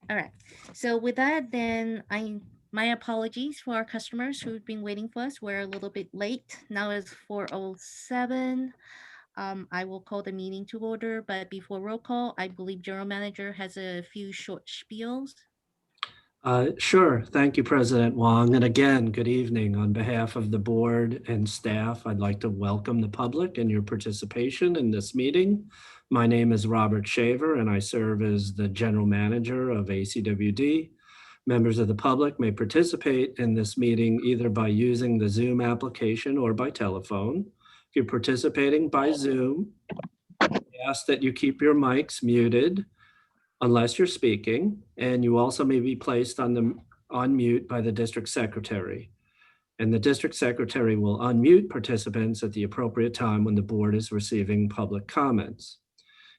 All right. So with that, then my apologies for our customers who've been waiting for us. We're a little bit late. Now it's 4:07. I will call the meeting to order, but before roll call, I believe General Manager has a few short spiels. Sure. Thank you, President Wong. And again, good evening. On behalf of the board and staff, I'd like to welcome the public and your participation in this meeting. My name is Robert Shaver, and I serve as the General Manager of ACWD. Members of the public may participate in this meeting either by using the Zoom application or by telephone. If you're participating by Zoom, we ask that you keep your mics muted unless you're speaking, and you also may be placed on mute by the district secretary. And the district secretary will unmute participants at the appropriate time when the board is receiving public comments.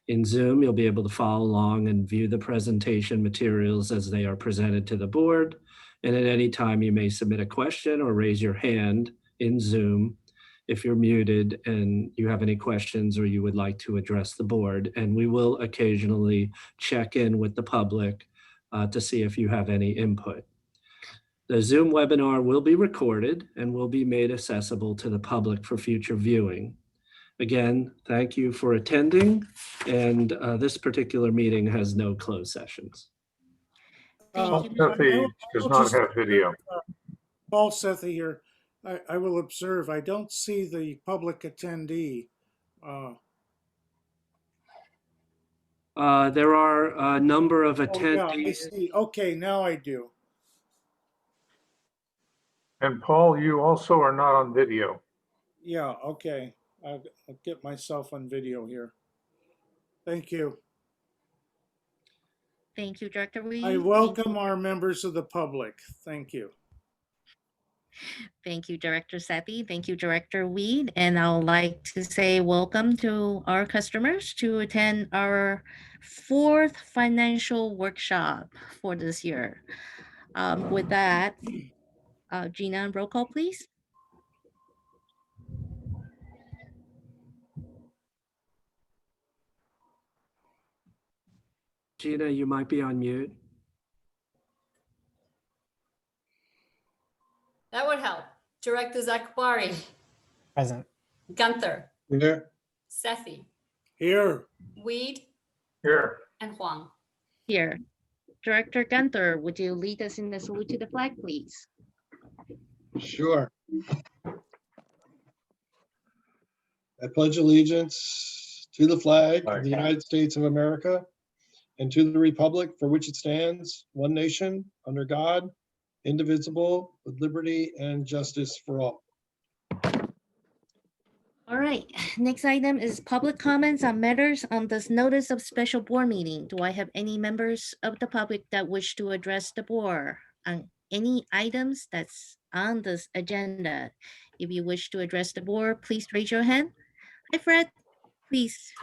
In Zoom, you'll be able to follow along and view the presentation materials as they are presented to the board. And at any time, you may submit a question or raise your hand in Zoom if you're muted and you have any questions or you would like to address the board. And we will occasionally check in with the public to see if you have any input. The Zoom webinar will be recorded and will be made accessible to the public for future viewing. Again, thank you for attending, and this particular meeting has no closed sessions. Sethi does not have video. Paul Sethi here. I will observe, I don't see the public attendee. There are a number of Oh, yeah, attendees. I see. Okay, now I do. And Paul, you also are not on video. Yeah, okay. I'll get myself on video here. Thank you. Thank you, Director Reed. I welcome our members of the public. Thank you. Thank you, Director Sethi. Thank you, Director Weed. And I'd like to say welcome to our customers to attend our 4th financial workshop for this year. With that, Gina, roll call, please. Gina, you might be on mute. That would help. Director Zakbari. Present. Gunther. Here. Sethi. Here. Weed. Here. And Huang. Here. Director Gunther, would you lead us in the salute to the flag, please? Sure. I pledge allegiance to the flag of the United States of America and to the republic for which it stands, one nation, under God, indivisible, with liberty and justice for all. All right, next item is public comments on matters on this notice of special board meeting. Do I have any members of the public that wish to address the board on any items that's on this agenda? If you wish to address the board, please raise your hand. Hi, Fred, please.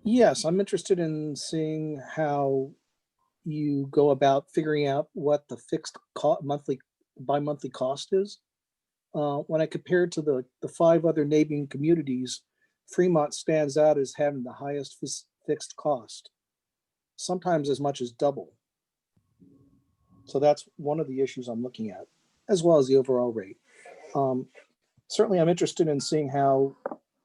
Yes, I'm interested in seeing how you go about figuring out what the fixed bi-monthly cost is. When I compare it to the 5 other neighboring communities, Fremont stands out as having the highest fixed cost, sometimes as much as double. So that's one of the issues I'm looking at, as well as the overall rate. Certainly, I'm interested in seeing how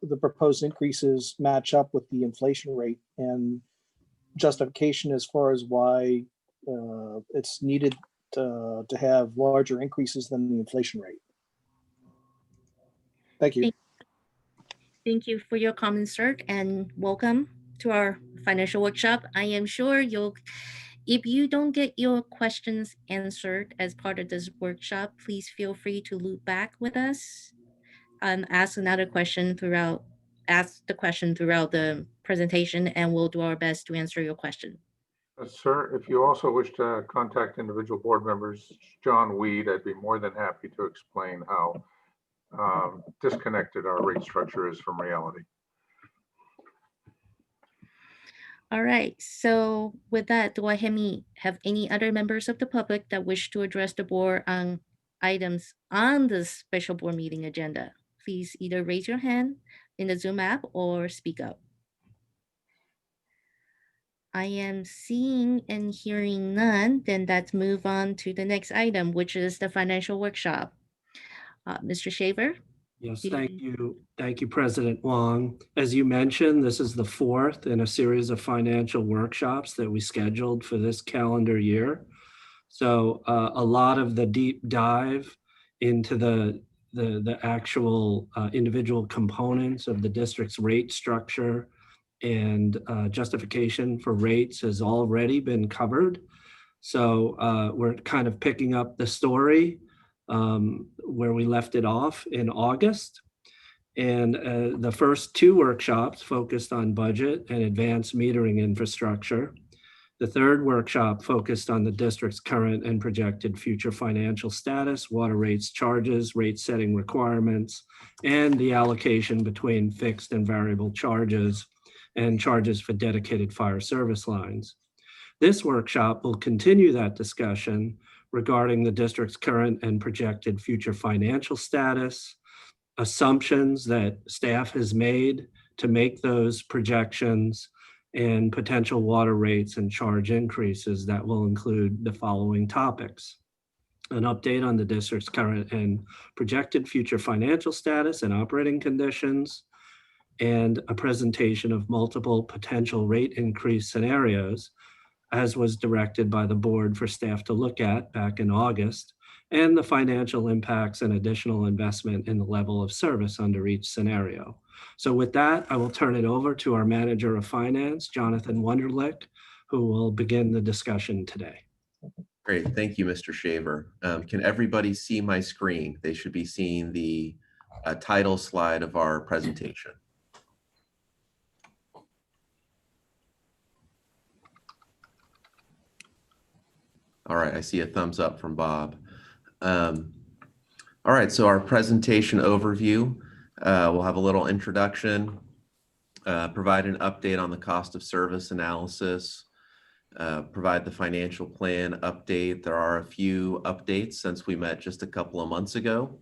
the proposed increases match up with the inflation rate and justification as far as why it's needed to have larger increases than the inflation rate. Thank you. Thank you for your comments, sir, and welcome to our financial workshop. I am sure if you don't get your questions answered as part of this workshop, please feel free to loop back with us and ask the question throughout the presentation, and we'll do our best to answer your question. Sir, if you also wish to contact individual board members, John Weed, I'd be more than happy to explain how disconnected our rate structure is from reality. All right, so with that, do I have any other members of the public that wish to address the board on items on the special board meeting agenda? Please either raise your hand in the Zoom app or speak up. I am seeing and hearing none. Then let's move on to the next item, which is the financial workshop. Mr. Shaver? Yes, do thank you- you. Thank you, President Wong. As you mentioned, this is the fourth in a series of financial workshops that we scheduled for this calendar year. So a lot of the deep dive into the actual individual components of the district's rate structure and justification for rates has already been covered. So we're kind of picking up the story where we left it off in August. And the first two workshops focused on budget and advanced metering infrastructure. The third workshop focused on the district's current and projected future financial status, water rates, charges, rate setting requirements, and the allocation between fixed and variable charges and charges for dedicated fire service lines. This workshop will continue that discussion regarding the district's current and projected future financial status, assumptions that staff has made to make those projections, and potential water rates and charge increases that will include the following topics: an update on the district's current and projected future financial status and operating conditions, and a presentation of multiple potential rate increase scenarios, as was directed by the board for staff to look at back in August, and the financial impacts and additional investment in the level of service under each scenario. So with that, I will turn it over to our Manager of Finance, Jonathan Wunderlich, who will begin the discussion today. Great, thank you, Mr. Shaver. Can everybody see my screen? They should be seeing the title slide of our presentation. All right, I see a thumbs up from Bob. All right, so our presentation overview, we'll have a little introduction, provide an update on the cost of service analysis, provide the financial plan update. There are a few updates since we met just a couple of months ago,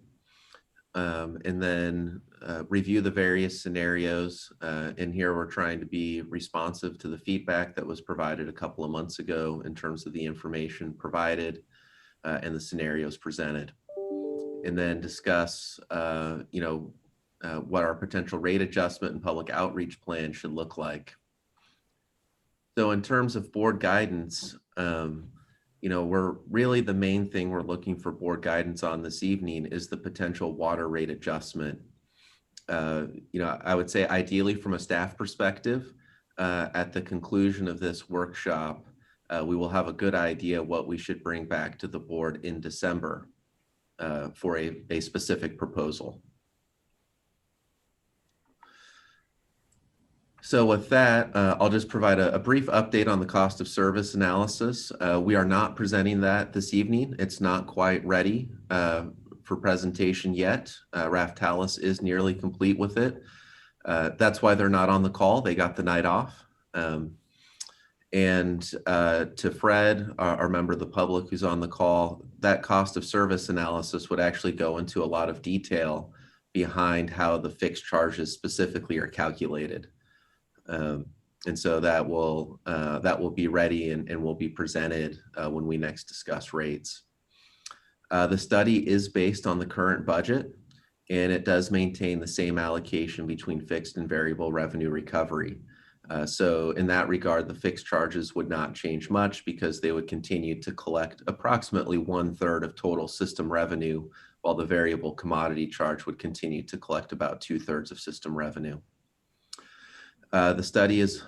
and then review the various scenarios. In here, we're trying to be responsive to the feedback that was provided a couple of months ago in terms of the information provided and the scenarios presented. And then discuss, what our potential rate adjustment and public outreach plan should look like. So in terms of board guidance, we're really the main thing we're looking for board guidance on this evening is the potential water rate adjustment. I would say ideally from a staff perspective, at the conclusion of this workshop, we will have a good idea what we should bring back to the board in December for a specific proposal. So with that, I'll just provide a brief update on the cost of service analysis. We are not presenting that this evening. It's not quite ready for presentation yet. Raftalis is nearly complete with it. That's why they're not on the call. They got the night off. And to Fred, our member of the public who's on the call, that cost of service analysis would actually go into a lot of detail behind how the fixed charges specifically are calculated. And so that will be ready and will be presented when we next discuss rates. The study is based on the current budget, and it does maintain the same allocation between fixed and variable revenue recovery. So in that regard, the fixed charges would not change much because they would continue to collect approximately 1/3 of total system revenue, while the variable commodity charge would continue to collect about 2/3 of system revenue. The study is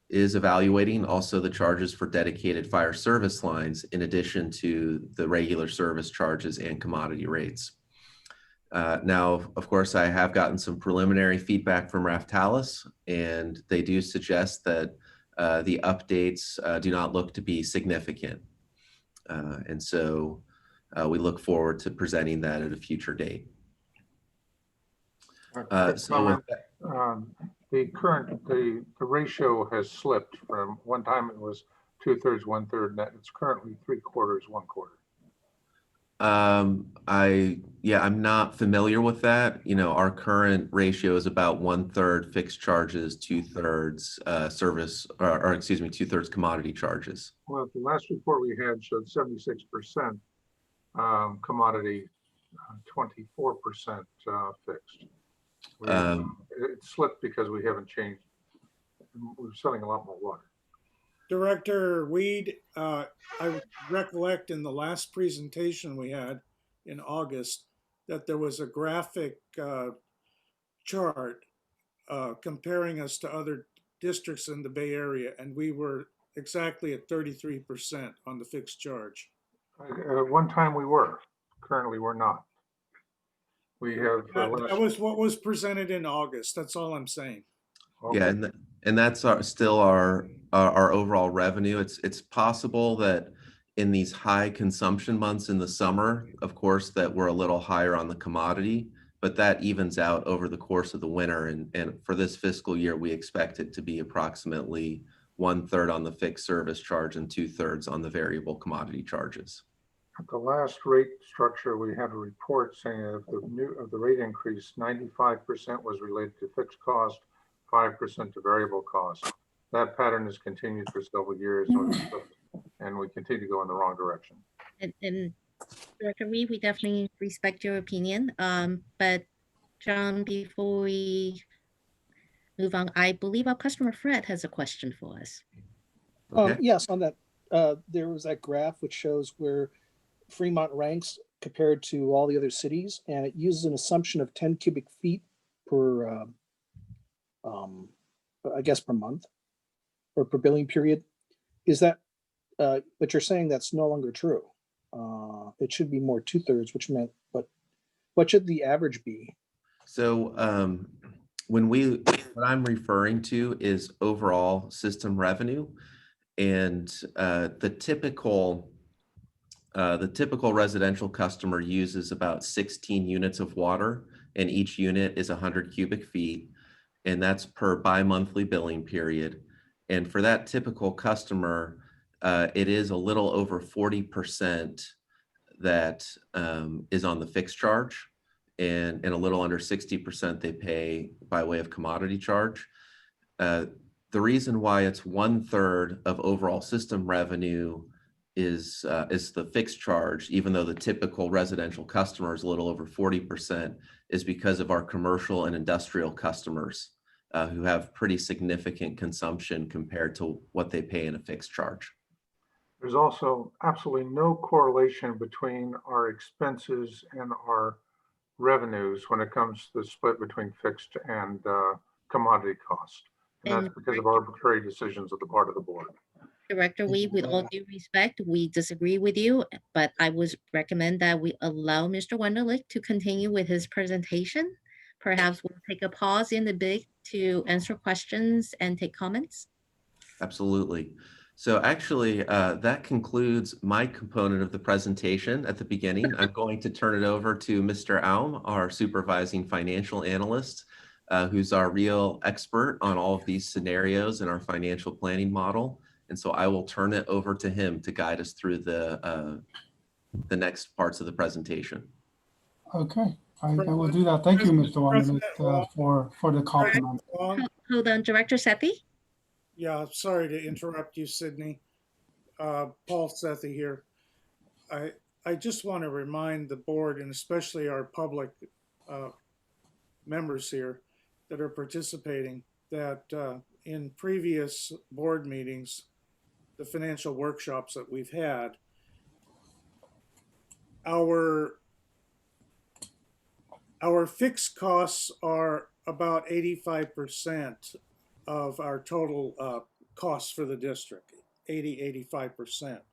evaluating also the charges for dedicated fire service lines in addition to the regular service charges and commodity rates. Now, of course, I have gotten some preliminary feedback from Raftalis, and they do suggest that the updates do not look to be significant. And so we look forward to presenting that at a future date. The ratio has slipped from one time it was 2/3, 1/3. It's currently 3/4, 1/4. I'm not familiar with that. You know, our current ratio is about 1/3 fixed charges, 2/3 service, or excuse me, 2/3 commodity charges. Well, the last report we had showed 76% commodity, 24% fixed. It slipped because we haven't changed. We're selling a lot more water. Director Weed, I recollect in the last presentation we had in August that there was a graphic chart comparing us to other districts in the Bay Area, and we were exactly at 33% on the fixed charge. At one time we were, currently we're not. We have. That was what was presented in August. That's all I'm saying. Yeah, Okay. and that's still our overall revenue. It's possible that in these high consumption months in the summer, of course, that we're a little higher on the commodity, but that evens out over the course of the winter. And for this fiscal year, we expect it to be approximately 1/3 on the fixed service charge and 2/3 on the variable commodity charges. At the last rate structure, we had a report saying of the rate increase, 95% was related to fixed cost, 5% to variable cost. That pattern has continued for several years, and we continue to go in the wrong direction. And Director Reed, we definitely respect your opinion. But John, before we move on, I believe our customer Fred has a question for us. Okay. Yes, on that, there was that graph which shows where Fremont ranks compared to all the other cities, and it uses an assumption of 10 cubic feet per, I guess per month or per billing period. Is that, but you're saying that's no longer true. It should be more 2/3, which meant, but what should the average be? So what I'm referring to is overall system revenue, and the typical residential customer uses about 16 units of water, and each unit is 100 cubic feet, and that's per bi-monthly billing period. And for that typical customer, it is a little over 40% that is on the fixed charge, and a little under 60% they pay by way of commodity charge. The reason why it's 1/3 of overall system revenue is the fixed charge, even though the typical residential customer is a little over 40%, is because of our commercial and industrial customers who have pretty significant consumption compared to what they pay in a fixed charge. There's also absolutely no correlation between our expenses and our revenues when it comes to the split between fixed and commodity cost. And that's because of arbitrary decisions of the part of the board. Director Weed, with all due respect, we disagree with you, but I would recommend that we allow Mr. Wunderlich to continue with his presentation. Perhaps we'll take a pause in the bid to answer questions and take comments. Absolutely. So actually, that concludes my component of the presentation at the beginning. I'm going to turn it over to Mr. Aum, our supervising financial analyst, who's our real expert on all of these scenarios in our financial planning model. And so I will turn it over to him to guide us through the next parts of the presentation. Okay, I will do that. Thank you, Mr. Wunderlich, for the compliment. Hold on, Director Sethi. Yeah, sorry to interrupt you, Sydney. Paul Sethi here. I just want to remind the board, and especially our public members here that are participating, that in previous board meetings, the financial workshops that we've had, our fixed costs are about 85% of our total costs for the district, 85%.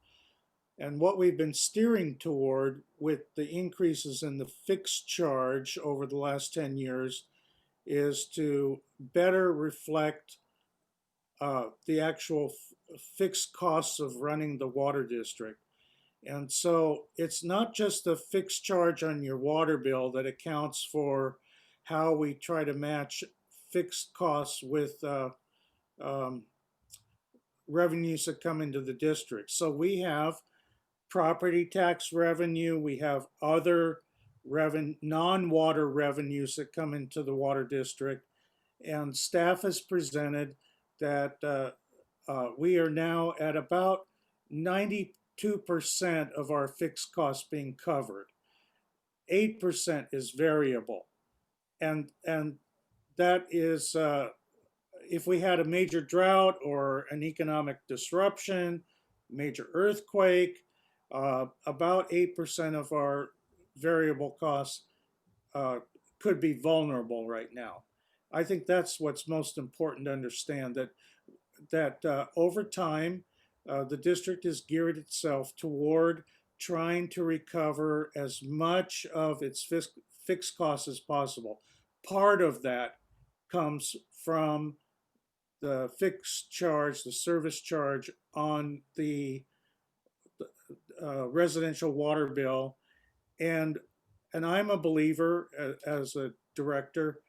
And what we've been steering toward with the increases in the fixed charge over the last 10 years is to better reflect the actual fixed costs of running the water district. And so it's not just the fixed charge on your water bill that accounts for how we try to match fixed costs with revenues that come into the district. So we have property tax revenue. We have other non-water revenues that come into the water district. And staff has presented that we are now at about 92% of our fixed costs being covered. 8% is variable. And that is, if we had a major drought or an economic disruption, major earthquake, about 8% of our variable costs could be vulnerable right now. I think that's what's most important to understand, that over time, the district has geared itself toward trying to recover as much of its fixed costs as possible. Part of that comes from the fixed charge, the service charge on the residential water bill. And I'm a believer as a director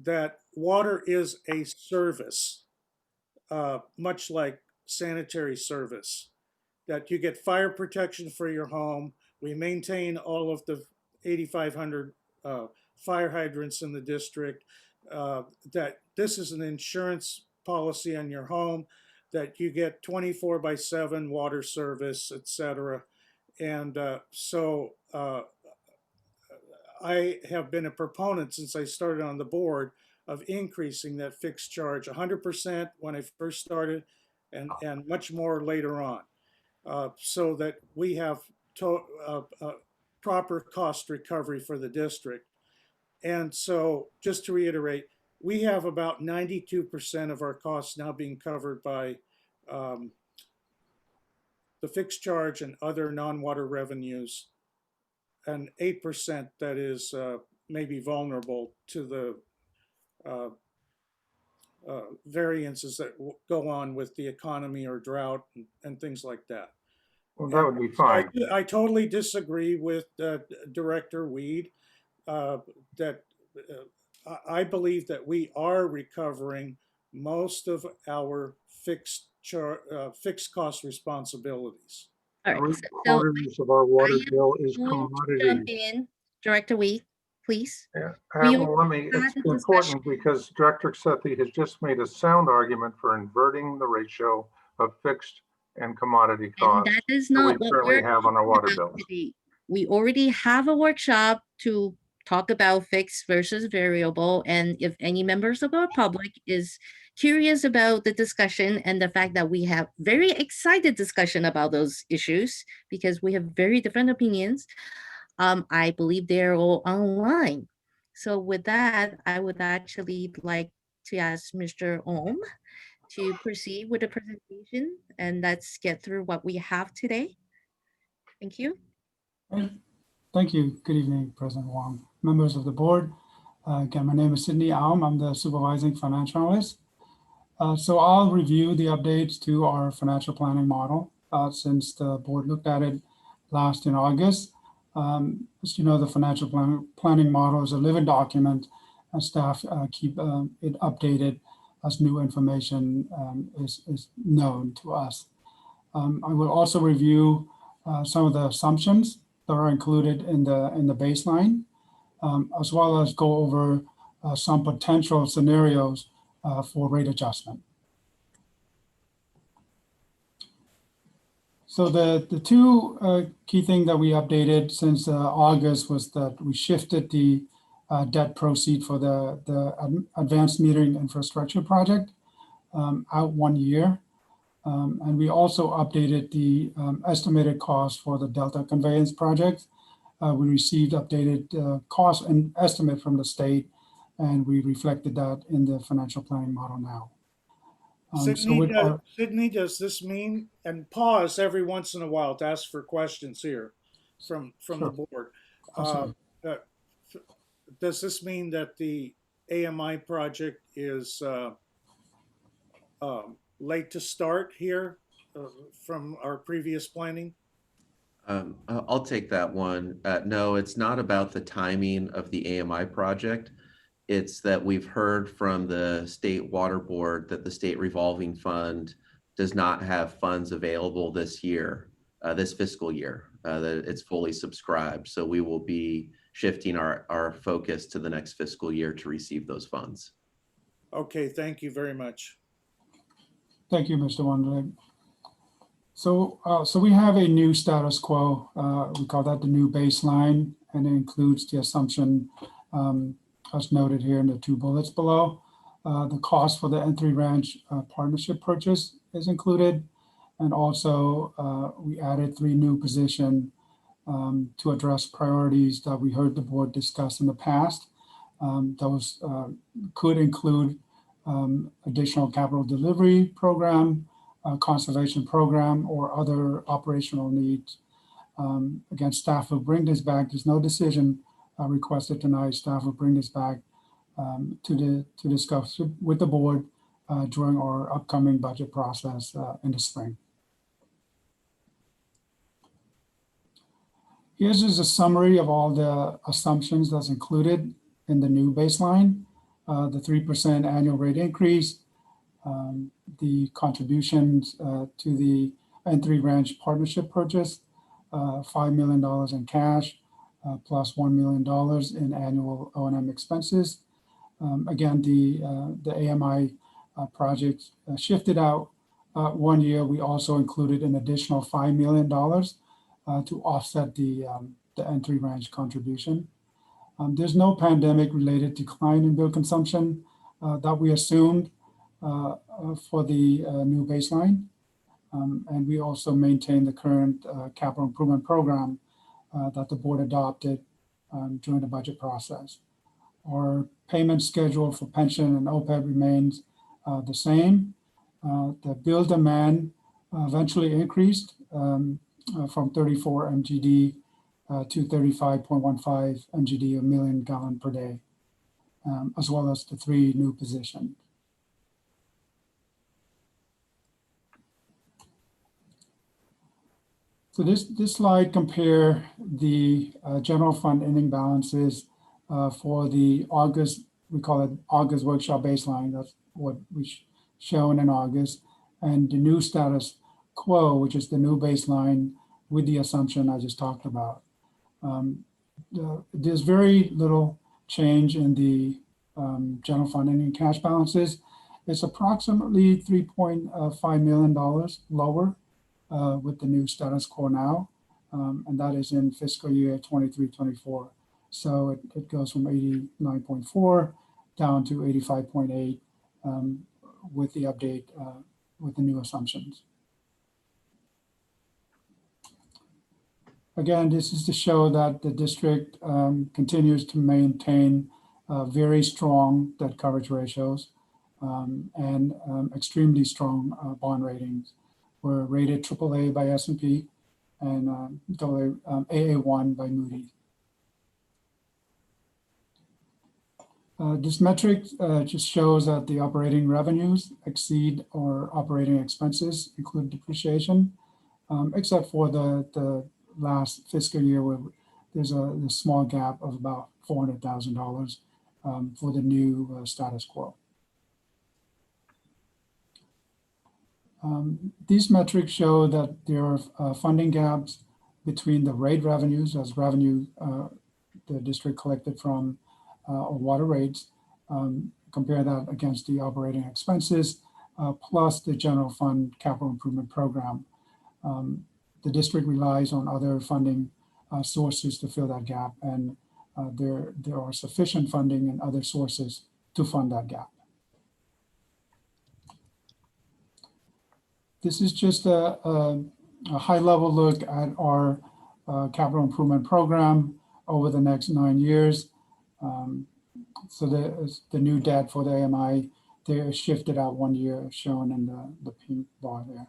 that water is a service, much like sanitary service, that you get fire protection for your home. We maintain all of the 8,500 fire hydrants in the district, that this is an insurance policy on your home, that you get 24/7 water service, etc. And so I have been a proponent since I started on the board of increasing that fixed charge 100% when I first started, and much more later on, so that we have proper cost recovery for the district. And so, just to reiterate, we have about 92% of our costs now being covered by the fixed charge and other non-water revenues, and 8% that is maybe vulnerable to the variances that go on with the economy or drought and things like that. Well, that would be fine. So I totally disagree with Director Weed, that I believe that we are recovering most of our fixed cost responsibilities. All right. So Three-quarters of our water I am bill is going to commodity. jump in, Director Weed, please. Yeah, We well, already it's had a important because Director Sethi has just made a sound argument for inverting the ratio of fixed and commodity And costs that is that we not what currently we're have on our talking water about bills. today. We already have a workshop to talk about fixed versus variable. And if any members of our public is curious about the discussion and the fact that we have very excited discussion about those issues because we have very different opinions, I believe they're all online. So with that, I would actually like to ask Mr. Ohm to proceed with the presentation, and let's get through what we have today. Thank you. Thank you. Good evening, President Wong, members of the board. Again, my name is Sidney Aum. I'm the supervising financial analyst. So I'll review the updates to our financial planning model since the board looked at it last in August. As you know, the financial planning model is a living document, and staff keep it updated as new information is known to us. I will also review some of the assumptions that are included in the baseline, as well as go over some potential scenarios for rate adjustment. So the two key things that we updated since August was that we shifted the debt proceed for the advanced metering infrastructure project out 1 year. And we also updated the estimated cost for the Delta Conveyance project. We received updated cost and estimate from the state, and we reflected that in the financial planning model now. Sydney, does this mean, and pause every once in a while to ask for questions here from the board. Does this mean that the AMI project is late to start here from our previous planning? I'll take that one. No, it's not about the timing of the AMI project. It's that we've heard from the state water board that the state revolving fund does not have funds available this year. this fiscal year, that it's fully subscribed. So we will be shifting our focus to the next fiscal year to receive those funds. Okay, thank you very much. Thank you, Mr. Wonderlich. So we have a new status quo. We call that the new baseline, and it includes the assumption, as noted here in the 2 bullets below. The cost for the N3 Ranch partnership purchase is included. And also we added 3 new positions to address priorities that we heard the board discuss in the past. Those could include additional capital delivery program, conservation program, or other operational needs. Again, staff will bring this back. There's no decision requested tonight. Staff will bring this back to discuss with the board during our upcoming budget process in the spring. Here's just a summary of all the assumptions that's included in the new baseline. The 3% annual rate increase, the contributions to the N3 Ranch partnership purchase, $5 million in cash, plus $1 million in annual O&M expenses. Again, the AMI project shifted out 1 year. We also included an additional $5 million to offset the N3 Ranch contribution. There's no pandemic-related decline in bill consumption that we assumed for the new baseline. And we also maintain the current capital improvement program that the board adopted during the budget process. Our payment schedule for pension and OPEB remains the same. The bill demand eventually increased from 34 MGD to 35.15 MGD, a million gallon per day, as well as the 3 new positions. So this slide compare the general fund ending balances for the August, we call it August workshop baseline. That's what we shown in August, and the new status quo, which is the new baseline with the assumption I just talked about. There's very little change in the general fund ending cash balances. It's approximately $3.5 million lower with the new status quo now, and that is in fiscal year 23-24. So it goes from 89.4 down to 85.8 with the update with the new assumptions. Again, this is to show that the district continues to maintain very strong debt coverage ratios and extremely strong bond ratings. We're rated AAA by S&P and AA1 by Moody's. This metric just shows that the operating revenues exceed our operating expenses, including depreciation, except for the last fiscal year where there's a small gap of about $400,000 for the new status quo. These metrics show that there are funding gaps between the rate revenues as revenue the district collected from water rates, compare that against the operating expenses, plus the general fund capital improvement program. The district relies on other funding sources to fill that gap, and there are sufficient funding and other sources to fund that gap. This is just a high-level look at our capital improvement program over the next 9 years. So the new debt for the AMI, they're shifted out 1 year, shown in the pink bar there.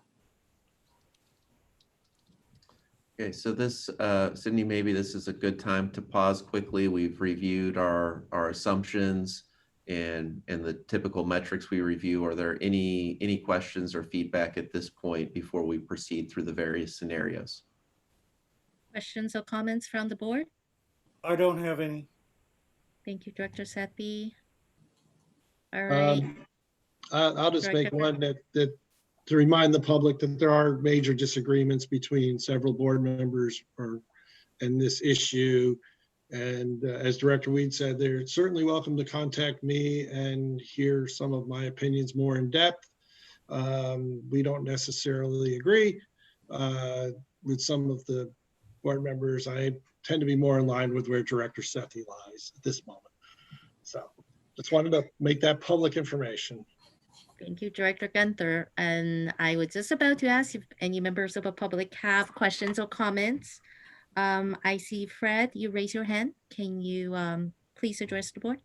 Okay, so this, Sydney, maybe this is a good time to pause quickly. We've reviewed our assumptions and the typical metrics we review. Are there any questions or feedback at this point before we proceed through the various scenarios? Questions or comments from the board? I don't have any. Thank you, Director Seppi. All right. I'll just make Director- one that to remind the public that there are major disagreements between several board members and this issue. And as Director Weed said, they're certainly welcome to contact me and hear some of my opinions more in depth. We don't necessarily agree with some of the board members. I tend to be more in line with where Director Sethi lies at this moment. So just wanted to make that public information. Thank you, Director Gunther. And I was just about to ask if any members of the public have questions or comments. I see Fred, you raise your hand. Can you please address the board?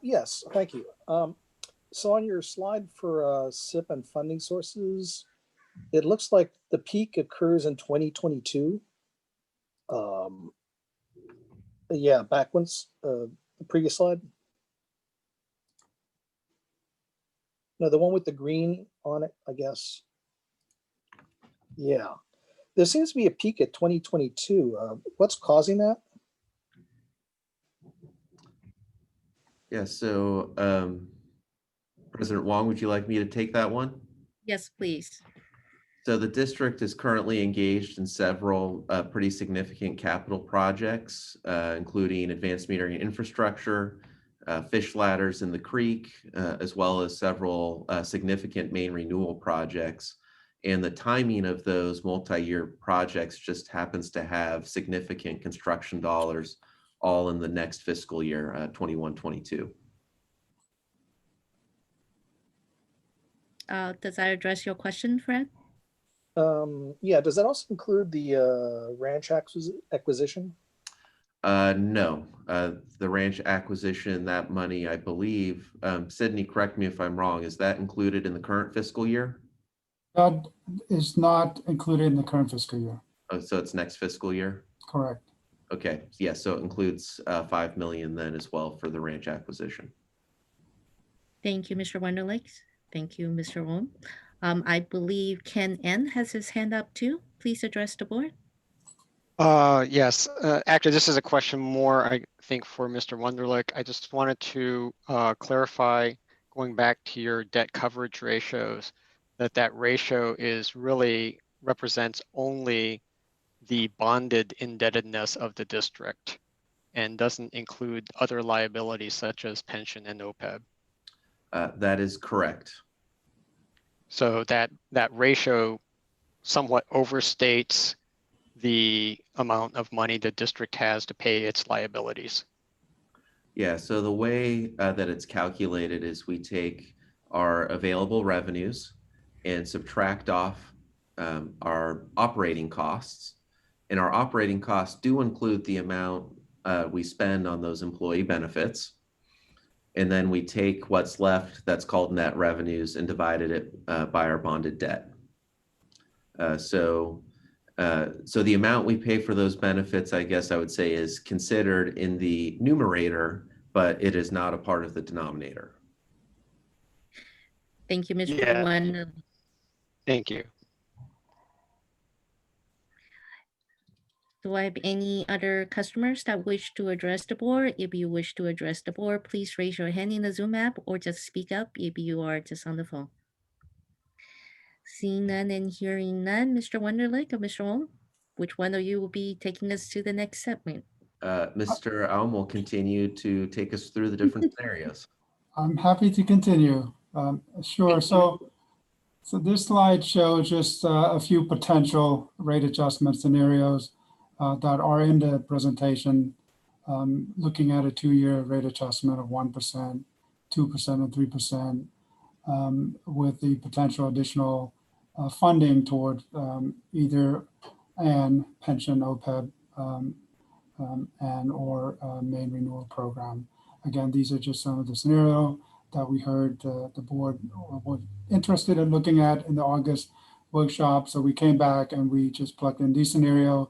Yes, thank you. So on your slide for SIP and funding sources, it looks like the peak occurs in 2022. Yeah, back once, the previous slide. No, the one with the green on it, I guess. Yeah, there seems to be a peak at 2022. What's causing that? Yeah, so President Wong, would you like me to take that one? Yes, please. So the district is currently engaged in several pretty significant capital projects, including advanced metering infrastructure, fish ladders in the creek, as well as several significant main renewal projects. And the timing of those multi-year projects just happens to have significant construction dollars all in the next fiscal year, 21-22. Does that address your question, Fred? Yeah, does that also include the ranch acquisition? No, the ranch acquisition, that money, I believe, Sydney, correct me if I'm wrong, is that included in the current fiscal year? That is not included in the current fiscal year. Oh, so it's next fiscal year? Correct. Okay, yeah, so it includes 5 million then as well for the ranch acquisition. Thank you, Mr. Wonderlakes. Thank you, Mr. Wong. I believe Ken N has his hand up too. Please address the board. Yes, actually, this is a question more, I think, for Mr. Wunderlich. I just wanted to clarify, going back to your debt coverage ratios, that ratio is really represents only the bonded indebtedness of the district and doesn't include other liabilities such as pension and OPEB. That is correct. So that ratio somewhat overstates the amount of money the district has to pay its liabilities. Yeah, so the way that it's calculated is we take our available revenues and subtract off our operating costs. And our operating costs do include the amount we spend on those employee benefits. And then we take what's left, that's called net revenues, and divided it by our bonded debt. So the amount we pay for those benefits, I guess I would say, is considered in the numerator, but it is not a part of the denominator. Thank you, Mr. Yeah. Wan. Thank you. Do I have any other customers that wish to address the board? If you wish to address the board, please raise your hand in the Zoom app or just speak up if you are just on the phone. Seeing none and hearing none, Mr. Wunderlich or Mr. Wong, which one of you will be taking us to the next segment? Mr. Aum will continue to take us through the different scenarios. I'm happy to continue. Sure. So this slide shows just a few potential rate adjustment scenarios that are in the presentation, looking at a 2-year rate adjustment of 1%, 2%, and 3%, with the potential additional funding toward either an pension, OPEB, and or main renewal program. Again, these are just some of the scenario that we heard the board was interested in looking at in the August workshop. So we came back and we just plugged in these scenario.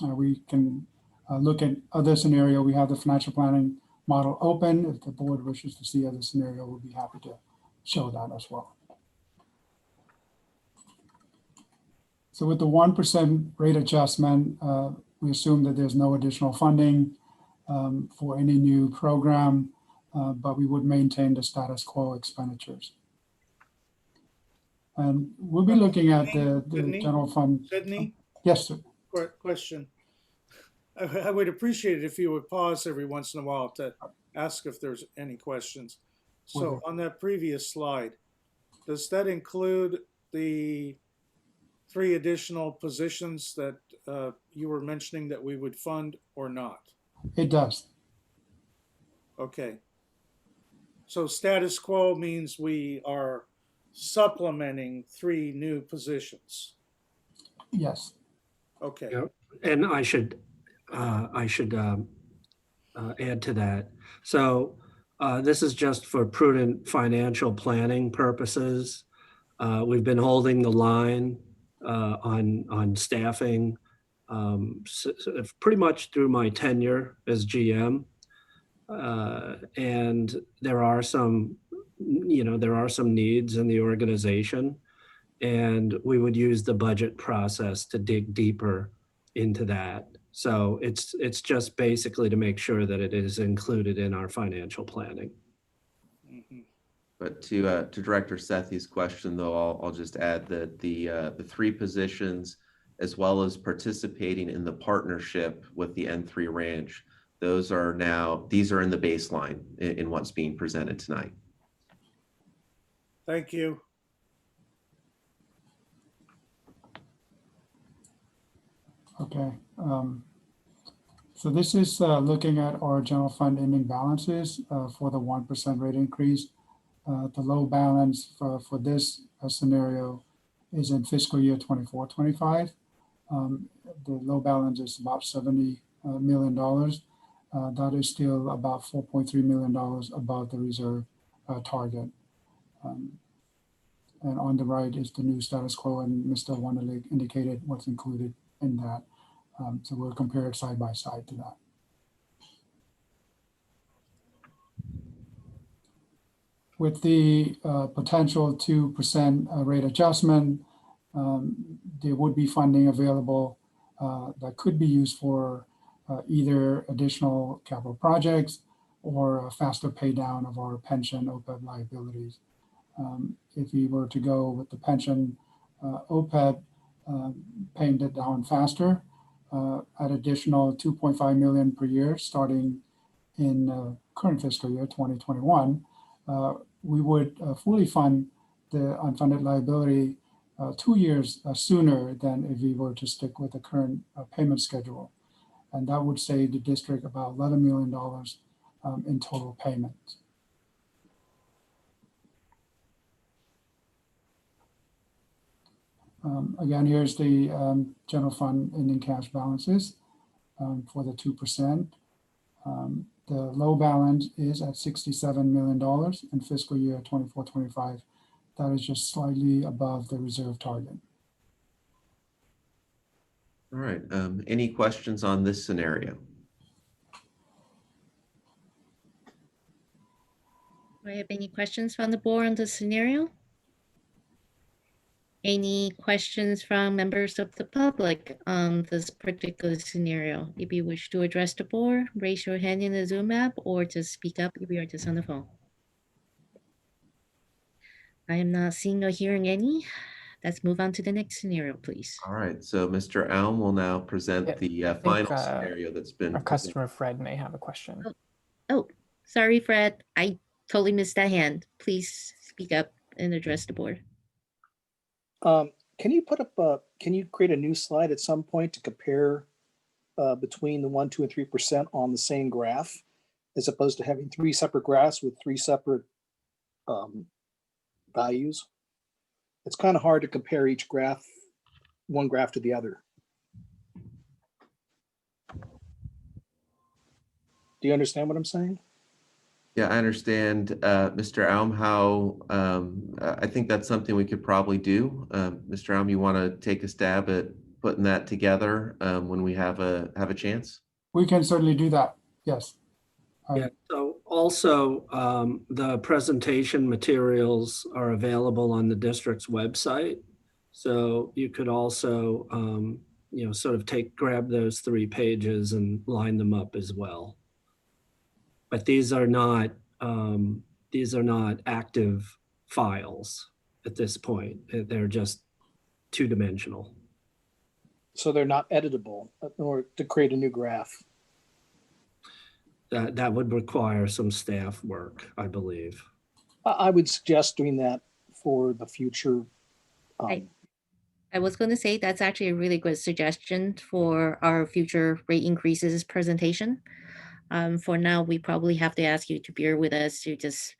We can look at other scenario. We have the financial planning model open. If the board wishes to see other scenario, we'll be happy to show that as well. So with the 1% rate adjustment, we assume that there's no additional funding for any new program, but we would maintain the status quo expenditures. And we'll be looking at the Sydney? general fund. Sydney, Yes, sir. question. I would appreciate it if you would pause every once in a while to ask if there's any questions. So on that previous slide, does that include the 3 additional positions that you were mentioning that we would fund or not? It does. Okay. So status quo means we are supplementing 3 new positions. Yes. Okay. Yep. And I should add to that. So this is just for prudent financial planning purposes. We've been holding the line on staffing pretty much through my tenure as GM. And there are some needs in the organization, and we would use the budget process to dig deeper into that. So it's just basically to make sure that it is included in our financial planning. Mhm. But to Director Sethi's question, though, I'll just add that the 3 positions, as well as participating in the partnership with the N3 Ranch, these are in the baseline in what's being presented tonight. Thank you. Okay. So this is looking at our general fund ending balances for the 1% rate increase. The low balance for this scenario is in fiscal year 24-25. The low balance is about $70 million. That is still about $4.3 million above the reserve target. And on the right is the new status quo, and Mr. Wonderlich indicated what's included in that. So we'll compare it side by side to that. With the potential 2% rate adjustment, there would be funding available that could be used for either additional capital projects or a faster pay down of our pension OPEB liabilities. If we were to go with the pension OPEB, paying it down faster at additional $2.5 million per year starting in current fiscal year 2021, we would fully fund the unfunded liability 2 years sooner than if we were to stick with the current payment schedule. And that would save the district about $11 million in total payments. Again, here's the general fund ending cash balances for the 2%. The low balance is at $67 million in fiscal year 24-25. That is just slightly above the reserve target. All right. Any questions on this scenario? Do I have any questions from the board on this scenario? Any questions from members of the public on this particular scenario? If you wish to address the board, raise your hand in the Zoom app or just speak up if you are just on the phone. I am not seeing or hearing any. Let's move on to the next scenario, please. All right. So Mr. Elm will now present the final scenario that's been our customer Fred may have a question. Oh, sorry, Fred. I totally missed that hand. Please speak up and address the board. Can you put up can you create a new slide at some point to compare between the 1%, 2%, and 3% on the same graph, as opposed to having 3 separate graphs with 3 separate values? It's kind of hard to compare each graph, one graph to the other. Do you understand what I'm saying? Yeah, I understand, Mr. Elm, how I think that's something we could probably do. Mr. Elm, you want to take a stab at putting that together when we have a chance? We can certainly do that. Yes. Yeah, so also the presentation materials are available on the district's website. So you could also, sort of grab those 3 pages and line them up as well. But these are not active files at this point. They're just two-dimensional. So they're not editable or to create a new graph. That would require some staff work, I believe. I would suggest doing that for the future. I was going to say that's actually a really good suggestion for our future rate increases presentation. For now, we probably have to ask you to bear with us to just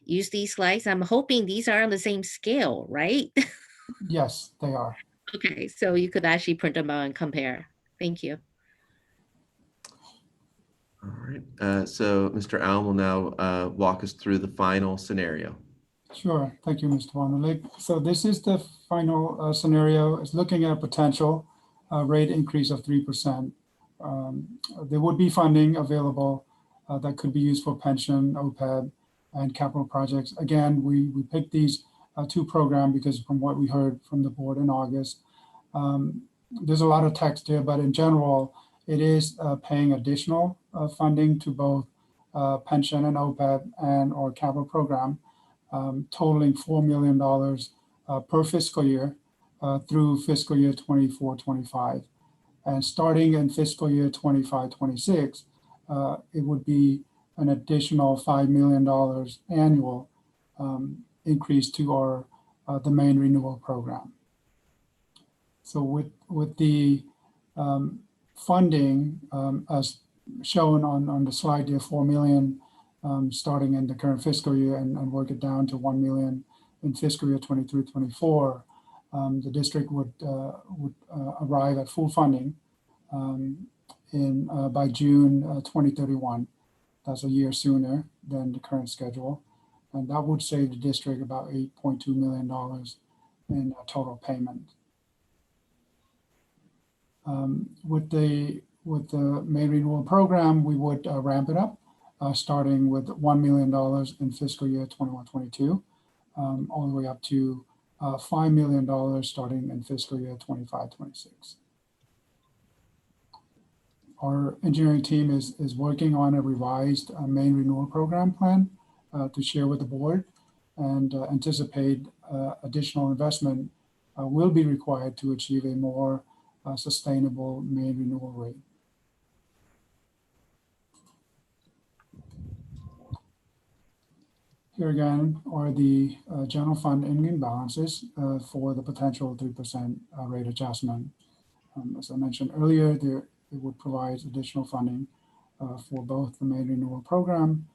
use these slides. I'm hoping these are on the same scale, right? Yes, they are. Okay, so you could actually print them out and compare. Thank you. All right. So Mr. Allen will now walk us through the final scenario. Sure. Thank you, Mr. Wonderlich. So this is the final scenario. It's looking at a potential rate increase of 3%. There would be funding available that could be used for pension, OPEB, and capital projects. Again, we picked these two programs because from what we heard from the board in August, there's a lot of text here, but in general, it is paying additional funding to both pension and OPEB and or capital program, totaling $4 million per fiscal year through fiscal year 24-25. And starting in fiscal year 25-26, it would be an additional $5 million annual increase to our the main renewal program. So with the funding as shown on the slide here, 4 million starting in the current fiscal year and work it down to 1 million in fiscal year 23-24, the district would arrive at full funding by June 2031. That's a year sooner than the current schedule. And that would save the district about $8.2 million in total payment. With the main renewal program, we would ramp it up, starting with $1 million in fiscal year 21-22, all the way up to $5 million starting in fiscal year 25-26. Our engineering team is working on a revised main renewal program plan to share with the board, and anticipate additional investment will be required to achieve a more sustainable main renewal rate. Here again are the general fund ending balances for the potential 3% rate adjustment. As I mentioned earlier, it would provide additional funding for both the main renewal program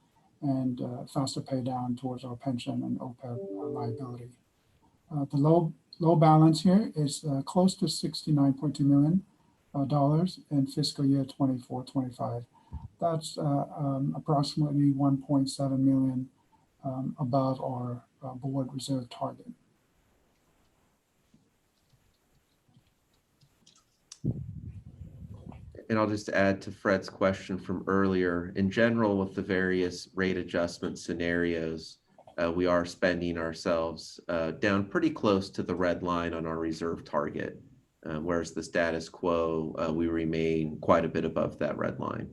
and faster pay down towards our pension and OPEB liability. The low balance here is close to $69.2 million in fiscal year 24-25. That's approximately 1.7 million above our board reserve target. And I'll just add to Fred's question from earlier. In general, with the various rate adjustment scenarios, we are spending ourselves down pretty close to the red line on our reserve target, whereas the status quo, we remain quite a bit above that red line.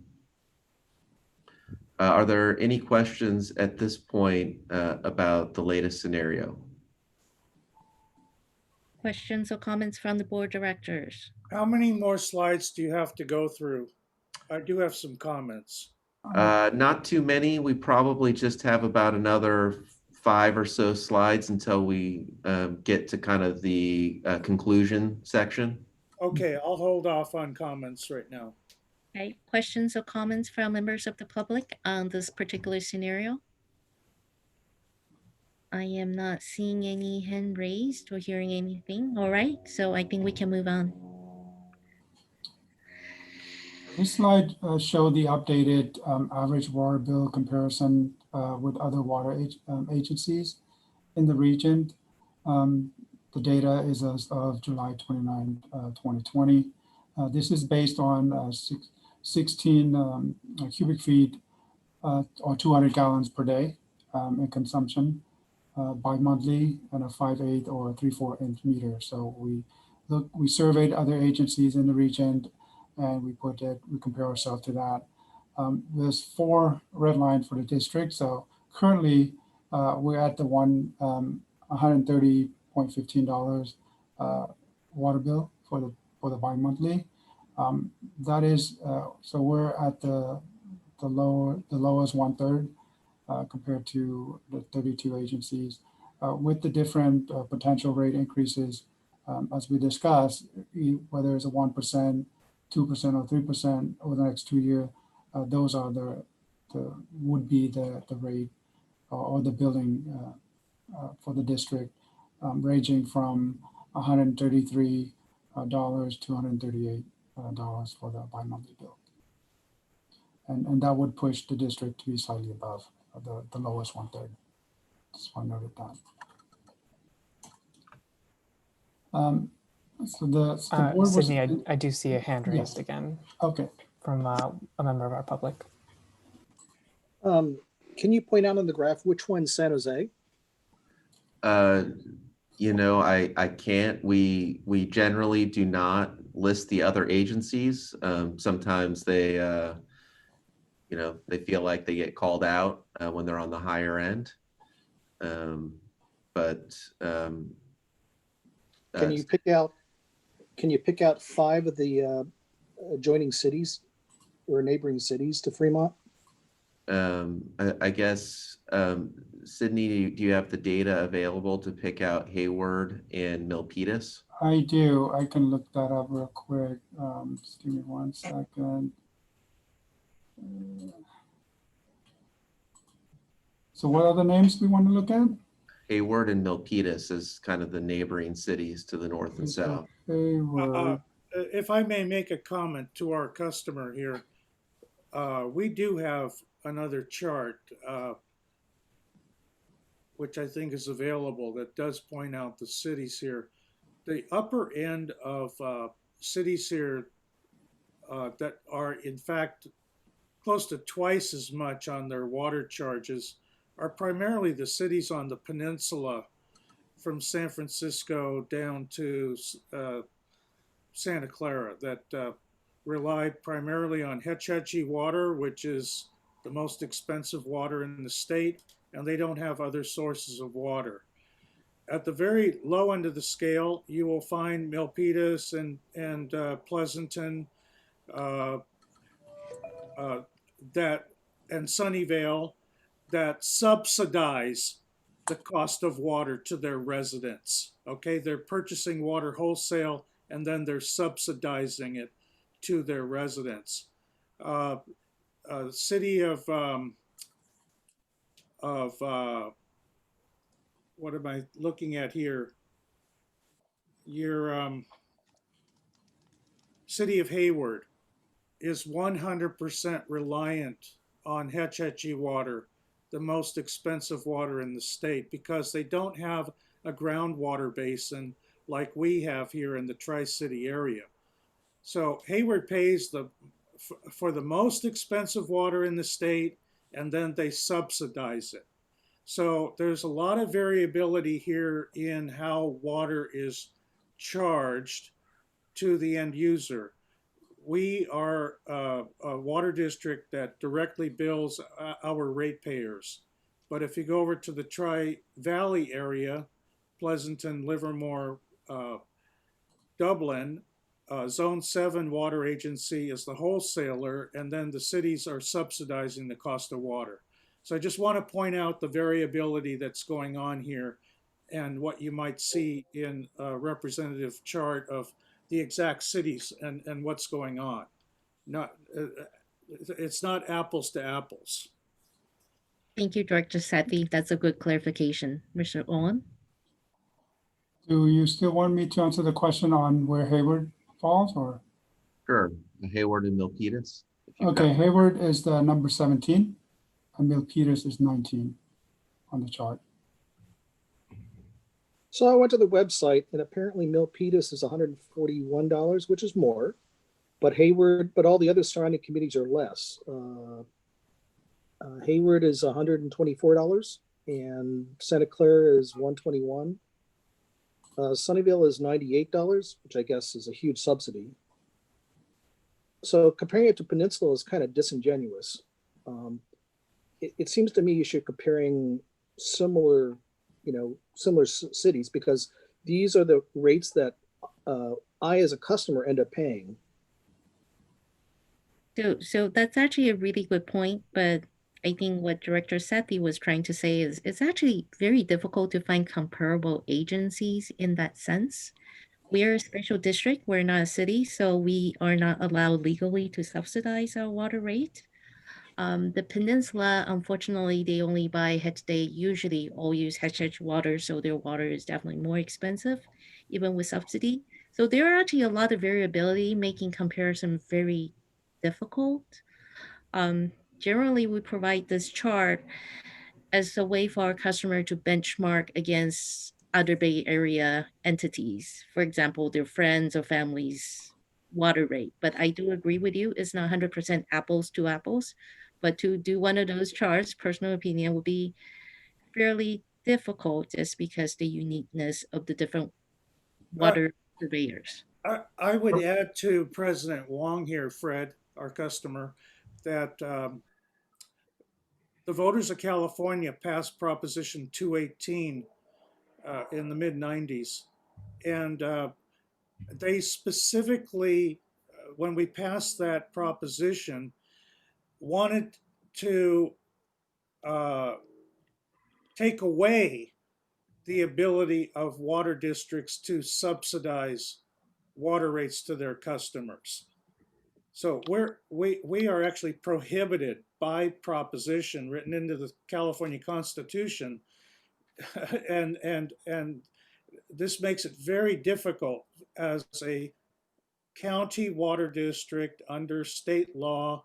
Are there any questions at this point about the latest scenario? Questions or comments from the board directors? How many more slides do you have to go through? I do have some comments. Not too many. We probably just have about another 5 or so slides until we get to kind of the conclusion section. Okay, I'll hold off on comments right now. Okay, questions or comments from members of the public on this particular scenario? I am not seeing any hand raised or hearing anything. All right, so I think we can move on. This slide showed the updated average water bill comparison with other water agencies in the region. The data is as of July 29, 2020. This is based on 16 cubic feet or 200 gallons per day in consumption bi-monthly and a 5/8 or 3/4 inch meter. So we surveyed other agencies in the region, and we compare ourselves to that. There's 4 red lines for the district. So currently we're at the one $130.15 water bill for the bi-monthly. That is, so we're at the lowest 1/3 compared to the 32 agencies. With the different potential rate increases, as we discussed, whether it's a 1%, 2%, or 3% over the next 2 years, those are would be the rate or the billing for the district, ranging from $133 to $138 for the bi-monthly bill. And that would push the district to be slightly above the lowest 1/3. Just want to note that. So the board was. Sydney, I do see a hand Yes. raised again Okay. from a member of our public. Can you point out on the graph which one's San Jose? You know, I can't. We generally do not list the other agencies. Sometimes they, you know, they feel like they get called out when they're on the higher end. Can you pick out 5 of the adjoining cities or neighboring cities to Fremont? I guess, Sydney, do you have the data available to pick out Hayward and Milpitas? I do. I can look that up real quick. Just give me 1 second. So what other names do we want to look at? Hayward and Milpitas is kind of the neighboring cities to the north and south. Hayward. If I may make a comment to our customer here, we do have another chart, which I think is available, that does point out the cities here. The upper end of cities here that are in fact close to twice as much on their water charges are primarily the cities on the peninsula from San Francisco down to Santa Clara that rely primarily on Hetch Hetchy water, which is the most expensive water in the state, and they don't have other sources of water. At the very low end of the scale, you will find Milpitas and Pleasanton, and Sunnyvale that subsidize the cost of water to their residents. Okay, they're purchasing water wholesale and then they're subsidizing it to their residents. City of what am I looking at here? Your city of Hayward is 100% reliant on Hetch Hetchy water, the most expensive water in the state, because they don't have a groundwater basin like we have here in the Tri-City area. So Hayward pays for the most expensive water in the state, and then they subsidize it. So there's a lot of variability here in how water is charged to the end user. We are a water district that directly bills our ratepayers. But if you go over to the Tri-Valley area, Pleasanton, Livermore, Dublin, Zone 7 Water Agency is the wholesaler, and then the cities are subsidizing the cost of water. So I just want to point out the variability that's going on here and what you might see in a representative chart of the exact cities and what's going on. It's not apples to apples. Thank you, Director Sethi. That's a good clarification. Mr. Owen? Do you still want me to answer the question on where Hayward falls, or? Sure, Hayward and Milpitas. Okay, Hayward is the number 17, and Milpitas is 19 on the chart. So I went to the website, and apparently Milpitas is $141, which is more, but all the other surrounding communities are less. Hayward is $124, and Santa Clara is $121. Sunnyvale is $98, which I guess is a huge subsidy. So comparing it to Peninsula is kind of disingenuous. It seems to me you should be comparing similar similar cities, because these are the rates that I, as a customer, end up paying. So that's actually a really good point, but I think what Director Sethi was trying to say is it's actually very difficult to find comparable agencies in that sense. We are a special district, we're not a city, so we are not allowed legally to subsidize our water rate. The peninsula, unfortunately, they only buy they usually all use hedge water, so their water is definitely more expensive, even with subsidy. So there are actually a lot of variability, making comparison very difficult. Generally, we provide this chart as a way for our customer to benchmark against other Bay Area entities, for example, their friends or families' water rate. But I do agree with you, it's not 100% apples to apples. But to do one of those charts, personal opinion would be fairly difficult just because the uniqueness of the different Uh, water surveyors. I would add to President Wong here, Fred, our customer, that the voters of California passed Proposition 218 in the mid 90s. And they specifically, when we passed that proposition, wanted to take away the ability of water districts to subsidize water rates to their customers. So we are actually prohibited by proposition written into the California Constitution, and this makes it very difficult as a county water district under state law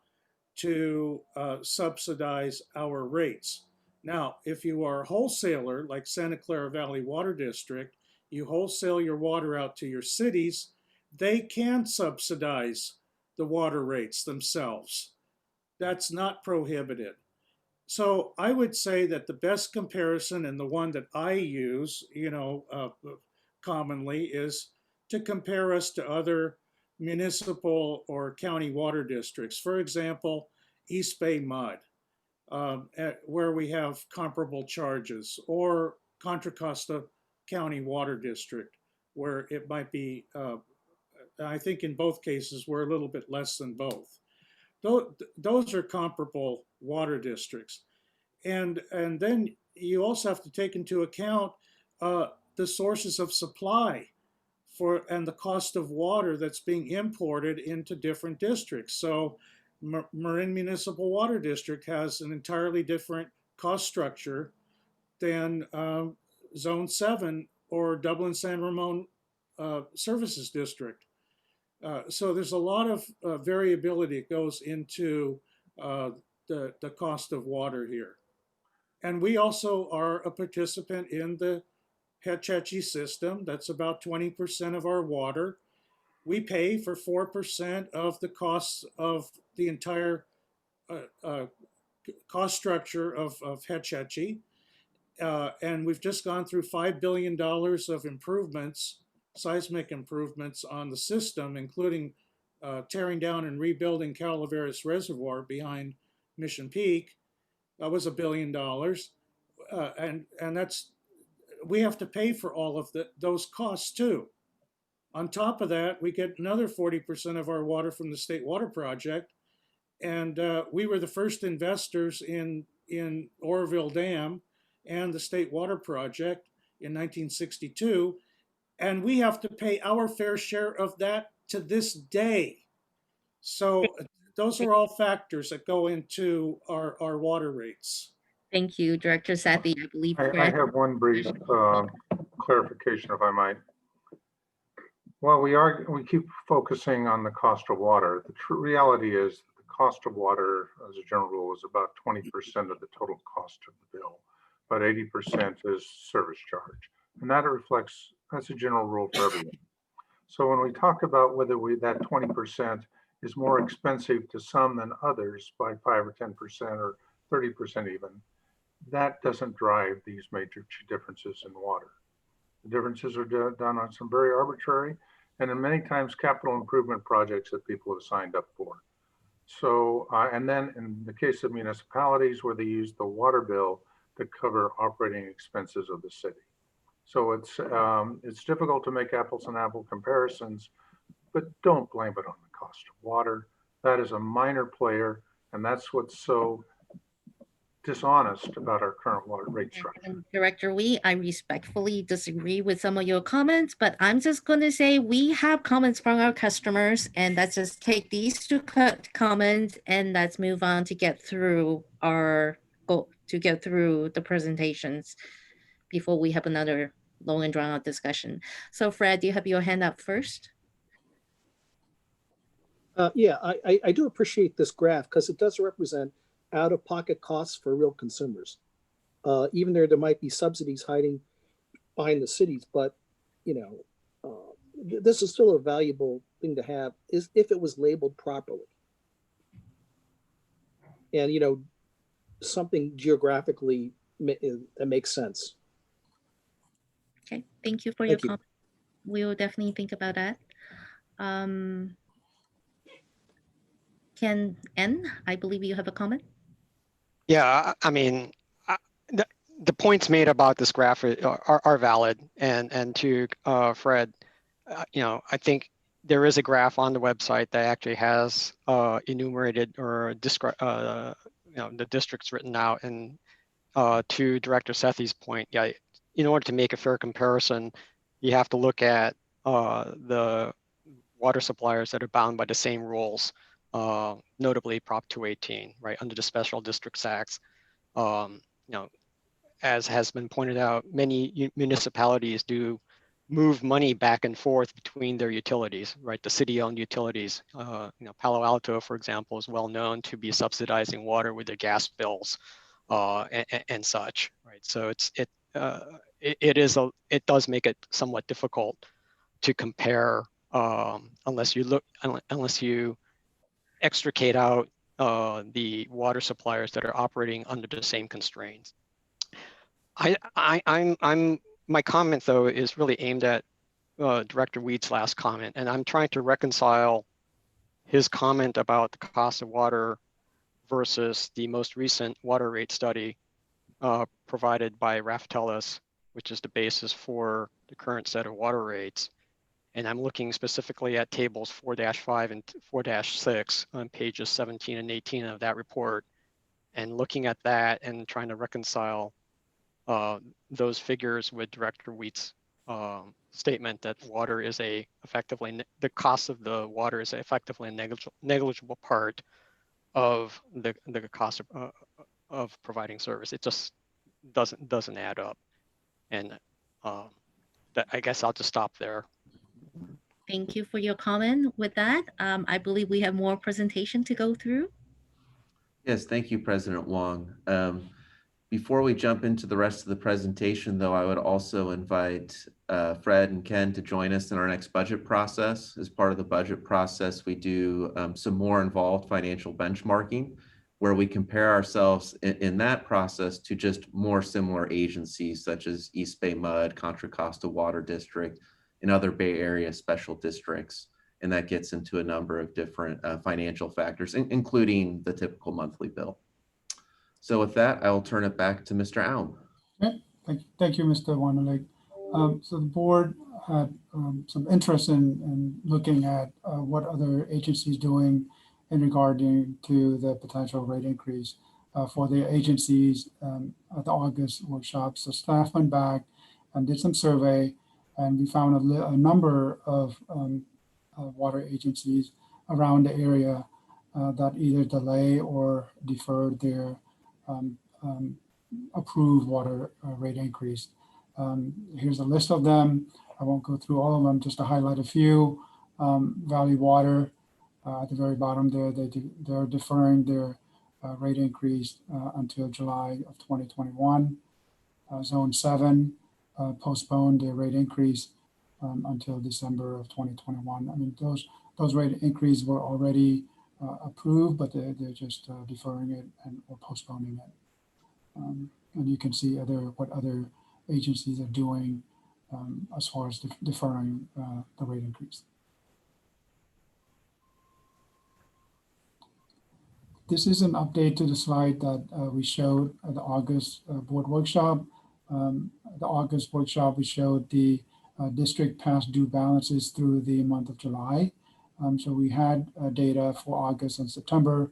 to subsidize our rates. Now, if you are a wholesaler like Santa Clara Valley Water District, you wholesale your water out to your cities, they can subsidize the water rates themselves. That's not prohibited. So I would say that the best comparison, and the one that I use, commonly, is to compare us to other municipal or county water districts. For example, East Bay Mud, where we have comparable charges, or Contra Costa County Water District, where it might be, I think in both cases, we're a little bit less than both. Those are comparable water districts. And then you also have to take into account the sources of supply and the cost of water that's being imported into different districts. So Marin Municipal Water District has an entirely different cost structure than Zone 7 or Dublin San Ramon Services District. So there's a lot of variability that goes into the cost of water here. And we also are a participant in the Hetch Hetchy system. That's about 20% of our water. We pay for 4% of the costs of the entire cost structure of Hetch Hetchy. And we've just gone through $5 billion of improvements, seismic improvements on the system, including tearing down and rebuilding Calaveras Reservoir behind Mission Peak. That was $1 billion. And that's, we have to pay for all of those costs too. On top of that, we get another 40% of our water from the State Water Project. And we were the first investors in Oroville Dam and the State Water Project in 1962. And we have to pay our fair share of that to this day. So those are all factors that go into our water rates. Thank you, Director Sethi. I believe I have one brief clarification, if I might. Well, we keep focusing on the cost of water. The true reality is the cost of water, as a general rule, is about 20% of the total cost of the bill, but 80% is service charge. And that reflects, that's a general rule for everything. So when we talk about whether that 20% is more expensive to some than others by 5 or 10% or 30% even, that doesn't drive these major differences in water. The differences are done on some very arbitrary and in many times capital improvement projects that people have signed up for. So, and then in the case of municipalities where they use the water bill that cover operating expenses of the city. So it's difficult to make apples and apple comparisons, but don't blame it on the cost of water. That is a minor player, and that's what's so dishonest about our current water rate structure. And Director Wee, I respectfully disagree with some of your comments, but I'm just going to say we have comments from our customers, and let's just take these two comments and let's move on to get through our goal, to get through the presentations before we have another long and drawn out discussion. So Fred, do you have your hand up first? Yeah, I do appreciate this graph because it does represent out-of-pocket costs for real consumers. Even there might be subsidies hiding behind the cities, but this is still a valuable thing to have is if it was labeled properly. And something geographically that makes sense. Okay, thank you for your comment. We will definitely think about that. Ken N, I believe you have a comment. Yeah, I mean, the points made about this graph are valid, and to Fred, I think there is a graph on the website that actually has enumerated or the districts written out. And to Director Sethi's point, yeah, in order to make a fair comparison, you have to look at the water suppliers that are bound by the same rules, notably Prop 218, right, under the Special Districts Acts. As has been pointed out, many municipalities do move money back and forth between their utilities, right? The city-owned utilities. Palo Alto, for example, is well known to be subsidizing water with their gas bills and such, right? So it does make it somewhat difficult to compare unless you extricate out the water suppliers that are operating under the same constraints. My comment though is really aimed at Director Weed's last comment, and I'm trying to reconcile his comment about the cost of water versus the most recent water rate study provided by Raftellus, which is the basis for the current set of water rates. And I'm looking specifically at tables 4-5 and 4-6 on pages 17 and 18 of that report, and looking at that and trying to reconcile those figures with Director Wheat's statement that water is the cost of the water is effectively a negligible part of the cost of providing service. It just doesn't add up. And I guess I'll just stop there. Thank you for your comment. With that, I believe we have more presentation to go through. Yes, thank you, President Wong. Before we jump into the rest of the presentation, though, I would also invite Fred and Ken to join us in our next budget process. As part of the budget process, we do some more involved financial benchmarking, where we compare ourselves in that process to just more similar agencies such as East Bay Mud, Contra Costa Water District, and other Bay Area special districts. And that gets into a number of different financial factors, including the typical monthly bill. So with that, I will turn it back to Mr. Aum. Okay. Thank you, Mr. Wanderlich. So the board had some interest in looking at what other agencies doing in regarding to the potential rate increase for the agencies at the August workshop. So staff went back and did some survey, and we found a number of water agencies around the area that either delay or defer their approved water rate increase. Here's a list of them. I won't go through all of them, just to highlight a few. Valley Water, at the very bottom there, they're deferring their rate increase until July of 2021. Zone 7 postponed their rate increase until December of 2021. I mean, those rate increases were already approved, but they're just deferring it or postponing it. And you can see what other agencies are doing as far as deferring the rate increase. This is an update to the slide that we showed at the August board workshop. The August workshop, we showed the district past due balances through the month of July. So we had data for August and September.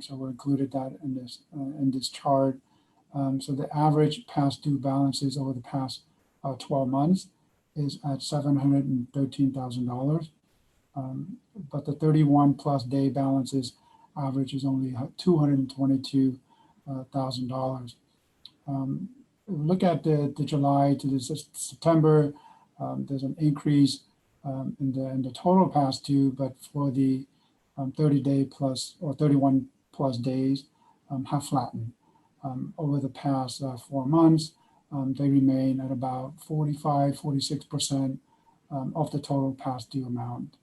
So we included that in this chart. So the average past due balances over the past 12 months is at $713,000. But the 31 plus day balances average is only $222,000. Look at the July to the September, there's an increase in the total past due, but for the 30-day plus or 31 plus days have flattened. Over the past 4 months, they remain at about 45, 46% of the total past due amount.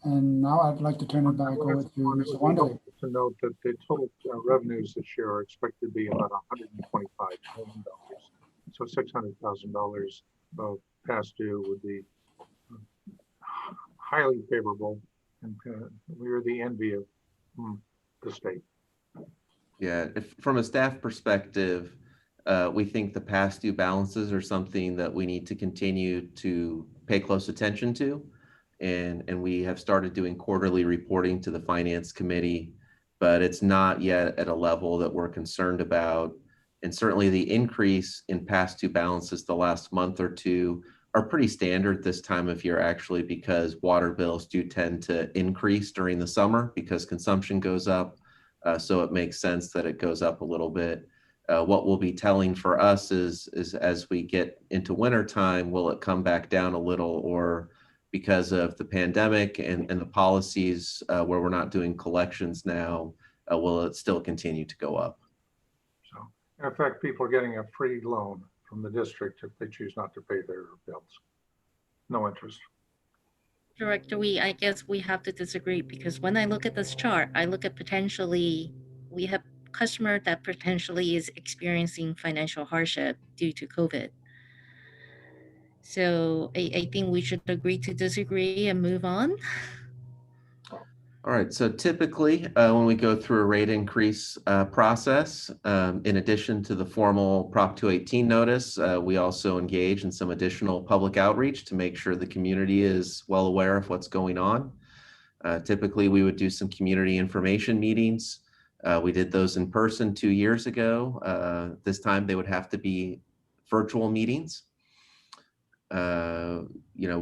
And now I'd like to turn it back over to Mr. Wonderly. To note that the total revenues this year are expected to be about $125 million. So $600,000 of past due would be highly favorable, and we are the envy of the state. Yeah, from a staff perspective, we think the past due balances are something that we need to continue to pay close attention to. And we have started doing quarterly reporting to the Finance Committee, but it's not yet at a level that we're concerned about. And certainly the increase in past due balances the last month or two are pretty standard this time of year, actually, because water bills do tend to increase during the summer because consumption goes up. So it makes sense that it goes up a little bit. What will be telling for us is as we get into winter time, will it come back down a little, or because of the pandemic and the policies where we're not doing collections now, will it still continue to go up? So in effect, people are getting a free loan from the district if they choose not to pay their bills. No interest. Director Wee, I guess we have to disagree because when I look at this chart, I look at potentially we have customer that potentially is experiencing financial hardship due to COVID. So I think we should agree to disagree and move on. All right, so typically when we go through a rate increase process, in addition to the formal Prop 218 notice, we also engage in some additional public outreach to make sure the community is well aware of what's going on. Typically, we would do some community information meetings. We did those in person 2 years ago. This time they would have to be virtual meetings.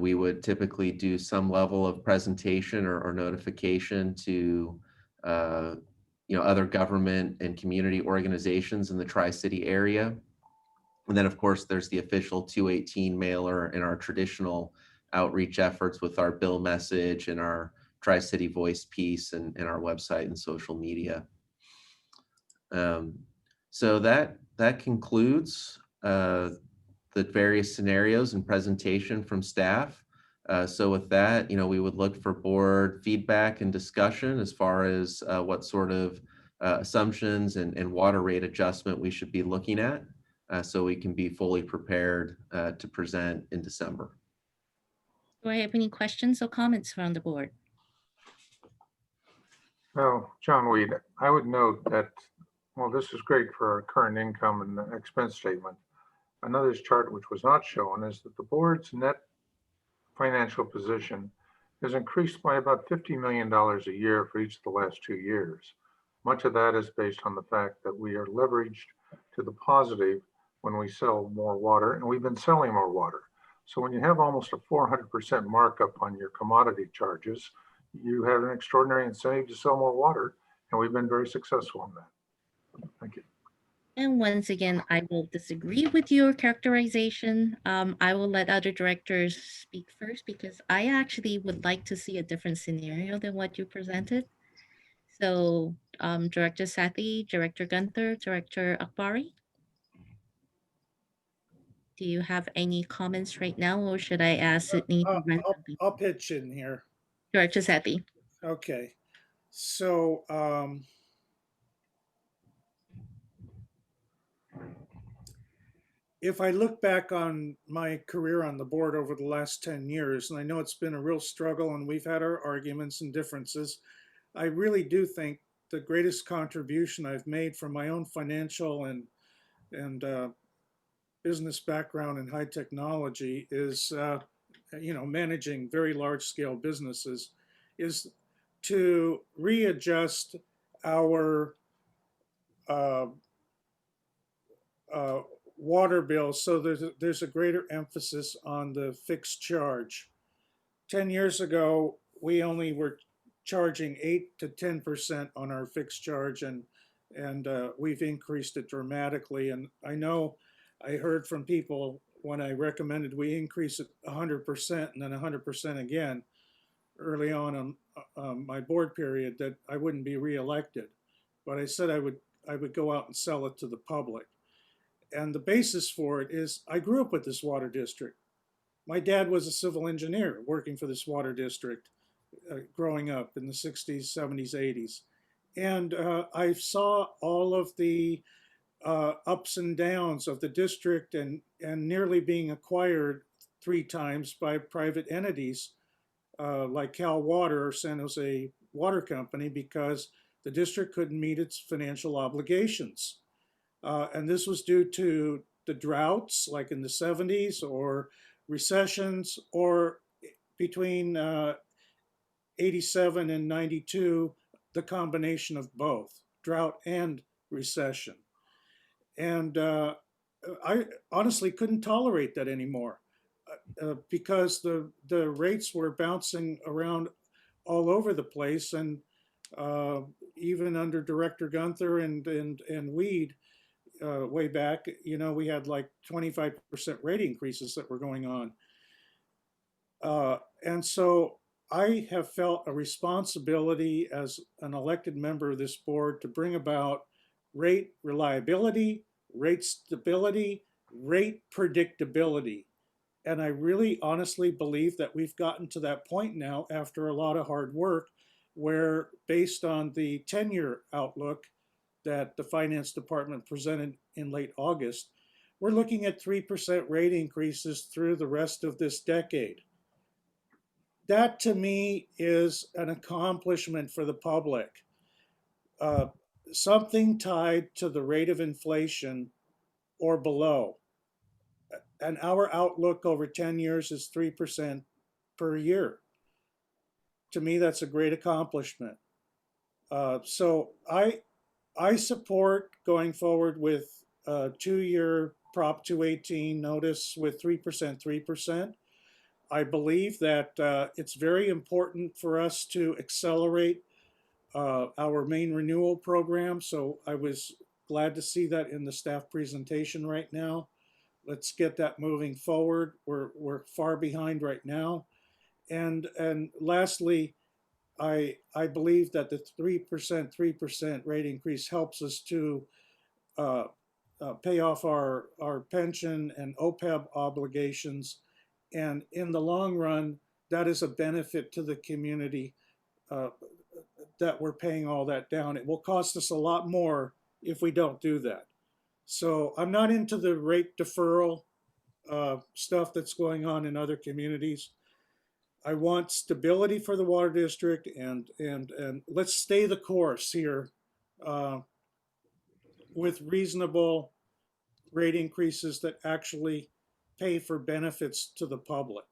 We would typically do some level of presentation or notification to, other government and community organizations in the Tri-City area. And then, of course, there's the official 218 mailer and our traditional outreach efforts with our bill message and our Tri-City Voice piece and our website and social media. So that concludes the various scenarios and presentation from staff. So with that, we would look for board feedback and discussion as far as what sort of assumptions and water rate adjustment we should be looking at so we can be fully prepared to present in December. Do I have any questions or comments from the board? Well, John Weed, I would note that, well, this is great for our current income and expense statement. Another chart which was not shown is that the board's net financial position has increased by about $50 million a year for each of the last 2 years. Much of that is based on the fact that we are leveraged to the positive when we sell more water, and we've been selling more water. So when you have almost a 400% markup on your commodity charges, you have an extraordinary incentive to sell more water, and we've been very successful in that. Thank you. And once again, I will disagree with your characterization. I will let other directors speak first because I actually would like to see a different scenario than what you presented. So Director Sathi, Director Gunther, Director Akbari, do you have any comments right now, or should I ask Sydney to run something? I'll pitch in here. Director Sathi. Okay. So if I look back on my career on the board over the last 10 years, and I know it's been a real struggle and we've had our arguments and differences, I really do think the greatest contribution I've made from my own financial and business background in high technology is, managing very large scale businesses, is to readjust our uh, uh, water bills so there's a greater emphasis on the fixed charge. 10 years ago, we only were charging 8 to 10% on our fixed charge, and we've increased it dramatically. And I know I heard from people when I recommended we increase it 100% and then 100% again early on my board period that I wouldn't be reelected. But I said I would go out and sell it to the public. And the basis for it is I grew up with this water district. My dad was a civil engineer working for this water district growing up in the 60s, 70s, 80s. And I saw all of the ups and downs of the district and nearly being acquired 3 times by private entities like Cal Water or San Jose Water Company because the district couldn't meet its financial obligations. And this was due to the droughts like in the 70s or recessions or between 87 and 92, the combination of both drought and recession. And I honestly couldn't tolerate that anymore because the rates were bouncing around all over the place. And even under Director Gunther and Weed, way back, we had like 25% rate increases that were going on. And so I have felt a responsibility as an elected member of this board to bring about rate reliability, rate stability, rate predictability. And I really honestly believe that we've gotten to that point now after a lot of hard work where based on the 10-year outlook that the finance department presented in late August, we're looking at 3% rate increases through the rest of this decade. That to me is an accomplishment for the public. Something tied to the rate of inflation or below. And our outlook over 10 years is 3% per year. To me, that's a great accomplishment. So I support going forward with a 2-year Prop 218 notice with 3%. I believe that it's very important for us to accelerate our main renewal program. So I was glad to see that in the staff presentation right now. Let's get that moving forward. We're far behind right now. And lastly, I believe that the 3% rate increase helps us to pay off our pension and OPEB obligations. And in the long run, that is a benefit to the community that we're paying all that down. It will cost us a lot more if we don't do that. So I'm not into the rate deferral stuff that's going on in other communities. I want stability for the water district and let's stay the course here with reasonable rate increases that actually pay for benefits to the public.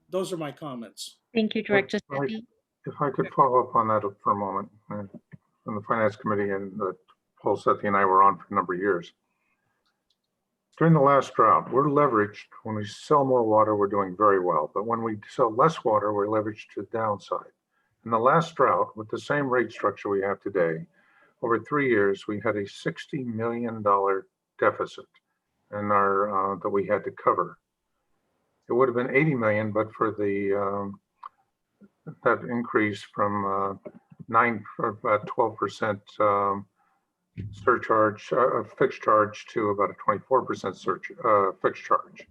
Those are my comments. Thank you, Director Steffi. If I could follow up on that for a moment, from the Finance Committee and Paul Sethi and I were on for a number of years. During the last drought, we're leveraged. When we sell more water, we're doing very well. But when we sell less water, we're leveraged to the downside. In the last drought, with the same rate structure we have today, over 3 years, we had a $60 million deficit in our that we had to cover. It would have been 80 million, but for the that increase from 12% surcharge, fixed charge to about a 24% fixed charge.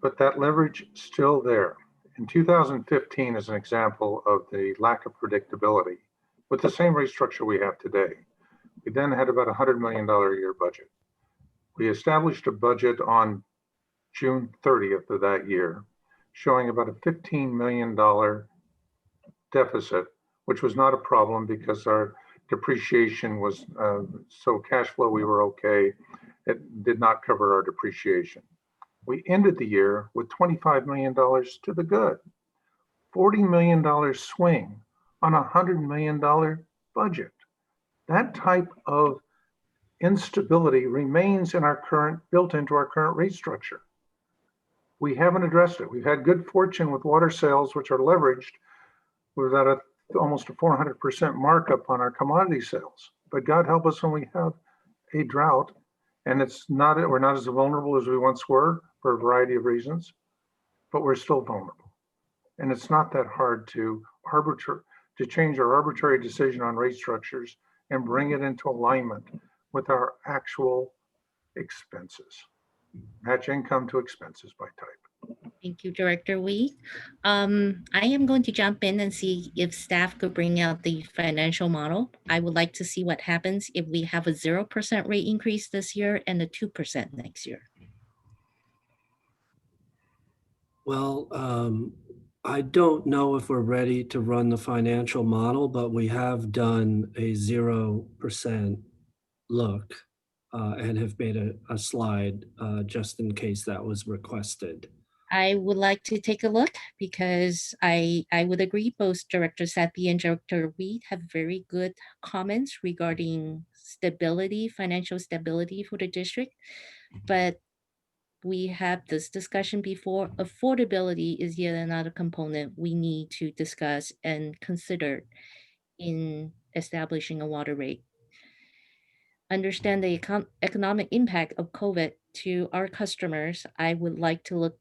But that leverage is still there. In 2015, as an example of the lack of predictability, with the same rate structure we have today, we then had about $100 million a year budget. We established a budget on June 30th of that year, showing about a $15 million deficit, which was not a problem because our depreciation was, so cash flow, we were okay. It did not cover our depreciation. We ended the year with $25 million to the good, $40 million swing on a $100 million budget. That type of instability remains in our current, built into our current rate structure. We haven't addressed it. We've had good fortune with water sales, which are leveraged. We've got almost a 400% markup on our commodity sales. But God help us when we have a drought, and we're not as vulnerable as we once were for a variety of reasons, but we're still vulnerable. And it's not that hard to change our arbitrary decision on rate structures and bring it into alignment with our actual expenses. Match income to expenses by type. Thank you, Director Wee. I am going to jump in and see if staff could bring out the financial model. I would like to see what happens if we have a 0% rate increase this year and a 2% next year. Well, I don't know if we're ready to run the financial model, but we have done a 0% look and have made a slide just in case that was requested. I would like to take a look because I would agree both Director Sethi and Director Wee have very good comments regarding stability, financial stability for the district. But we have this discussion before. Affordability is yet another component we need to discuss and consider in establishing a water rate. Understand the economic impact of COVID to our customers. I would like to look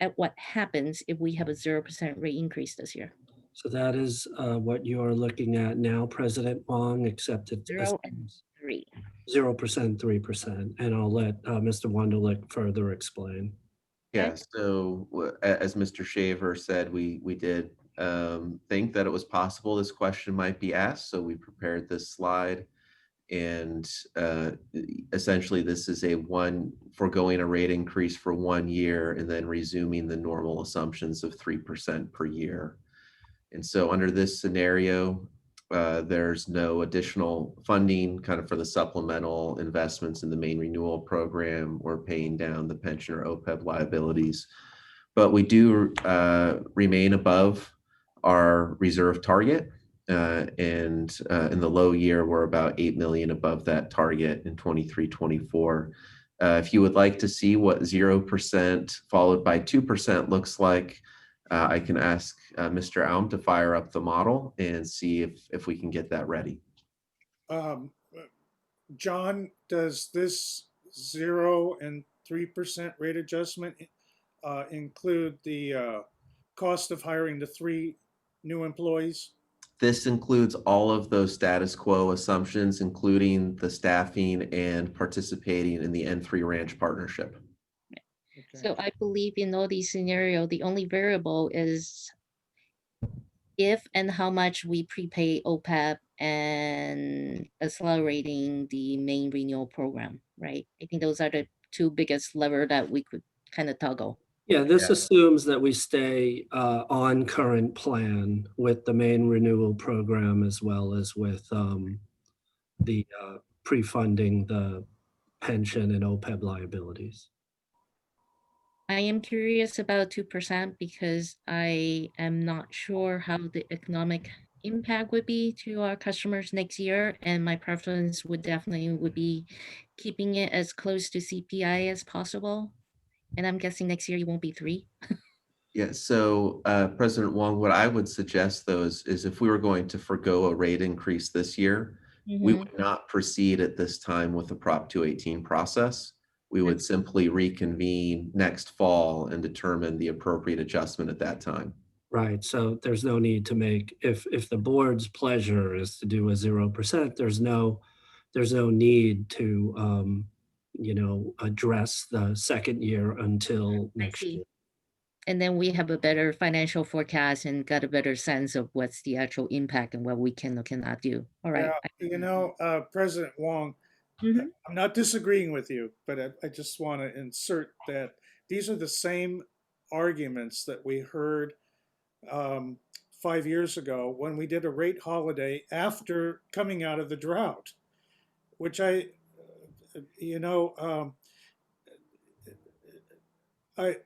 at what happens if we have a 0% rate increase this year. So that is what you are looking at now, President Wong, except it's 0 and 3. 0%, 3%. And I'll let Mr. Wunderlich further explain. Yeah, so as Mr. Shaver said, we did think that it was possible this question might be asked, so we prepared this slide. And essentially, this is foregoing a rate increase for 1 year and then resuming the normal assumptions of 3% per year. And so under this scenario, there's no additional funding kind of for the supplemental investments in the main renewal program or paying down the pension or OPEB liabilities. But we do remain above our reserve target. And in the low year, we're about 8 million above that target in 23-24. If you would like to see what 0% followed by 2% looks like, I can ask Mr. Aum to fire up the model and see if we can get that ready. John, does this 0 and 3% rate adjustment include the cost of hiring the 3 new employees? This includes all of those status quo assumptions, including the staffing and participating in the N3 Ranch partnership. Okay. So I believe in all these scenarios, the only variable is if and how much we prepay OPEB and accelerating the main renewal program, right? I think those are the 2 biggest levers that we could kind of toggle. Yeah, this assumes that we stay on current plan with the main renewal program as well as with the pre-funding the pension and OPEB liabilities. I am curious about 2% because I am not sure how the economic impact would be to our customers next year. And my preference would be keeping it as close to CPI as possible. And I'm guessing next year you won't be 3. Yeah, so President Wong, what I would suggest though is if we were going to forego a rate increase this year, we would not proceed at this time with the Prop 218 process. We would simply reconvene next fall and determine the appropriate adjustment at that time. Right, so there's no need to make, if the board's pleasure is to do a 0%, there's no need to, address the second year until next year. And then we have a better financial forecast and got a better sense of what's the actual impact and what we can or cannot do. All right. Yeah, President Wong, Mhm. I'm not disagreeing with you, but I just want to insert that these are the same arguments that we heard 5 years ago when we did a rate holiday after coming out of the drought, which you know, I,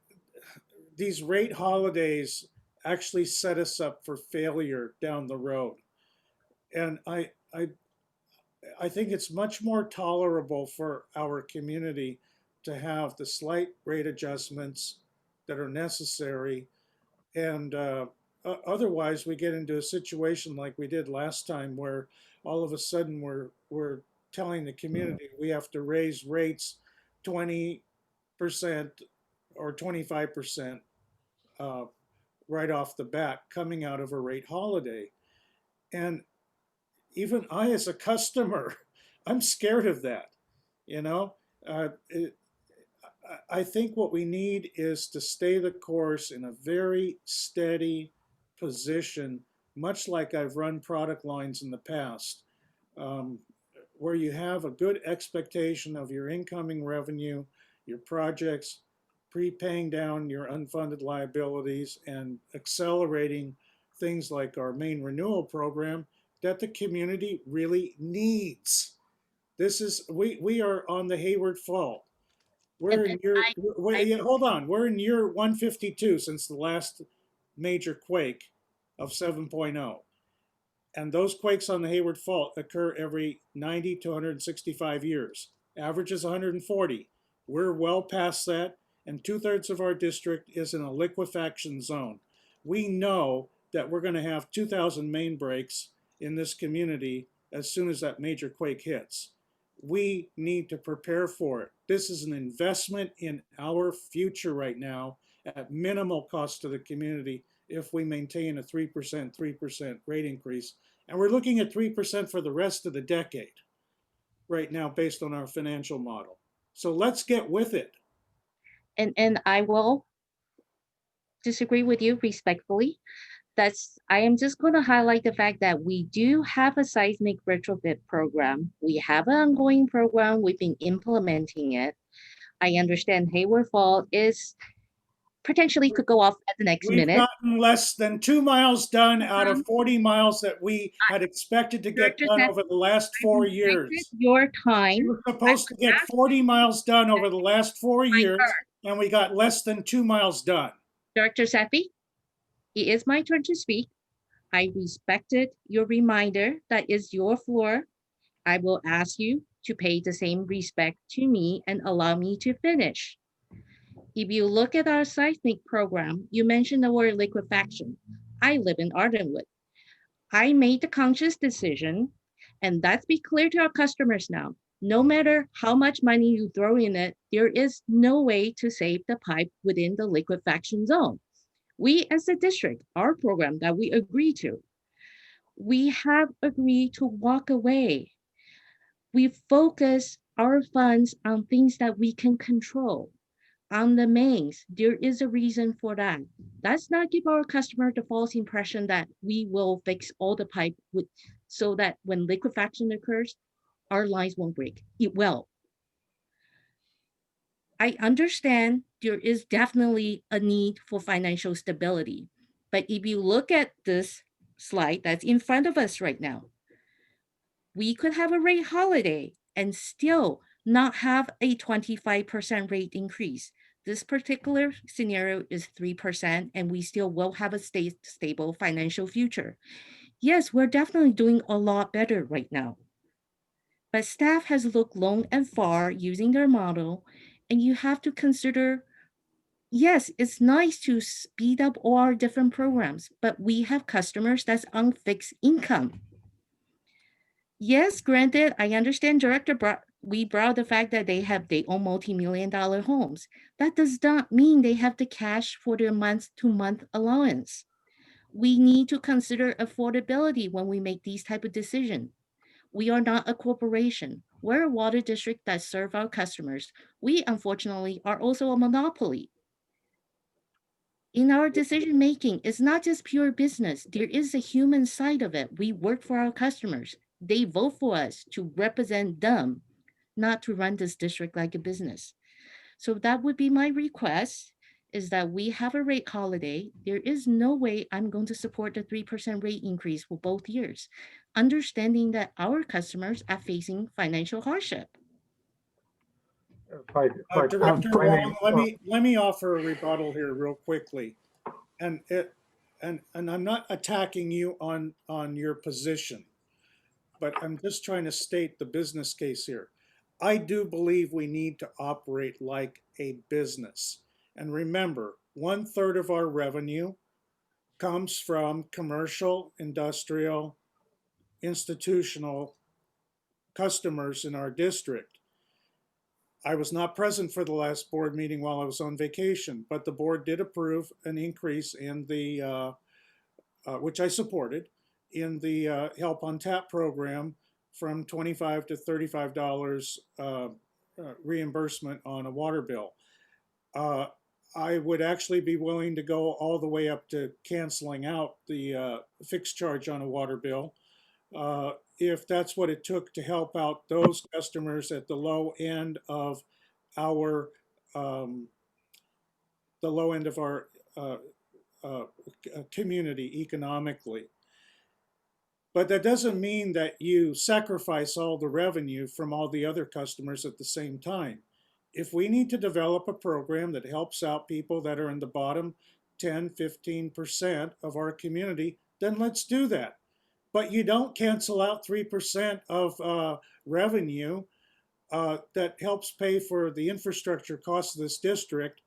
these rate holidays actually set us up for failure down the road. And I think it's much more tolerable for our community to have the slight rate adjustments that are necessary. And otherwise, we get into a situation like we did last time, where all of a sudden we're telling the community we have to raise rates 20% or 25% right off the bat coming out of a rate holiday. And even I, as a customer, I'm scared of that. You know, I think what we need is to stay the course in a very steady position, much like I've run product lines in the past, um, where you have a good expectation of your incoming revenue, your projects, prepaying down your unfunded liabilities, and accelerating things like our main renewal program that the community really needs. This is we are on the Hayward Fault. We're And in year, I yeah, hold on. We're in year 152 since the last major quake of 7.0. And those quakes on the Hayward Fault occur every 90 to 165 years. Average is 140. We're well past that, and 2/3 of our district is in a liquefaction zone. We know that we're going to have 2,000 main breaks in this community as soon as that major quake hits. We need to prepare for it. This is an investment in our future right now at minimal cost to the community if we maintain a 3% rate increase. And we're looking at 3% for the rest of the decade right now based on our financial model. So let's get with it. and I will disagree with you respectfully. I am just going to highlight the fact that we do have a seismic retrofit program. We have an ongoing program. We've been implementing it. I understand Hayward Fault is potentially could go off at the next We've minute. gotten less than 2 miles done out of 40 miles that we had expected to get Director done Seth, over the last I 4 respected years. your We time. were supposed to get 40 miles done over the last 4 years, and we got less than 2 miles done. Director Seppi, it is my turn to speak. I respected your reminder. That is your floor. I will ask you to pay the same respect to me and allow me to finish. If you look at our seismic program, you mentioned the word liquefaction. I live in Ardenwood. I made the conscious decision, and let's be clear to our customers now. No matter how much money you throw in it, there is no way to save the pipe within the liquefaction zone. We as a district, our program that we agree to, we have agreed to walk away. We focus our funds on things that we can control. On the mains, there is a reason for that. Let's not give our customer the false impression that we will fix all the pipe so that when liquefaction occurs, our lines won't break. It will. I understand there is definitely a need for financial stability. But if you look at this slide that's in front of us right now, we could have a rate holiday and still not have a 25% rate increase. This particular scenario is 3%, and we still will have a stable financial future. Yes, we're definitely doing a lot better right now. But staff has looked long and far using their model, and you have to consider, yes, it's nice to speed up all our different programs, but we have customers that's on fixed income. Yes, granted, I understand we brought the fact that they own multi-million-dollar homes. That does not mean they have the cash for their month-to-month allowance. We need to consider affordability when we make these type of decisions. We are not a corporation. We're a water district that serve our customers. We, unfortunately, are also a monopoly. In our decision making, it's not just pure business. There is a human side of it. We work for our customers. They vote for us to represent them. not to run this district like a business. So that would be my request, is that we have a rate holiday. There is no way I'm going to support the 3% rate increase for both years, understanding that our customers are facing financial hardship. Director Wong, let me offer a rebuttal here real quickly. And I'm not attacking you on your position, but I'm just trying to state the business case here. I do believe we need to operate like a business. And remember, 1/3 of our revenue comes from commercial, industrial, institutional customers in our district. I was not present for the last board meeting while I was on vacation, but the board did approve an increase in the, which I supported, in the Help on Tap program from $25 to $35 reimbursement on a water bill. I would actually be willing to go all the way up to canceling out the fixed charge on a water bill, if that's what it took to help out those customers at the low end of our community economically. But that doesn't mean that you sacrifice all the revenue from all the other customers at the same time. If we need to develop a program that helps out people that are in the bottom 10, 15% of our community, then let's do that. But you don't cancel out 3% of revenue that helps pay for the infrastructure costs of this district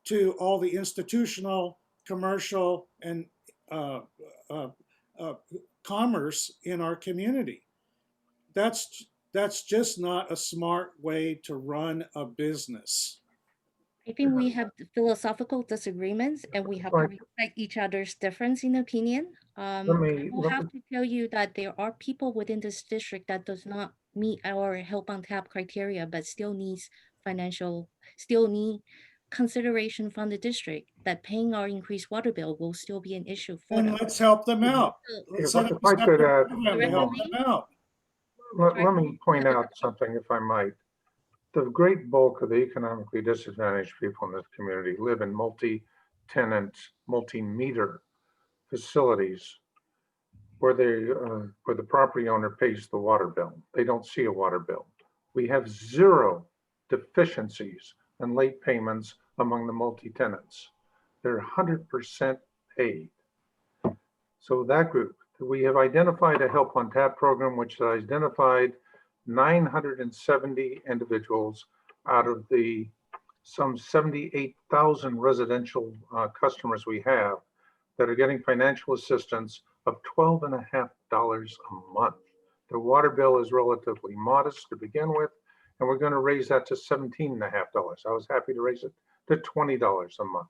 to all the institutional, commercial, and commerce in our community. That's just not a smart way to run a business. I think we have philosophical disagreements, and we have to respect each other's difference in opinion. I will have to tell you that there are people within this district that does not meet our Help on Tap criteria, but still need consideration from the district, that paying our increased water bill will still be an issue for them. And let's help them out. Let's set up a separate program to help them out. Let me point out something, if I might. The great bulk of the economically disadvantaged people in this community live in multi-tenant, multi-meter facilities where the property owner pays the water bill. They don't see a water bill. We have zero deficiencies and late payments among the multi-tenants. They're 100% paid. So that group, we have identified a Help on Tap program, which has identified 970 individuals out of the some 78,000 residential customers we have that are getting financial assistance of $12.50 a month. The water bill is relatively modest to begin with, and we're going to raise that to $17.50. I was happy to raise it to $20 a month.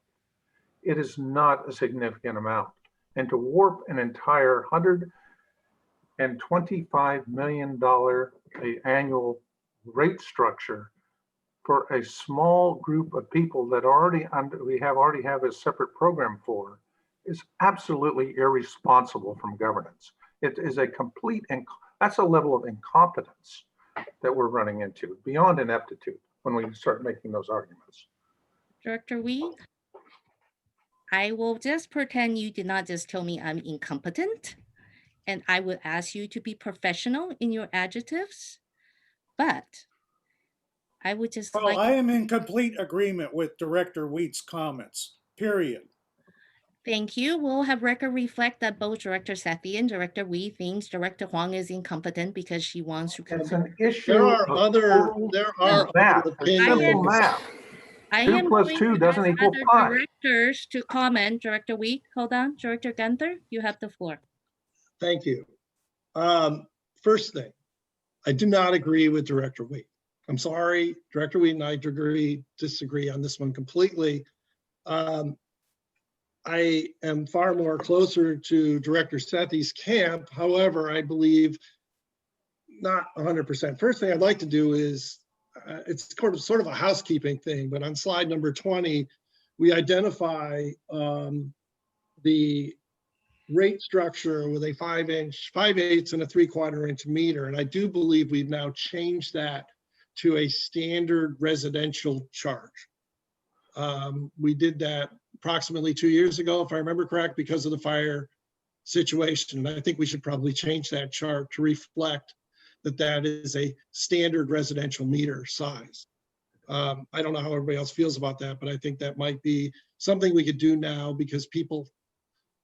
It is not a significant amount. And to warp an entire $125 million annual rate structure for a small group of people that already have a separate program for is absolutely irresponsible from governance. It is a complete, and that's a level of incompetence that we're running into beyond ineptitude when we start making those arguments. Director Weed, I will just pretend you did not just tell me I'm incompetent, and I will ask you to be professional in your adjectives, but I would just Well, I am in complete agreement with Director Weed's comments, period. Thank you. We'll have record reflect that both Director Sethi and Director Wee thinks Director Huang is incompetent because she wants to consider. There are other opinions. I am going to ask other directors to comment. Director Wee, hold on. Director Gunther, you have the floor. Thank you. First thing, I do not agree with Director Wee. I'm sorry, Director Wee and I disagree on this one completely. I am far more closer to Director Sethi's camp. However, I believe not 100%. First thing I'd like to do is, it's sort of a housekeeping thing, but on slide number 20, we identify the rate structure with a 5-8 and a 3/4 inch meter. And I do believe we've now changed that to a standard residential charge. We did that approximately 2 years ago, if I remember correct, because of the fire situation. And I think we should probably change that chart to reflect that that is a standard residential meter size. I don't know how everybody else feels about that, but I think that might be something we could do now, because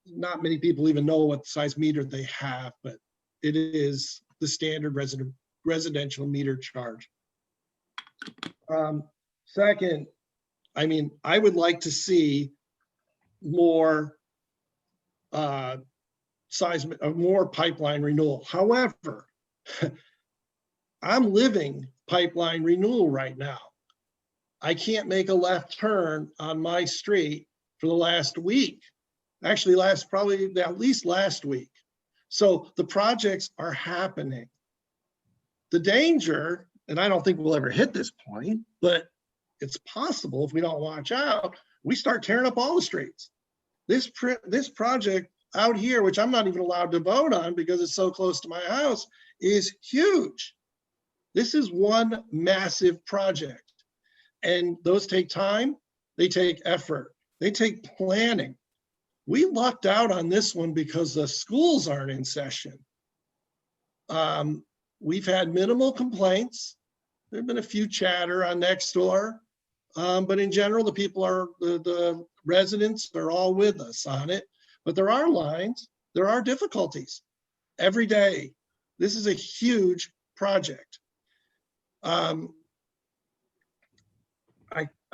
not many people even know what size meter they have, but it is the standard residential meter charge. Second, I mean, I would like to see more more pipeline renewal. However, I'm living pipeline renewal right now. I can't make a left turn on my street for the last week. Actually, probably at least last week. So the projects are happening. The danger, and I don't think we'll ever hit this point, but it's possible if we don't watch out, we start tearing up all the streets. This project out here, which I'm not even allowed to vote on because it's so close to my house, is huge. This is one massive project. And those take time, they take effort, they take planning. We lucked out on this one because the schools aren't in session. We've had minimal complaints. There've been a few chatter on next door, but in general, the residents are all with us on it. But there are lines, there are difficulties every day. This is a huge project.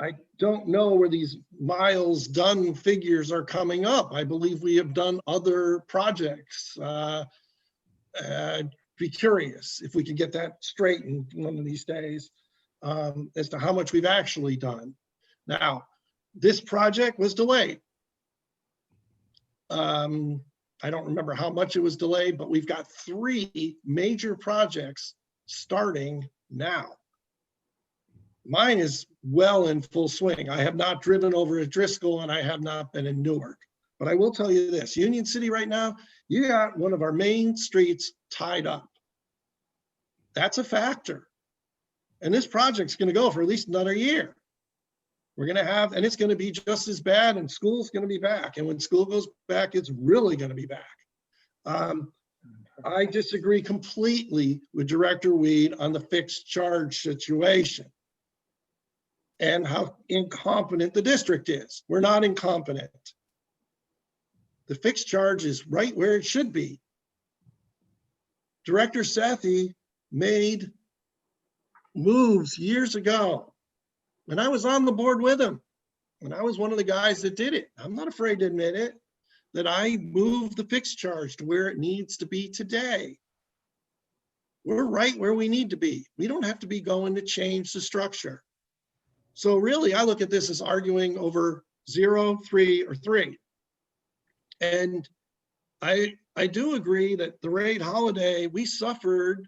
I don't know where these miles done figures are coming up. I believe we have done other projects. Be curious if we can get that straightened one of these days as to how much we've actually done. Now, this project was delayed. I don't remember how much it was delayed, but we've got 3 major projects starting now. Mine is well in full swing. I have not driven over at Driscoll and I have not been in Newark. But I will tell you this, Union City right now, you got one of our main streets tied up. That's a factor. And this project's gonna go for at least another year. We're gonna have, and it's gonna be just as bad, and school's gonna be back. And when school goes back, it's really gonna be back. I disagree completely with Director Weed on the fixed charge situation and how incompetent the district is. We're not incompetent. The fixed charge is right where it should be. Director Sethi made moves years ago when I was on the board with him, when I was one of the guys that did it. I'm not afraid to admit it, that I moved the fixed charge to where it needs to be today. We're right where we need to be. We don't have to be going to change the structure. So really, I look at this as arguing over 0, 3, or 3. And I do agree that the rate holiday, we suffered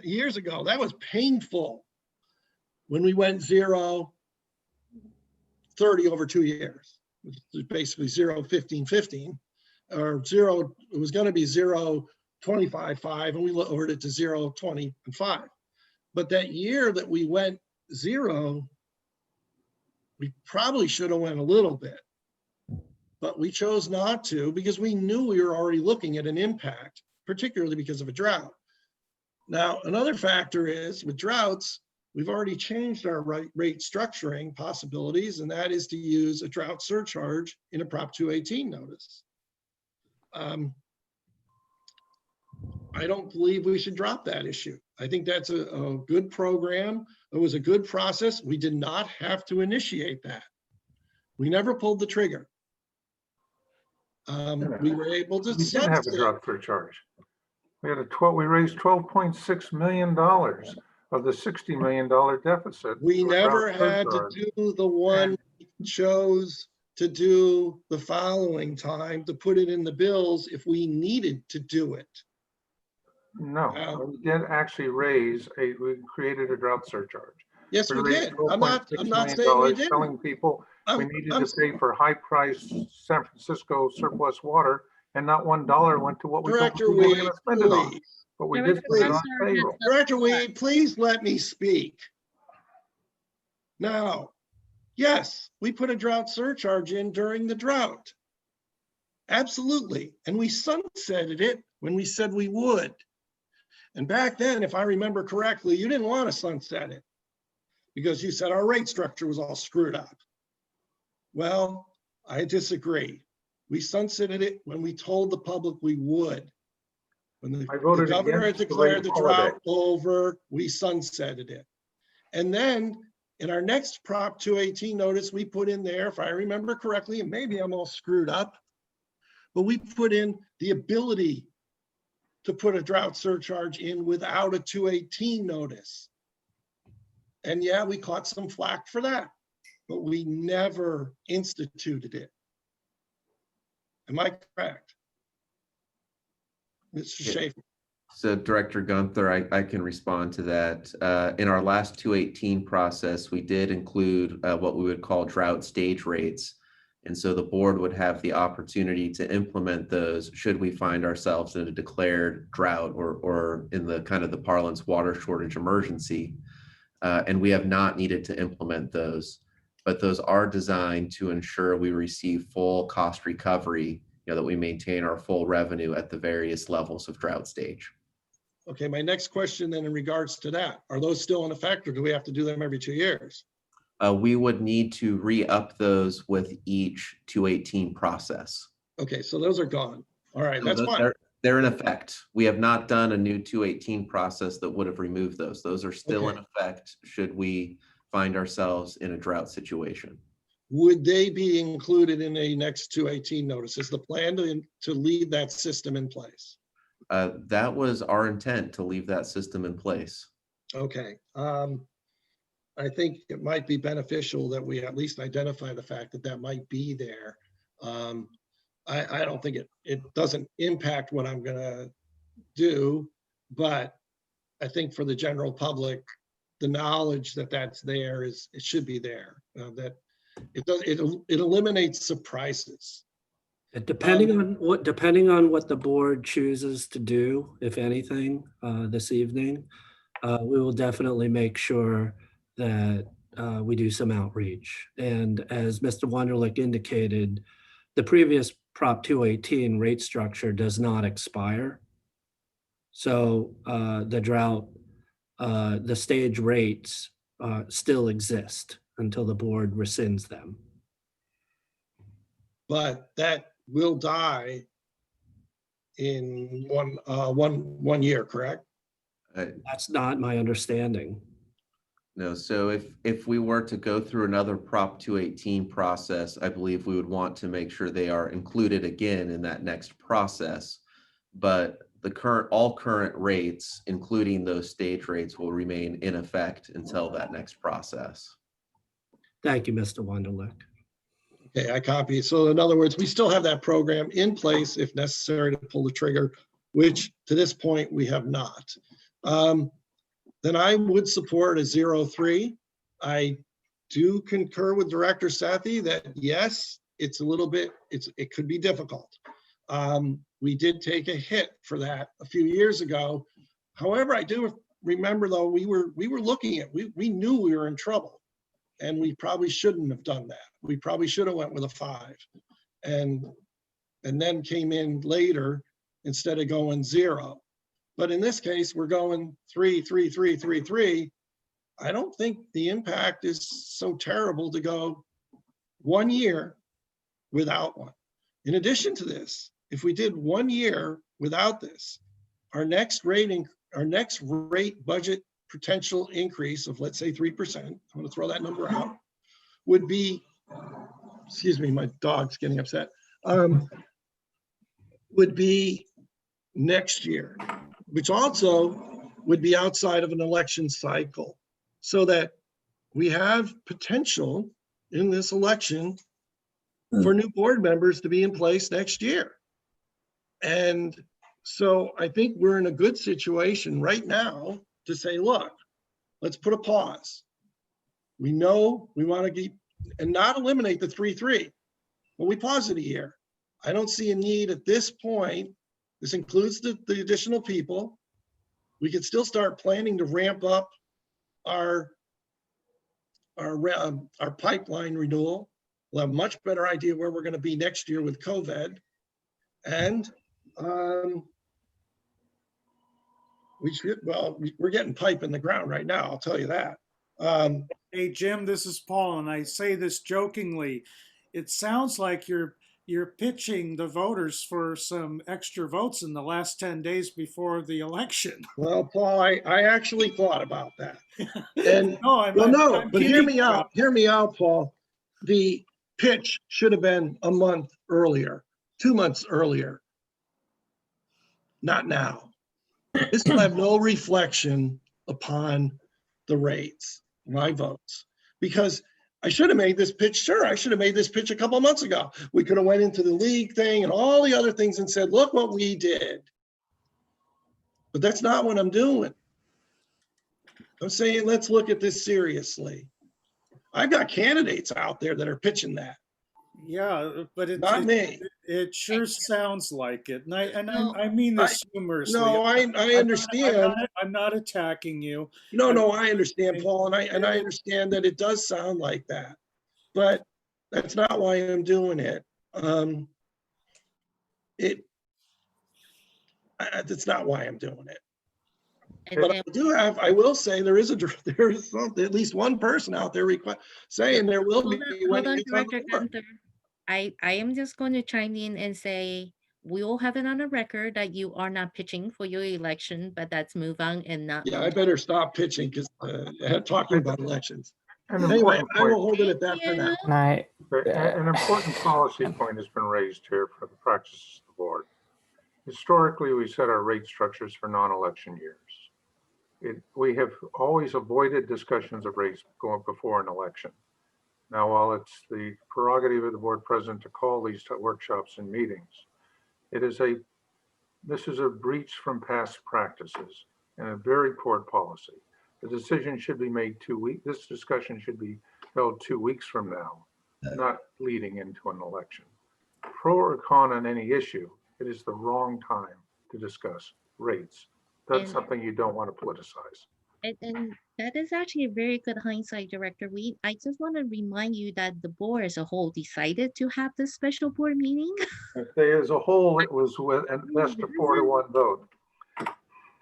years ago. That was painful when we went 0, 30 over 2 years. It was basically 0, 15, 15, or 0, it was gonna be 0, 25, 5, and we lowered it to 0, 20, and 5. But that year that we went 0, we probably should have went a little bit, but we chose not to because we knew we were already looking at an impact, particularly because of a drought. Now, another factor is with droughts, we've already changed our rate structuring possibilities, and that is to use a drought surcharge in a Prop 218 notice. I don't believe we should drop that issue. I think that's a good program. It was a good process. We did not have to initiate that. We never pulled the trigger. We were able to. We didn't have a drought surcharge. We raised $12.6 million of the $60 million deficit. We never had to do the one we chose to do the following time to put it in the bills if we needed to do it. No, we did actually we created a drought surcharge. Yes, we did. I'm not saying we didn't. Telling people we needed to pay for high-priced San Francisco surplus water, and not $1 went to what we thought we were going to spend it on. But we Director did put it on Gunther has payroll. the Director floor. Weed, please let me speak. Now, yes, we put a drought surcharge in during the drought. Absolutely. And we sunsetted it when we said we would. And back then, if I remember correctly, you didn't want to sunset it because you said our rate structure was all screwed up. Well, I disagree. We sunsetted it when we told the public we would. When the I voted governor had against the declared the rate holiday. drought over, we sunsetted it. And then in our next Prop 218 notice, we put in there, if I remember correctly, and maybe I'm all screwed up, but we put in the ability to put a drought surcharge in without a 218 notice. And yeah, we caught some flack for that, but we never instituted it. Am I correct? Mr. Yeah. Schaefer? So Director Gunther, I can respond to that. In our last 218 process, we did include what we would call drought stage rates. And so the board would have the opportunity to implement those should we find ourselves in a declared drought or in the kind of the parlance water shortage emergency. And we have not needed to implement those, but those are designed to ensure we receive full cost recovery, that we maintain our full revenue at the various levels of drought stage. Okay, my next question then in regards to that, are those still in effect or do we have to do them every 2 years? We would need to re-up those with each 218 process. Okay, so those are gone. All right, that's So fine. they're in effect. We have not done a new 218 process that would have removed those. Those are still in effect should we find ourselves in a drought situation. Would they be included in a next 218 notice? Is the plan to leave that system in place? That was our intent, to leave that system in place. Okay. I think it might be beneficial that we at least identify the fact that that might be there. I don't think it doesn't impact what I'm gonna do, but I think for the general public, the knowledge that that's there it should be there. That it eliminates surprises. Depending on what the board chooses to do, if anything, this evening, we will definitely make sure that we do some outreach. And as Mr. Wunderlich indicated, the previous Prop 218 rate structure does not expire. So the drought, the stage rates still exist until the board rescinds them. But that will die in one year, correct? That's not my understanding. No, so if we were to go through another Prop 218 process, I believe we would want to make sure they are included again in that next process. But all current rates, including those stage rates, will remain in effect until that next process. Thank you, Mr. Wunderlich. Okay, I copy. So in other words, we still have that program in place if necessary to pull the trigger, which to this point we have not. Then I would support a 0.3. I do concur with Director Sethi that yes, it's a little bit, it could be difficult. We did take a hit for that a few years ago. However, I do remember though, we were looking at, we knew we were in trouble and we probably shouldn't have done that. We probably should have went with a 5 and then came in later instead of going 0. But in this case, we're going 3, 3, 3, 3, 3. I don't think the impact is so terrible to go 1 year without one. In addition to this, if we did 1 year without this, our next rate budget potential increase of, let's say, 3%, I'm going to throw that number out, would be, excuse me, my dog's getting upset, would be next year, which also would be outside of an election cycle, so that we have potential in this election for new board members to be in place next year. And so I think we're in a good situation right now to say, look, let's put a pause. We know we want to keep and not eliminate the 3-3, but we pause it a year. I don't see a need at this point. This includes the additional people. we could still start planning to ramp up our pipeline renewal. We'll have a much better idea where we're going to be next year with COVID. And we're getting pipe in the ground right now, I'll tell you that. Hey, Jim, this is Paul, and I say this jokingly. It sounds like you're pitching the voters for some extra votes in the last 10 days before the election. Well, Paul, I actually thought about that. And No, I'm but hear kidding me out. Hear me out, Paul. The pitch should have been a month earlier, 2 months earlier. Not now. This will have no reflection upon the rates, my votes, because I should have made this pitch. Sure, I should have made this pitch a couple of months ago. We could have went into the league thing and all the other things and said, look what we did. But that's not what I'm doing. I'm saying, let's look at this seriously. I've got candidates out there that are pitching that. Yeah, but Not me. It sure sounds like it. And No. I mean this humorously. No, I understand. I'm not attacking you. No, I understand, Paul, and I understand that it does sound like that, but that's not why I'm doing it. That's not why I'm doing it. But I will say there is at least one person out there saying there will be. Hold on, Director Gunther. I am just going to chime in and say we will have it on the record that you are not pitching for your election, but that's move on and not. Yeah, I better stop pitching because talking about elections. An Anyway, important I will point, hold it at that for now. an important policy point has been raised here for the practices of the board. Historically, we set our rate structures for non-election years. We have always avoided discussions of rates going before an election. Now, while it's the prerogative of the board president to call these workshops and meetings, this is a breach from past practices and a very poor policy. The decision should be made 2 weeks. This discussion should be held 2 weeks from now, not leading into an election. Pro or con on any issue, it is the wrong time to discuss rates. That's something you don't want to politicize. And that is actually a very good hindsight, Director Weed. I just want to remind you that the board as a whole decided to have this special board meeting. As a whole, it was with at best a 4-to-1 vote.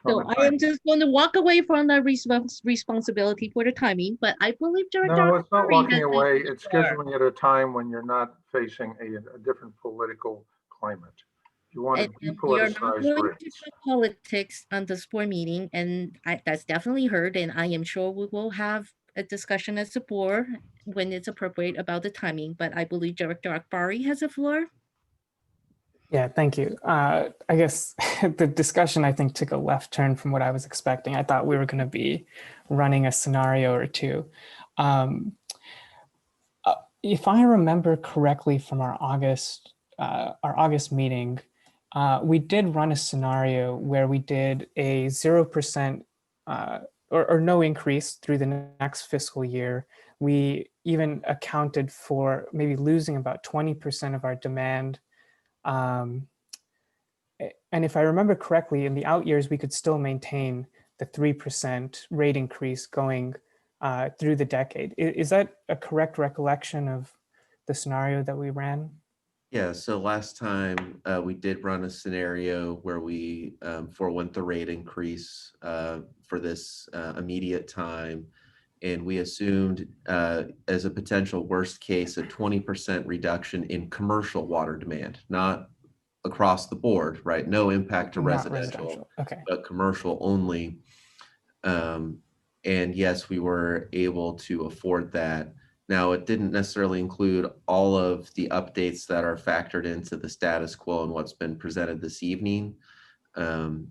So I am just going to walk away from the responsibility for the timing, but I believe Director. No, it's not Akbari walking has away. been It's scheduling at a time when you're not facing a different political climate. You want to we are not depoliticize going to rates. put politics on this board meeting, and that's definitely heard. And I am sure we will have a discussion as a board when it's appropriate about the timing. But I believe Director Akbari has the floor. Yeah, thank you. I guess the discussion, I think, took a left turn from what I was expecting. I thought we were going to be running a scenario or two. If I remember correctly from our August meeting, we did run a scenario where we did a 0% or no increase through the next fiscal year. We even accounted for maybe losing about 20% of our demand. And if I remember correctly, in the out years, we could still maintain the 3% rate increase going through the decade. Is that a correct recollection of the scenario that we ran? Yeah, so last time we did run a scenario where we forewent the rate increase for this immediate time. And we assumed as a potential worst case, a 20% reduction in commercial water demand, not across the board, right? No impact to residential, okay, but commercial only. And yes, we were able to afford that. Now, it didn't necessarily include all of the updates that are factored into the status quo and what's been presented this evening. And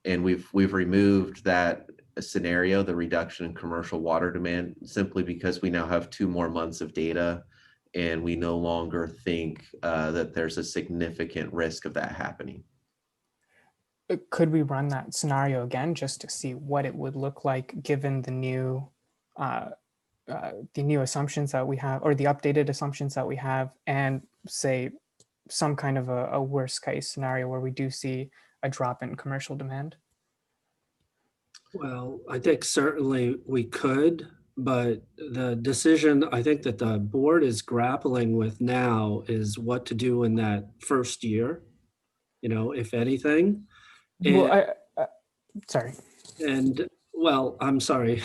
we've removed that scenario, the reduction in commercial water demand, simply because we now have 2 more months of data and we no longer think that there's a significant risk of that happening. Could we run that scenario again just to see what it would look like given the new assumptions that we have, or the updated assumptions that we have, and say some kind of a worst case scenario where we do see a drop in commercial demand? Well, I think certainly we could, but the decision I think that the board is grappling with now is what to do in that first year, if anything. Well, And, sorry. well, I'm sorry.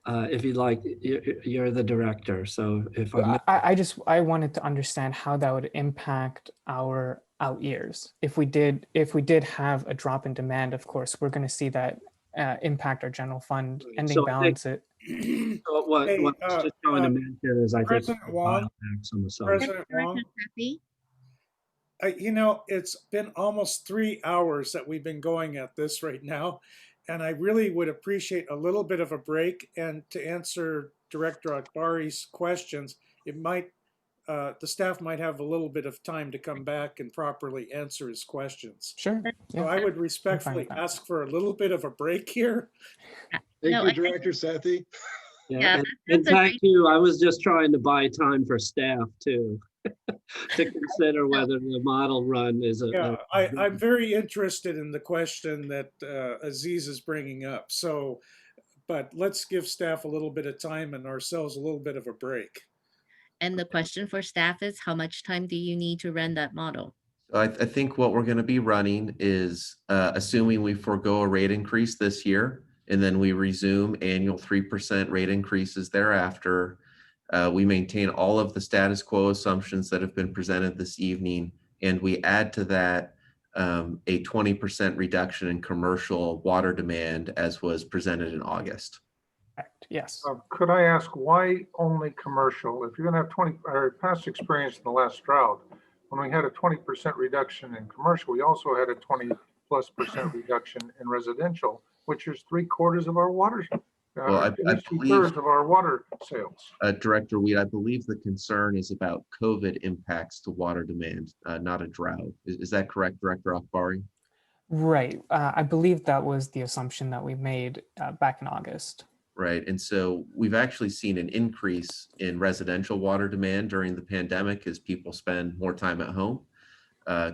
If you'd like, you're the director. So if I may. I wanted to understand how that would impact our out years. If we did have a drop in demand, of course, we're going to see that impact our general fund ending So I think balance. so what Hey, I was just trying to mention is I think President Wong, buybacks on the side. President Wong, it's been almost 3 hours that we've been going at this right now, and I really would appreciate a little bit of a break. And to answer Director Akbari's questions, the staff might have a little bit of time to come back and properly answer his questions. Sure. So I would respectfully ask for a little bit of a break here. Thank you, Director Sethi. Yeah, and thank you. I was just trying to buy time for staff too, to consider whether the model run is I'm very interested in the question that Aziz is bringing up. So, but let's give staff a little bit of time and ourselves a little bit of a break. And the question for staff is, how much time do you need to run that model? I think what we're going to be running is assuming we forego a rate increase this year, and then we resume annual 3% rate increases thereafter. We maintain all of the status quo assumptions that have been presented this evening, and we add to that a 20% reduction in commercial water demand as was presented in August. Yes. Could I ask why only commercial? If you're going to have our past experience in the last drought, when we had a 20% reduction in commercial, we also had a 20+% reduction in residential, which is 3/4 of our water. Well, I believe 2/3 of our water sales. Director Weed, I believe the concern is about COVID impacts to water demand, not a drought. Is that correct, Director Akbari? Right. I believe that was the assumption that we made back in August. Right. And so we've actually seen an increase in residential water demand during the pandemic as people spend more time at home.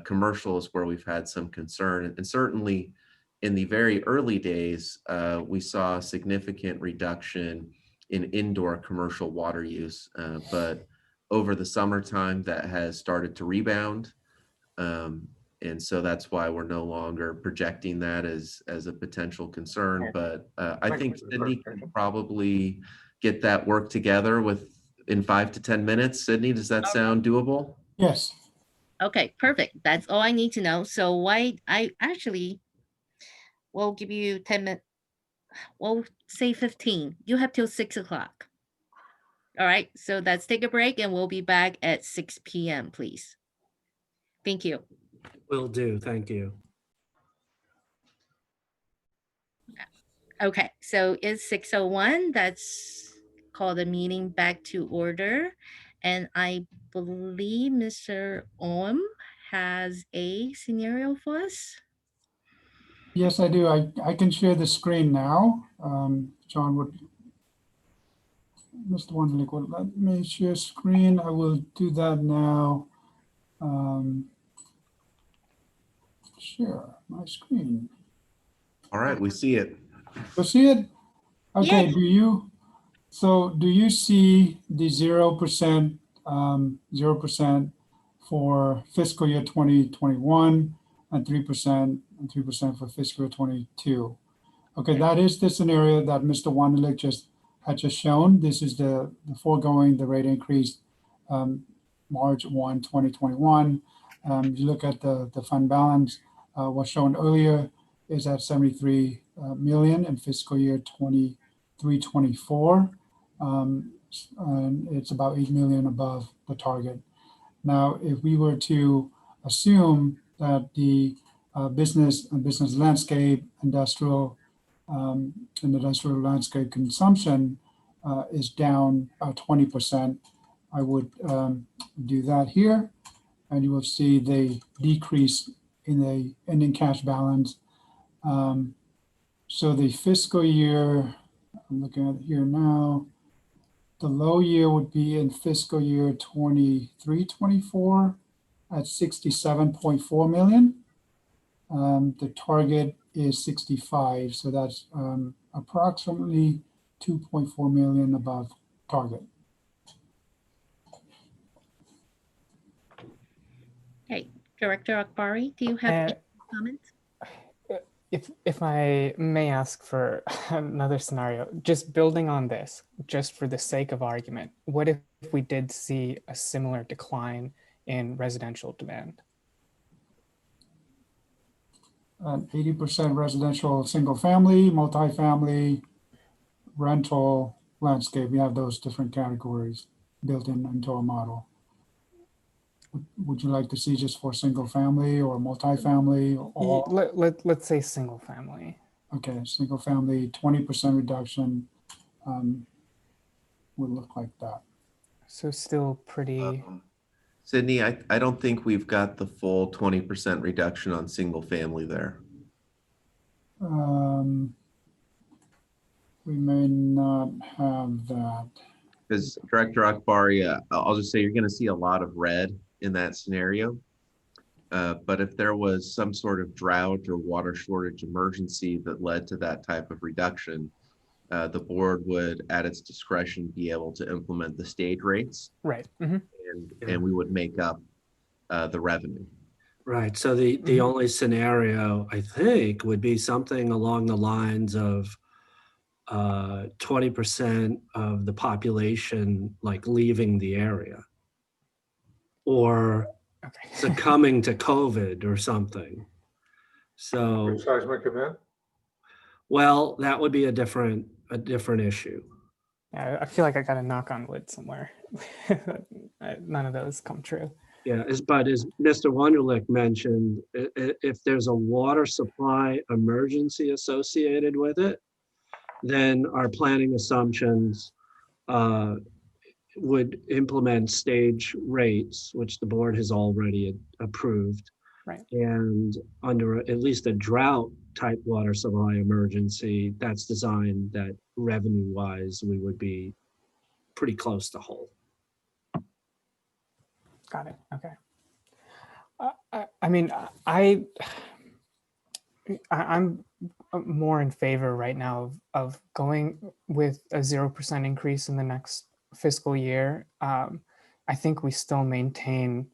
Commercial is where we've had some concern. And certainly in the very early days, we saw a significant reduction in indoor commercial water use. But over the summertime, that has started to rebound. And so that's why we're no longer projecting that as a potential concern. But I think Sydney can probably get that work together in 5 to 10 minutes. Sydney, does that sound doable? Yes. Okay, perfect. That's all I need to know. So I actually will give you 10 minutes. We'll say 15. You have till 6 o'clock. All right, so let's take a break and we'll be back at 6 p.m., please. Thank you. Will do. Thank you. Okay, so it's 6:01. That's call the meeting back to order. And I believe Mr. Ohm has a scenario for us. Yes, I do. I can share the screen now. John would, Mr. Wonderlick would let me share screen. I will do that now. Share my screen. All right, we see it. You see it? Okay, Yes. do you see the 0%, 0% for fiscal year 2021 and 3% for fiscal year 22? Okay, that is the scenario that Mr. Wonderlick had just shown. This is the foregoing, the rate increase March 1, 2021. You look at the fund balance, was shown earlier is at 73 million in fiscal year 23-24. And it's about 8 million above the target. Now, if we were to assume that the business landscape, industrial landscape consumption is down 20%, I would do that here. And you will see the decrease in the ending cash balance. So the fiscal year, I'm looking at it here now, the low year would be in fiscal year 23-24 at 67.4 million. The target is 65, so that's approximately 2.4 million above target. Okay, Director Akbari, do you have any comments? If I may ask for another scenario, just building on this, just for the sake of argument, what if we did see a similar decline in residential demand? 80% residential, single family, multifamily, rental, landscape. We have those different categories built into our model. Would you like to see just for single family or multifamily or Let's say single family. okay, single family, 20% reduction would look like that. So still pretty. Sydney, I don't think we've got the full 20% reduction on single family there. We may not have that. Because Director Akbari, I'll just say you're going to see a lot of red in that scenario. But if there was some sort of drought or water shortage emergency that led to that type of reduction, the board would, at its discretion, be able to implement the stage rates. Right. And we would make up the revenue. Right. So the only scenario I think would be something along the lines of 20% of the population like leaving the area or succumbing to COVID or something. So Seismic event? well, that would be a different issue. Yeah, I feel like I got a knock on wood somewhere. None of those come true. Yeah, but as Mr. Wunderlich mentioned, if there's a water supply emergency associated with it, then our planning assumptions would implement stage rates, which the board has already approved. Right. And under at least a drought type water supply emergency, that's designed that revenue wise, we would be pretty close to whole. Got it. Okay. I mean, I'm more in favor right now of going with a 0% increase in the next fiscal year. I think we still maintain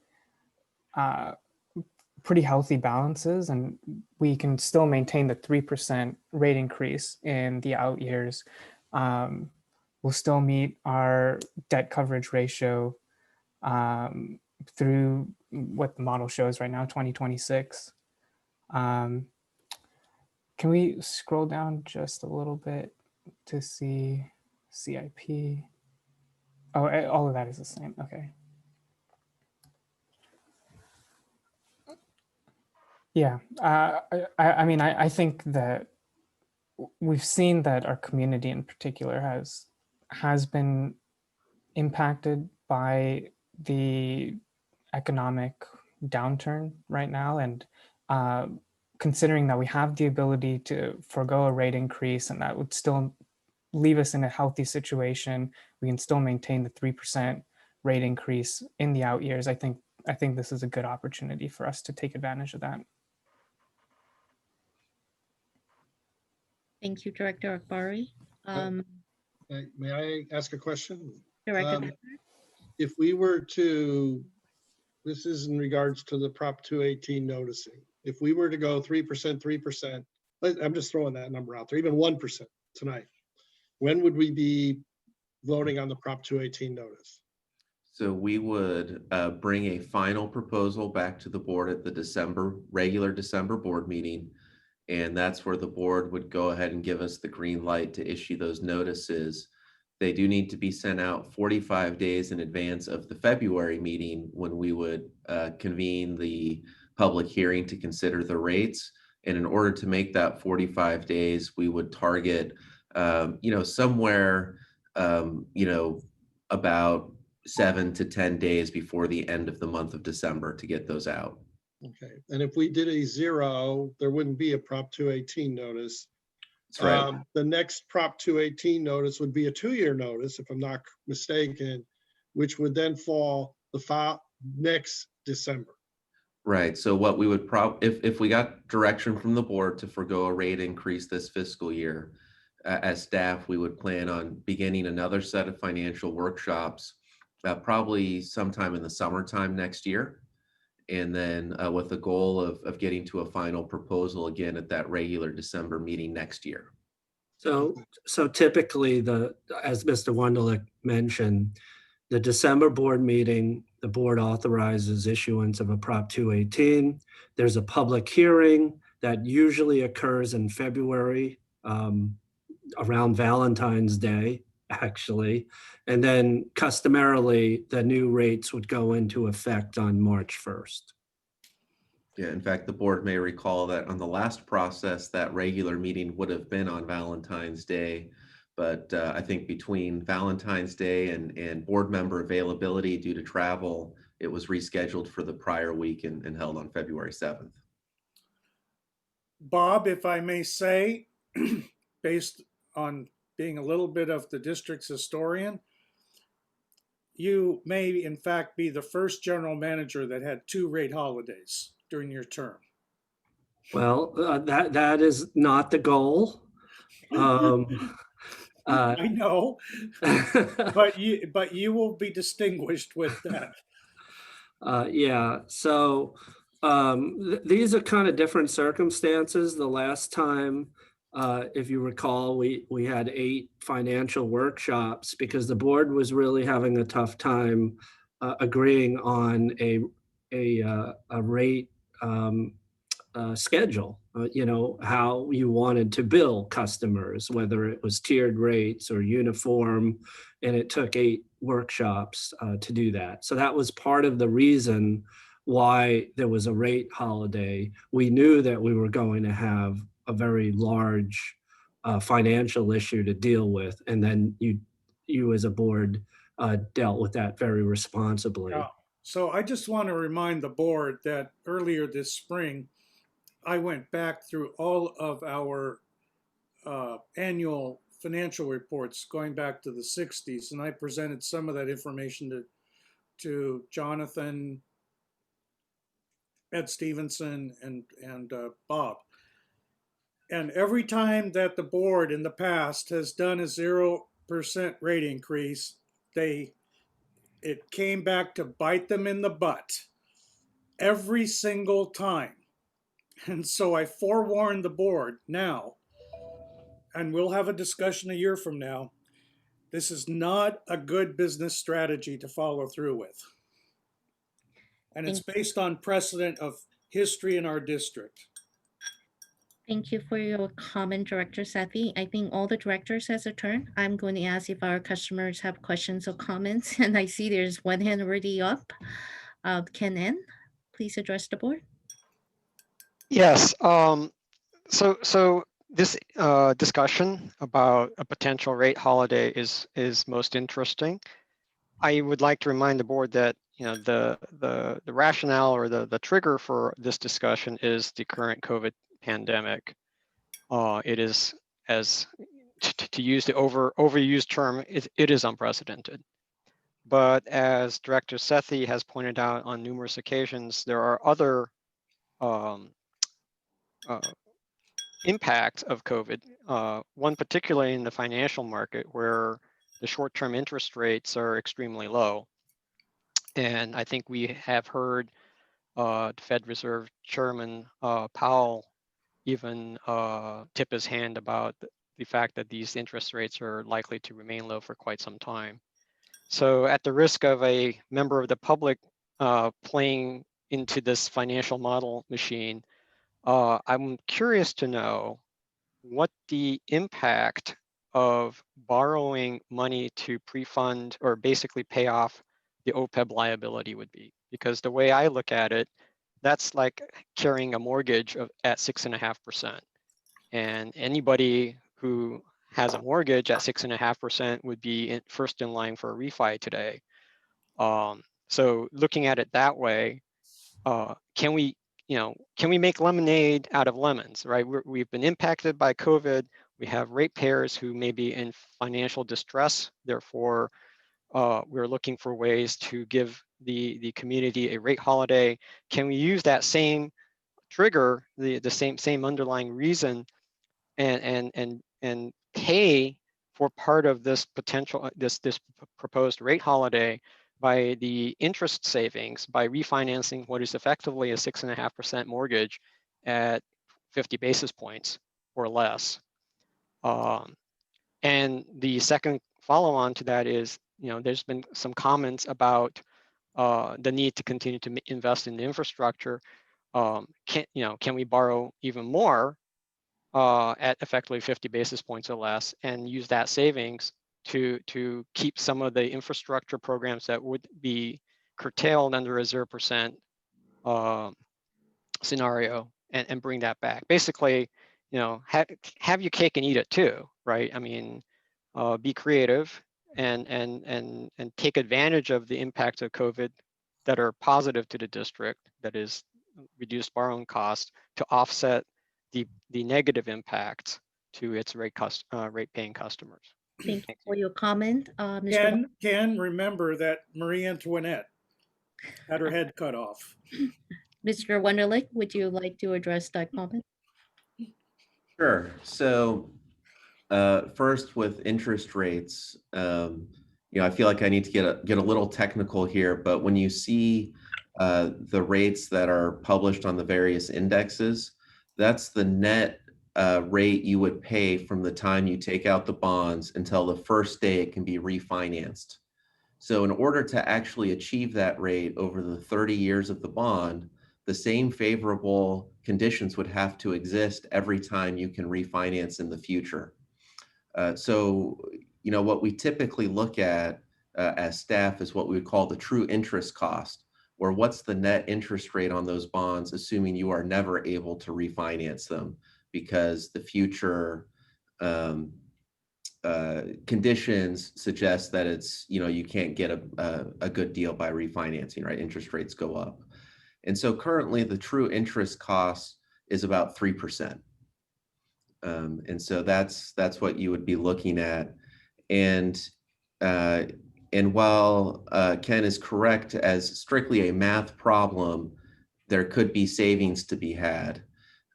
pretty healthy balances, and we can still maintain the 3% rate increase in the out years. We'll still meet our debt coverage ratio through what the model shows right now, 2026. Can we scroll down just a little bit to see CIP? Oh, all of that is the same. Okay. Yeah, I mean, I think that we've seen that our community in particular has been impacted by the economic downturn right now, and considering that we have the ability to forego a rate increase and that would still leave us in a healthy situation, we can still maintain the 3% rate increase in the out years. I think this is a good opportunity for us to take advantage of that. Thank you, Director Akbari. May I ask a question? Director If we were to, this is in regards to the Prop 218 noticing, if we were to go 3%, I'm just throwing that number out there, even 1% tonight, when would we be voting on the Prop 218 notice? So we would bring a final proposal back to the board at the regular December board meeting. And that's where the board would go ahead and give us the green light to issue those notices. They do need to be sent out 45 days in advance of the February meeting when we would convene the public hearing to consider the rates. And in order to make that 45 days, we would target, somewhere, about 7 to 10 days before the end of the month of December to get those out. Okay, and if we did a 0, there wouldn't be a Prop 218 notice. That's right. The next Prop 218 notice would be a 2-year notice, if I'm not mistaken, which would then fall the next December. Right. So what we would if we got direction from the board to forgo a rate increase this fiscal year, as staff, we would plan on beginning another set of financial workshops, probably sometime in the summertime next year. And then with the goal of getting to a final proposal again at that regular December meeting next year. So typically as Mr. Wunderlich mentioned, the December board meeting, the board authorizes issuance of a Prop 218. There's a public hearing that usually occurs in February, around Valentine's Day, actually. And then customarily, the new rates would go into effect on March 1st. Yeah, in fact, the board may recall that on the last process, that regular meeting would have been on Valentine's Day. But I think between Valentine's Day and board member availability due to travel, it was rescheduled for the prior week and held on February 7th. Bob, if I may say, based on being a little bit of the district's historian, you may in fact be the first general manager that had 2 rate holidays during your term. Well, that is not the goal. I know, but you will be distinguished with that. Yeah, so these are kind of different circumstances. The last time, if you recall, we had 8 financial workshops because the board was really having a tough time agreeing on a rate schedule, how you wanted to bill customers, whether it was tiered rates or uniform, and it took 8 workshops to do that. So that was part of the reason why there was a rate holiday. We knew that we were going to have a very large financial issue to deal with, and then you as a board dealt with that very responsibly. Yeah. So I just want to remind the board that earlier this spring, I went back through all of our annual financial reports going back to the 60s, and I presented some of that information to Jonathan, Ed Stevenson, and Bob. And every time that the board in the past has done a 0% rate increase, it came back to bite them in the butt every single time. And so I forewarned the board now, and we'll have a discussion a year from now. This is not a good business strategy to follow through with. And it's based on precedent of history in our district. Thank you for your comment, Director Sethi. I think all the directors has a turn. I'm going to ask if our customers have questions or comments, and I see there's one hand already up. Ken N, please address the board. Yes. So this discussion about a potential rate holiday is most interesting. I would like to remind the board that the rationale or the trigger for this discussion is the current COVID pandemic. It is, as to use the overused term, it is unprecedented. But as Director Sethi has pointed out on numerous occasions, there are other impacts of COVID, one particularly in the financial market where the short-term interest rates are extremely low. And I think we have heard the Fed Reserve Chairman Powell even tip his hand about the fact that these interest rates are likely to remain low for quite some time. So at the risk of a member of the public playing into this financial model machine, I'm curious to know what the impact of borrowing money to pre-fund or basically pay off the OPEB liability would be. Because the way I look at it, that's like carrying a mortgage at 6.5%. And anybody who has a mortgage at 6.5% would be first in line for a refi today. So looking at it that way, can we make lemonade out of lemons, right? We've been impacted by COVID. We have ratepayers who may be in financial distress. Therefore, we're looking for ways to give the community a rate holiday. Can we use that same trigger, the same underlying reason, and pay for part of this potential this proposed rate holiday by the interest savings by refinancing what is effectively a 6.5% mortgage at 50 basis points or less. And the second follow-on to that is, there's been some comments about the need to continue to invest in the infrastructure. Can we borrow even more at effectively 50 basis points or less and use that savings to keep some of the infrastructure programs that would be curtailed under a 0% scenario and bring that back? Basically, have your cake and eat it too, right? I mean, be creative and take advantage of the impacts of COVID that are positive to the district, that is reduced borrowing costs, to offset the negative impacts to its rate paying customers. Thank you for your comment, Mr. Ken, remember that Marie Antoinette had her head cut off. Mr. Wunderlich, would you like to address that comment? Sure. So first, with interest rates, I feel like I need to get a little technical here, but when you see the rates that are published on the various indexes, that's the net rate you would pay from the time you take out the bonds until the first day it can be refinanced. So in order to actually achieve that rate over the 30 years of the bond, the same favorable conditions would have to exist every time you can refinance in the future. So, what we typically look at as staff is what we would call the true interest cost, or what's the net interest rate on those bonds, assuming you are never able to refinance them because the future conditions suggest that it's, you can't get a good deal by refinancing, right? Interest rates go up. And so currently the true interest cost is about 3%. And so that's what you would be looking at. And while Ken is correct, as strictly a math problem, there could be savings to be had.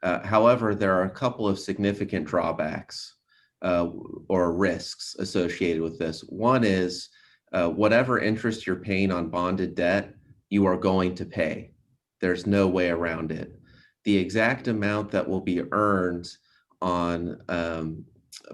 However, there are a couple of significant drawbacks or risks associated with this. One is whatever interest you're paying on bonded debt, you are going to pay. There's no way around it. The exact amount that will be earned on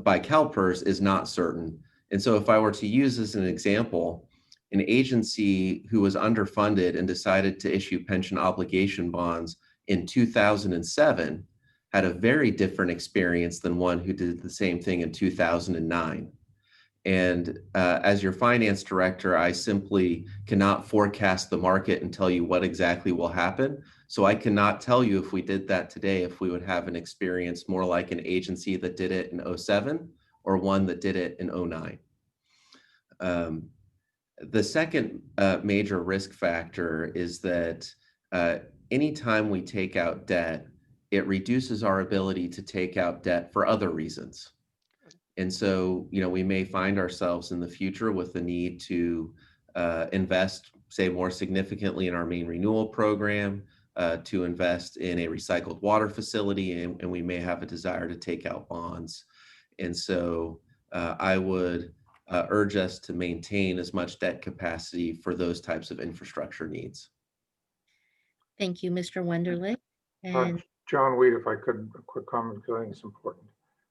by CalPERS is not certain. And so if I were to use as an example, an agency who was underfunded and decided to issue pension obligation bonds in 2007 had a very different experience than one who did the same thing in 2009. And as your finance director, I simply cannot forecast the market and tell you what exactly will happen. So I cannot tell you if we did that today, if we would have an experience more like an agency that did it in 2007 or one that did it in 2009. The second major risk factor is that anytime we take out debt, it reduces our ability to take out debt for other reasons. And so, we may find ourselves in the future with the need to invest, say, more significantly in our main renewal program, to invest in a recycled water facility, and we may have a desire to take out bonds. And so I would urge us to maintain as much debt capacity for those types of infrastructure needs. Thank you, Mr. Wunderlich. And John Weed, if I could, a quick comment, because I think it's important.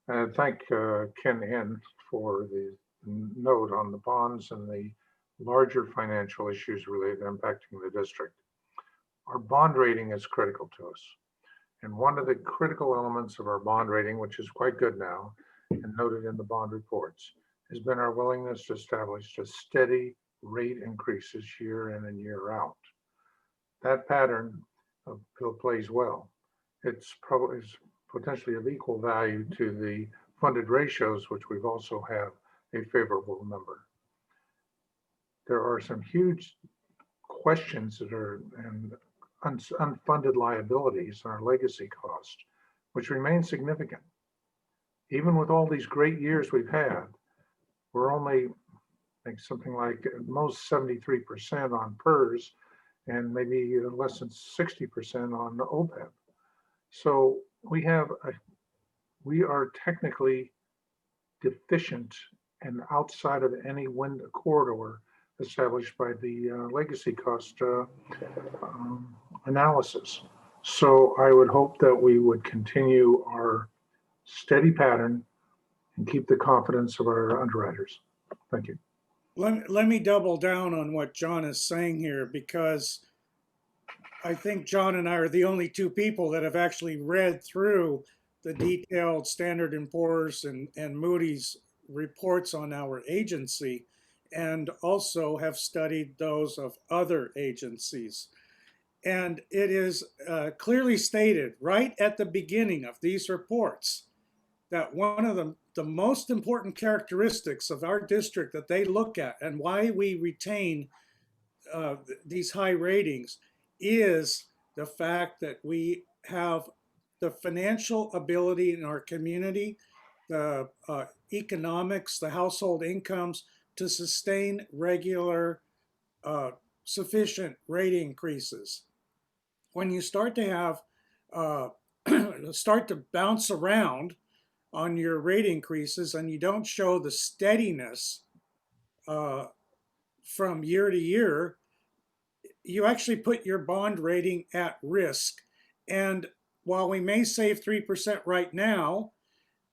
And thank Ken Henn for the note on the bonds and the larger financial issues related to impacting the district. Our bond rating is critical to us. And one of the critical elements of our bond rating, which is quite good now and noted in the bond reports, has been our willingness to establish just steady rate increases year in and year out. That pattern plays well. It's probably potentially of equal value to the funded ratios, which we've also have a favorable number. There are some huge questions that are and unfunded liabilities on our legacy cost, which remain significant. Even with all these great years we've had, we're only I think something like at most 73% on PERS and maybe less than 60% on OPEB. So we are technically deficient and outside of any wind corridor established by the legacy cost analysis. So I would hope that we would continue our steady pattern and keep the confidence of our underwriters. Thank you. Let me double down on what John is saying here, because I think John and I are the only two people that have actually read through the detailed Standard & Poor's and Moody's reports on our agency, and also have studied those of other agencies. And it is clearly stated right at the beginning of these reports that one of the most important characteristics of our district that they look at and why we retain these high ratings is the fact that we have the financial ability in our community, the economics, the household incomes to sustain regular, sufficient rate increases. When you start to have, start to bounce around on your rate increases and you don't show the steadiness from year to year, you actually put your bond rating at risk. And while we may save 3% right now,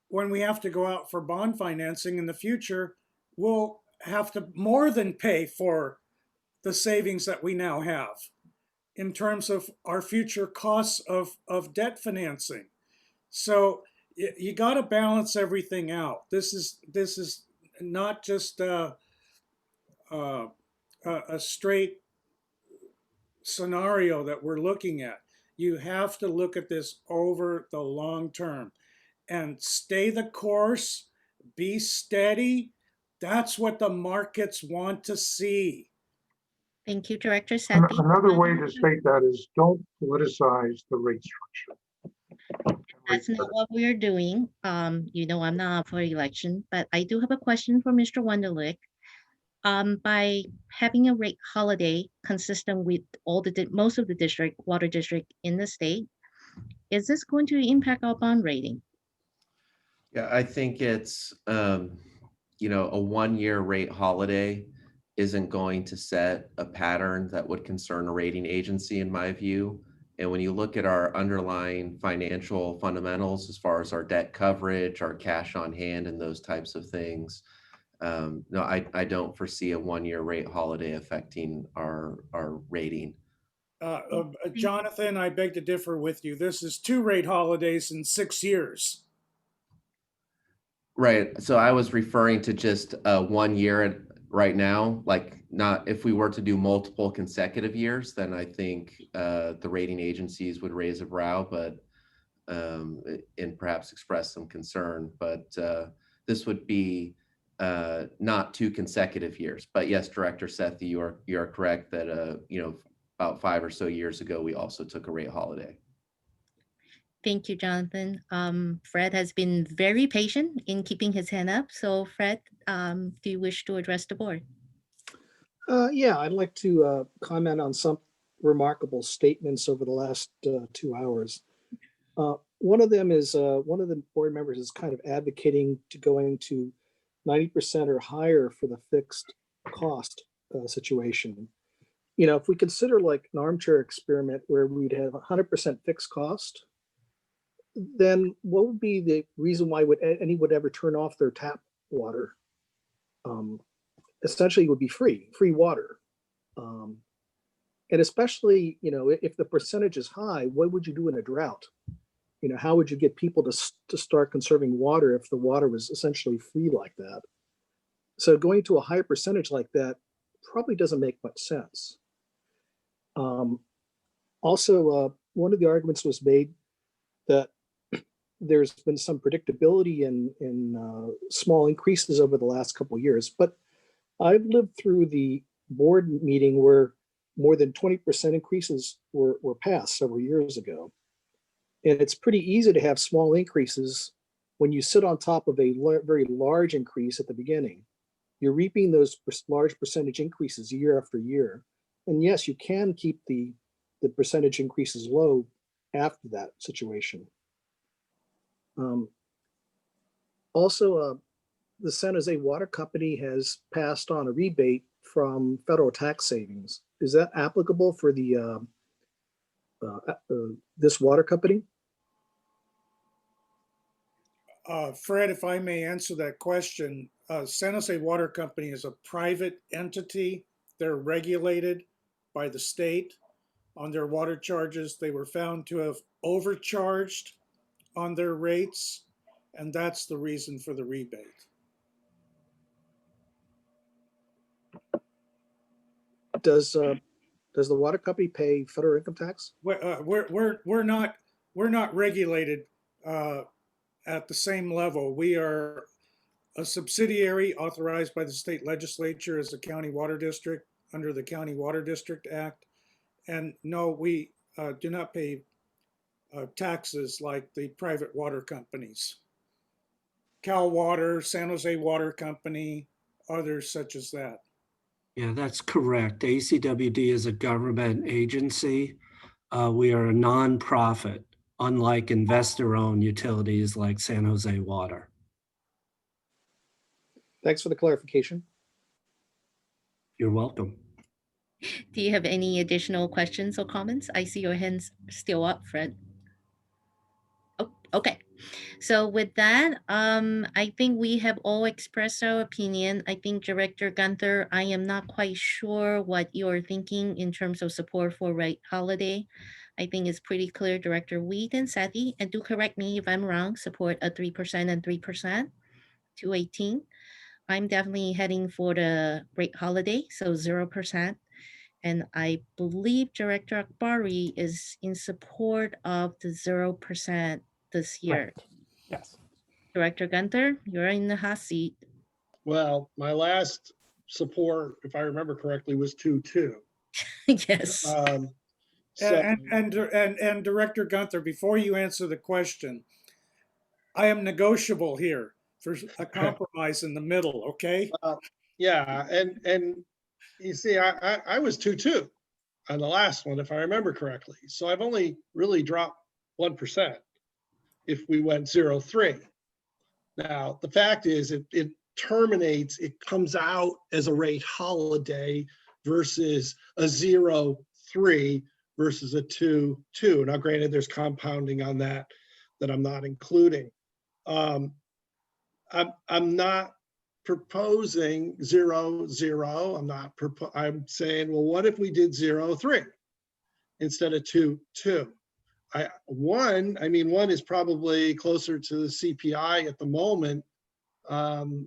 when we have to go out for bond financing in the future, we'll have to more than pay for the savings that we now have in terms of our future costs of debt financing. So you got to balance everything out. This is not just a straight scenario that we're looking at. You have to look at this over the long term and stay the course, be steady. That's what the markets want to see. Thank you, Director Sethi. Another way to state that is don't politicize the rate structure. That's not what we're doing. You know, I'm not up for election, but I do have a question for Mr. Wunderlich. By having a rate holiday consistent with all the most of the water district in the state, is this going to impact our bond rating? Yeah, I think it's, you know, a 1-year rate holiday isn't going to set a pattern that would concern a rating agency, in my view. And when you look at our underlying financial fundamentals, as far as our debt coverage, our cash on hand, and those types of things, no, I don't foresee a 1-year rate holiday affecting our rating. Jonathan, I beg to differ with you. This is 2 rate holidays in 6 years. Right. So I was referring to just 1 year right now, like not if we were to do multiple consecutive years, then I think the rating agencies would raise a brow, but and perhaps express some concern. But this would be not 2 consecutive years. But yes, Director Sethi, you are correct that you know, about 5 or so years ago, we also took a rate holiday. Thank you, Jonathan. Fred has been very patient in keeping his hand up. So Fred, do you wish to address the board? Yeah, I'd like to comment on some remarkable statements over the last 2 hours. One of them is one of the board members is kind of advocating to going to 90% or higher for the fixed cost situation. You know, if we consider like an armchair experiment where we'd have 100% fixed cost, then what would be the reason why anyone would ever turn off their tap water? Essentially, it would be free water. And especially, you know, if the percentage is high, what would you do in a drought? You know, how would you get people to start conserving water if the water was essentially free like that? So going to a higher percentage like that probably doesn't make much sense. Also, one of the arguments was made that there's been some predictability in small increases over the last couple of years, but I've lived through the board meeting where more than 20% increases were passed several years ago. And it's pretty easy to have small increases when you sit on top of a very large increase at the beginning. you're reaping those large percentage increases year after year. And yes, you can keep the percentage increases low after that situation. Also, the San Jose Water Company has passed on a rebate from federal tax savings. Is that applicable for the this water company? Fred, if I may answer that question, San Jose Water Company is a private entity. They're regulated by the state on their water charges. They were found to have overcharged on their rates, and that's the reason for the rebate. Does the water company pay federal income tax? We're not regulated at the same level. We are a subsidiary authorized by the state legislature as a county water district under the County Water District Act. And no, we do not pay taxes like the private water companies. Cal Water, San Jose Water Company, others such as that. Yeah, that's correct. ACWD is a government agency. We are a nonprofit, unlike investor-owned utilities like San Jose Water. Thanks for the clarification. You're welcome. Do you have any additional questions or comments? I see your hands still up, Fred. Oh, okay. So with that, I think we have all expressed our opinion. I think Director Gunther, I am not quite sure what you're thinking in terms of support for rate holiday. I think it's pretty clear Director Weed and Sethi, and do correct me if I'm wrong, support a 3% and 3%, 218. I'm definitely heading for the rate holiday, so 0%. And I believe Director Akbari is in support of the 0% this year. Right. Yes. Director Gunther, you're in the hot seat. Well, my last support, if I remember correctly, was 2-2. Yes. So, And Director Gunther, before you answer the question, I am negotiable here for a compromise in the middle, okay? yeah, and you see, I was 2-2 on the last one, if I remember correctly. So I've only really dropped 1% if we went 0-3. Now, the fact is it terminates, it comes out as a rate holiday versus a 0-3 versus a 2-2. Now, granted, there's compounding on that I'm not including. I'm not proposing 0-0. I'm saying, well, what if we did 0-3 instead of 2-2? One is probably closer to the CPI at the moment. Can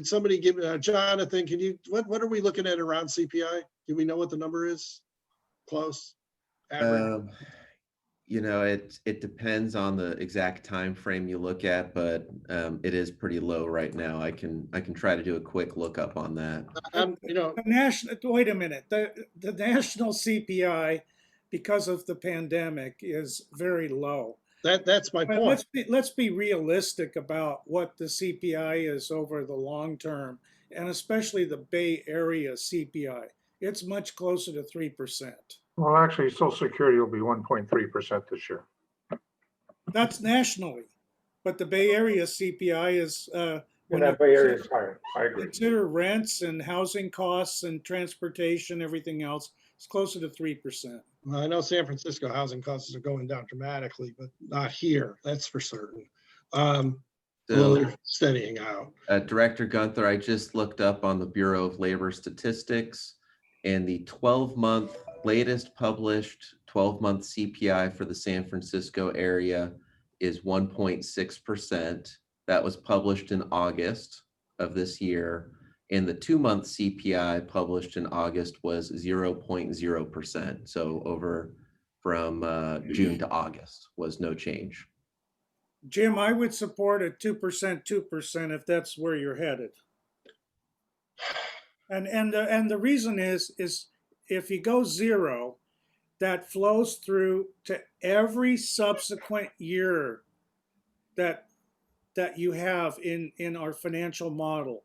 somebody give Jonathan? Can you? What are we looking at around CPI? Do we know what the number is? Close. Average. It depends on the exact time frame you look at, but it is pretty low right now. I can try to do a quick lookup on that. The national. Wait a minute. The national CPI, because of the pandemic, is very low. That's my point. Let's be realistic about what the CPI is over the long term, and especially the Bay Area CPI. It's much closer to 3%. Well, actually, Social Security will be 1.3% this year. That's nationally, but the Bay Area CPI is when that Bay Area is higher. I agree. Consider rents and housing costs and transportation, everything else. It's closer to 3%. Well, I know San Francisco housing costs are going down dramatically, but not here. That's for certain. Well, they're steadying out. Director Gunther, I just looked up on the Bureau of Labor Statistics, and the 12-month latest published 12-month CPI for the San Francisco area is 1.6%. That was published in August of this year. And the 2-month CPI published in August was 0.0%. So over from June to August was no change. Jim, I would support a 2% if that's where you're headed. And the reason is if you go 0, that flows through to every subsequent year that you have in our financial model.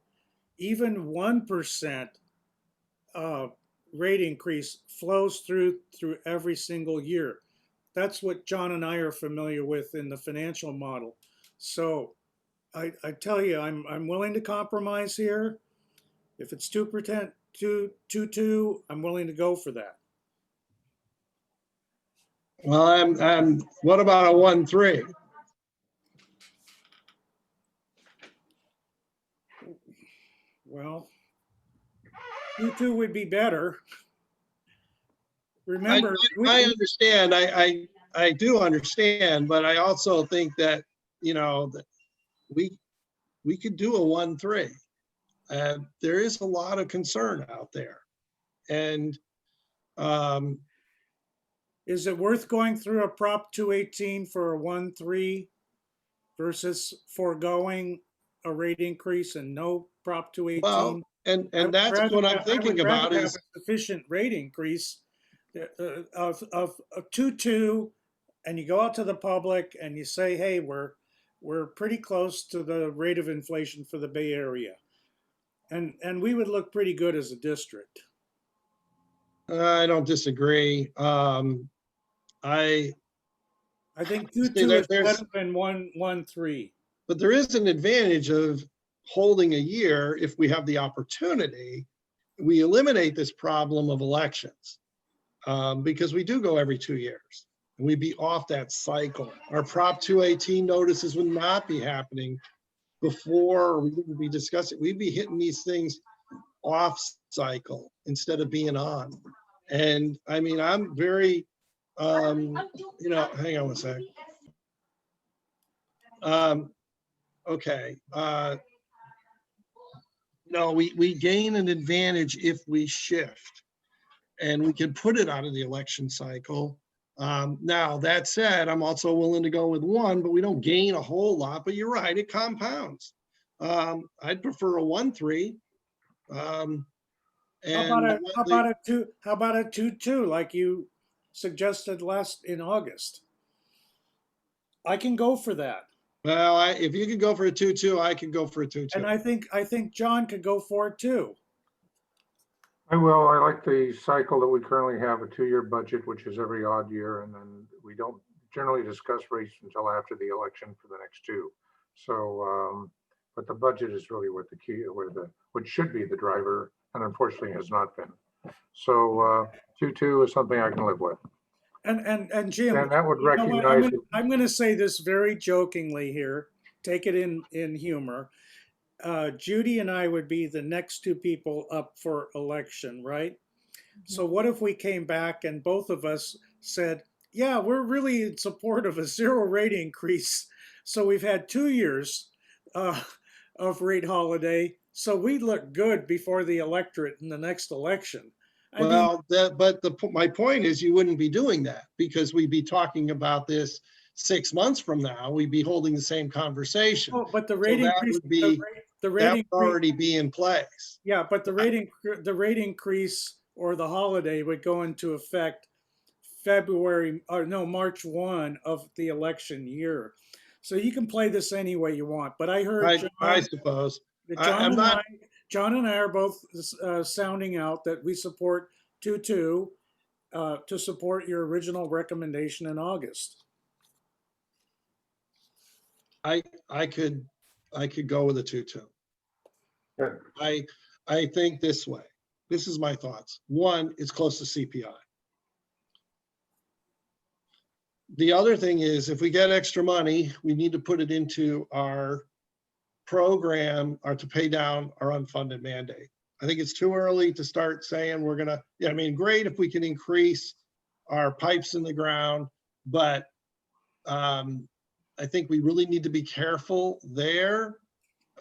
even 1% rate increase flows through every single year. That's what John and I are familiar with in the financial model. So I tell you, I'm willing to compromise here. If it's 2%, 2.2, I'm willing to go for that. Well, what about a 1.3? Well, 2.2 would be better. Remember, I understand. I do understand, but I also think that, that we could do a 1.3. There is a lot of concern out there. And is it worth going through a Prop 218 for a 1.3 versus foregoing a rate increase and no Prop 218? well, and that's what I'm thinking about is a sufficient rate increase of 2.2, and you go out to the public and you say, hey, we're pretty close to the rate of inflation for the Bay Area. And we would look pretty good as a district. I don't disagree. I think 2.2 is better than 1.3. But there is an advantage of holding a year if we have the opportunity. We eliminate this problem of elections because we do go every 2 years and we'd be off that cycle. Our Prop 218 notices would not be happening before we wouldn't be discussing. We'd be hitting these things off cycle instead of being on. And I mean, I'm very, hang on one sec. Okay. No, we gain an advantage if we shift and we can put it out of the election cycle. Now, that said, I'm also willing to go with 1, but we don't gain a whole lot, but you're right, it compounds. I'd prefer a 1.3. How about a 2.2 like you suggested in August? I can go for that. Well, if you could go for a 2.2, I could go for a 2.2. And I think John could go for it too. I will. I like the cycle that we currently have, a 2-year budget, which is every odd year, and then we don't generally discuss rates until after the election for the next 2. So, but the budget is really what the key, what should be the driver, and unfortunately has not been. So 2.2 is something I can live with. And Jim, and that would recognize. I'm going to say this very jokingly here. Take it in humor. Judy and I would be the next 2 people up for election, right? Mm-hmm. So what if we came back and both of us said, yeah, we're really in support of a 0 rate increase. So we've had 2 years of rate holiday. So we look good before the electorate in the next election. My point is you wouldn't be doing that because we'd be talking about this 6 months from now. We'd be holding the same conversation. Oh, but the rate increase would already be in place. Yeah, but the rate increase or the holiday would go into effect March 1 of the election year. So you can play this any way you want. But I heard John, I suppose John and I are both sounding out that we support 2.2 to support your original recommendation in August. I could go with a 2.2. Yeah. I think this way. This is my thoughts. 1, it's close to CPI. The other thing is if we get extra money, we need to put it into our program or to pay down our unfunded mandate. I think it's too early to start saying we're gonna, great if we can increase our pipes in the ground, but I think we really need to be careful there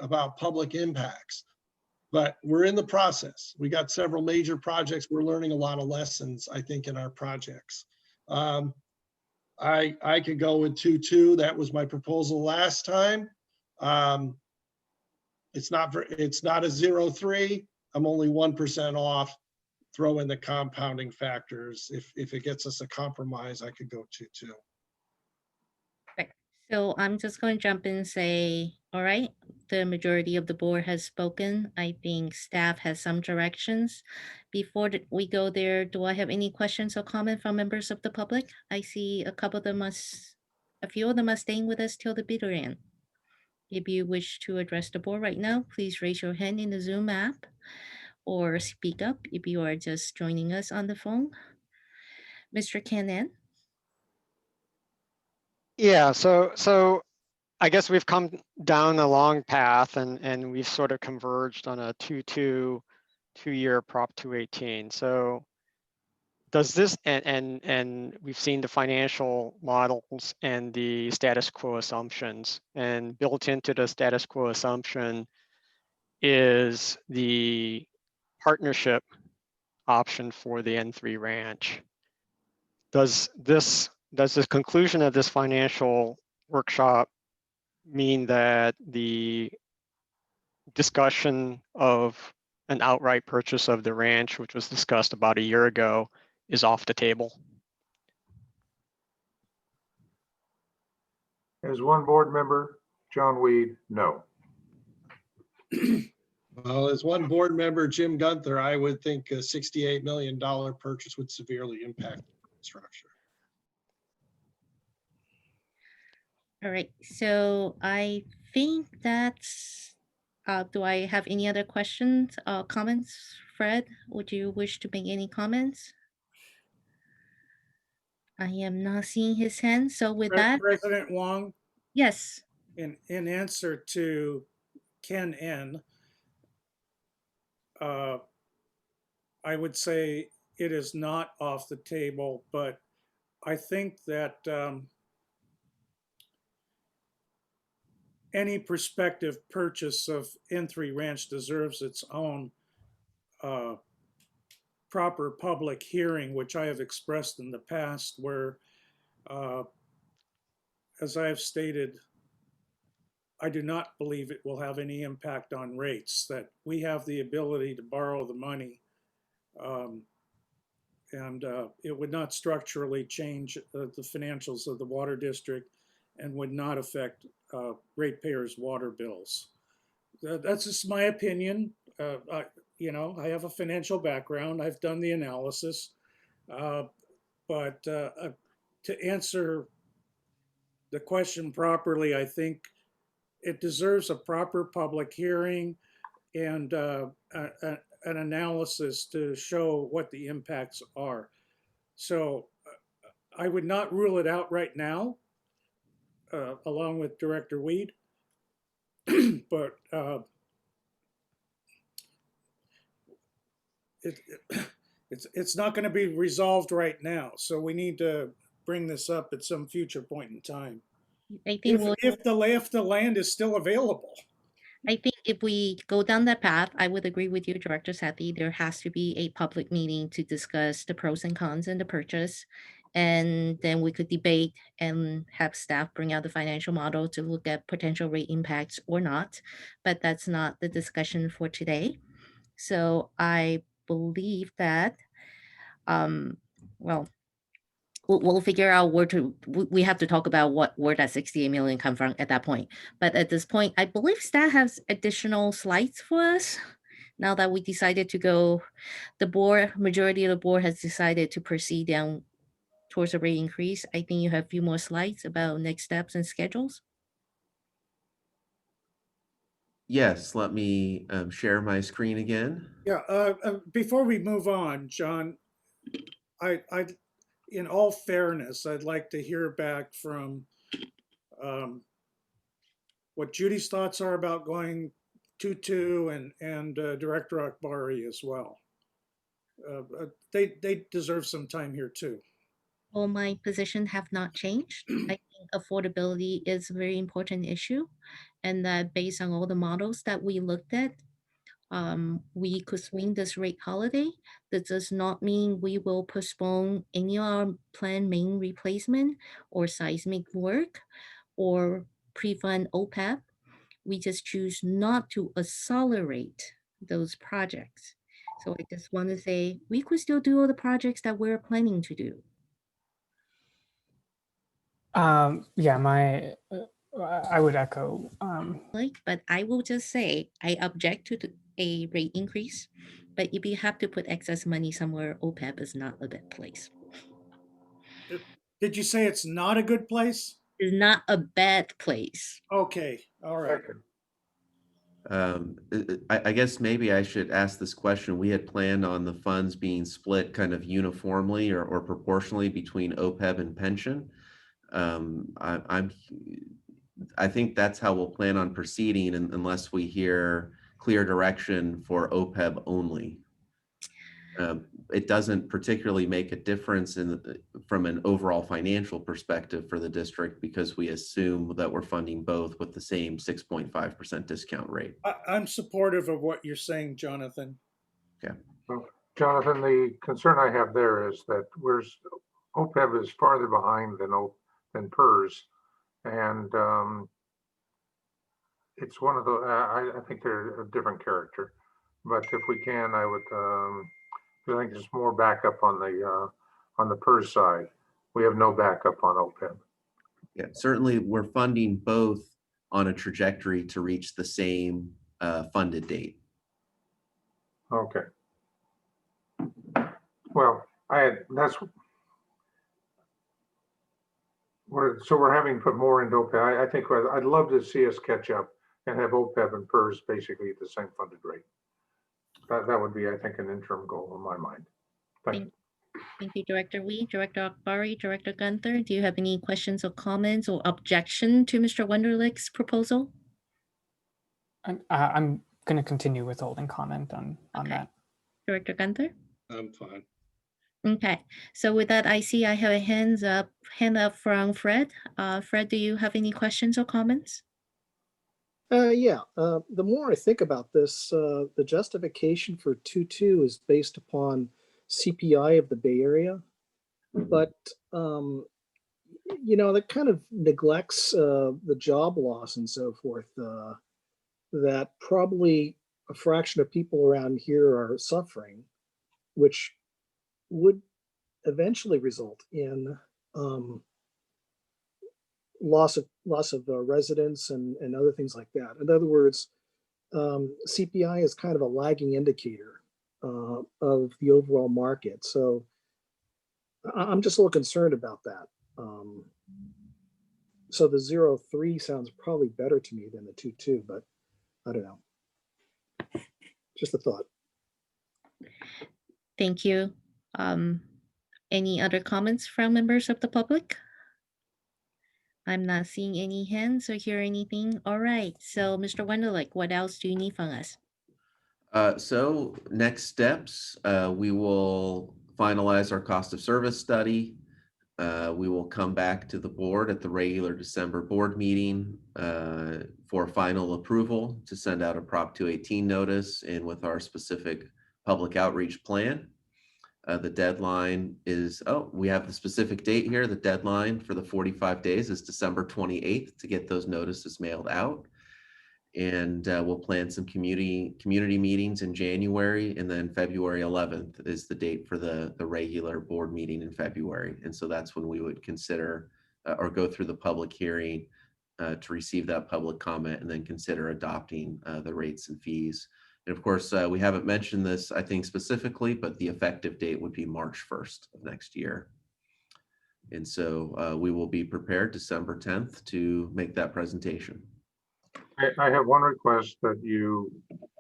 about public impacts. But we're in the process. We got several major projects. We're learning a lot of lessons, I think, in our projects. I could go with 2.2. That was my proposal last time. It's not a 0.3. I'm only 1% off. Throw in the compounding factors. If it gets us a compromise, I could go 2.2. Right. So I'm just going to jump in and say, all right, the majority of the board has spoken. I think staff has some directions. Before we go there, do I have any questions or comment from members of the public? I see a few of them are staying with us till the bitter end. If you wish to address the board right now, please raise your hand in the Zoom app or speak up if you are just joining us on the phone. Mr. Canan? Yeah, so I guess we've come down a long path and we've sort of converged on a 2-year Prop 218. So does this, and we've seen the financial models and the status quo assumptions, and built into the status quo assumption is the partnership option for the N3 ranch. Does the conclusion of this financial workshop mean that the discussion of an outright purchase of the ranch, which was discussed about a year ago, is off the table? As one board member, John Weed, no. Well, as one board member, Jim Gunther, I would think a $68 million purchase would severely impact the structure. All right, so I think that's, do I have any other questions, comments? Fred, would you wish to make any comments? I am not seeing his hand, so with that, President Wong, yes. in answer to Ken N, I would say it is not off the table, but I think that any prospective purchase of N3 Ranch deserves its own proper public hearing, which I have expressed in the past, where, as I have stated, I do not believe it will have any impact on rates, that we have the ability to borrow the money, and it would not structurally change the financials of the water district and would not affect ratepayers' water bills. That's just my opinion. I have a financial background. I've done the analysis. But to answer the question properly, I think it deserves a proper public hearing and an analysis to show what the impacts are. So I would not rule it out right now, along with Director Weed, but it's not going to be resolved right now. So we need to bring this up at some future point in time. I think If the land is still available. I think if we go down that path, I would agree with you, Director Sethi. There has to be a public meeting to discuss the pros and cons and the purchase. And then we could debate and have staff bring out the financial model to look at potential rate impacts or not. But that's not the discussion for today. So I believe that, well, we'll figure out we have to talk about where that 68 million come from at that point. But at this point, I believe staff has additional slides for us. Now that we decided to go, majority of the board has decided to proceed down towards a rate increase. I think you have a few more slides about next steps and schedules. Yes, let me share my screen again. Yeah, before we move on, John, I in all fairness, I'd like to hear back from what Judy's thoughts are about going 2-2 and Director Akbari as well. They deserve some time here too. Well, my position have not changed. I think affordability is a very important issue, and that based on all the models that we looked at, we could swing this rate holiday. That does not mean we will postpone any of our planned main replacement or seismic work or pre-fund OPEB. We just choose not to accelerate those projects. So I just want to say we could still do all the projects that we're planning to do. Yeah, I would echo. But I will just say I object to a rate increase. But if you have to put excess money somewhere, OPEB is not a bad place. Did you say it's not a good place? It's not a bad place. Okay, all right. I guess maybe I should ask this question. We had planned on the funds being split kind of uniformly or proportionally between OPEB and pension. I think that's how we'll plan on proceeding unless we hear clear direction for OPEB only. It doesn't particularly make a difference from an overall financial perspective for the district because we assume that we're funding both with the same 6.5% discount rate. I'm supportive of what you're saying, Jonathan. Okay. Well, Jonathan, the concern I have there is that OPEB is farther behind than PERS, and it's one of the. I think they're a different character, but if we can, I think there's more backup on the PERS side. We have no backup on OPEB. Yeah, certainly we're funding both on a trajectory to reach the same funded date. Okay. Well, we're having put more into OPEB. I think I'd love to see us catch up and have OPEB and PERS basically at the same funded rate. That would be, I think, an interim goal in my mind. Thank you. Thank you, Director Wee, Director Akbari, Director Gunther. Do you have any questions or comments or objection to Mr. Wunderlich's proposal? I'm going to continue withholding comment on that. Director Gunther? I'm fine. Okay, so with that, I see I have a hand up from Fred. Fred, do you have any questions or comments? Yeah, the more I think about this, the justification for 2.2 is based upon CPI of the Bay Area, but that kind of neglects the job loss and so forth. That probably a fraction of people around here are suffering, which would eventually result in loss of residents and other things like that. In other words, CPI is kind of a lagging indicator of the overall market. So I'm just a little concerned about that. So the 0.3 sounds probably better to me than the 2.2, but I don't know. Just a thought. Thank you. Any other comments from members of the public? I'm not seeing any hands or hear anything. All right. So, Mr. Wunderlich, what else do you need from us? So next steps, we will finalize our cost of service study. We will come back to the board at the regular December board meeting for final approval to send out a Prop 218 notice and with our specific public outreach plan. The deadline is, we have the specific date here. The deadline for the 45 days is December 28th to get those notices mailed out. And we'll plan some community meetings in January, and then February 11th is the date for the regular board meeting in February. And so that's when we would consider or go through the public hearing to receive that public comment and then consider adopting the rates and fees. And of course, we haven't mentioned this, I think, specifically, but the effective date would be March 1st of next year. And so we will be prepared December 10th to make that presentation. I have one request that you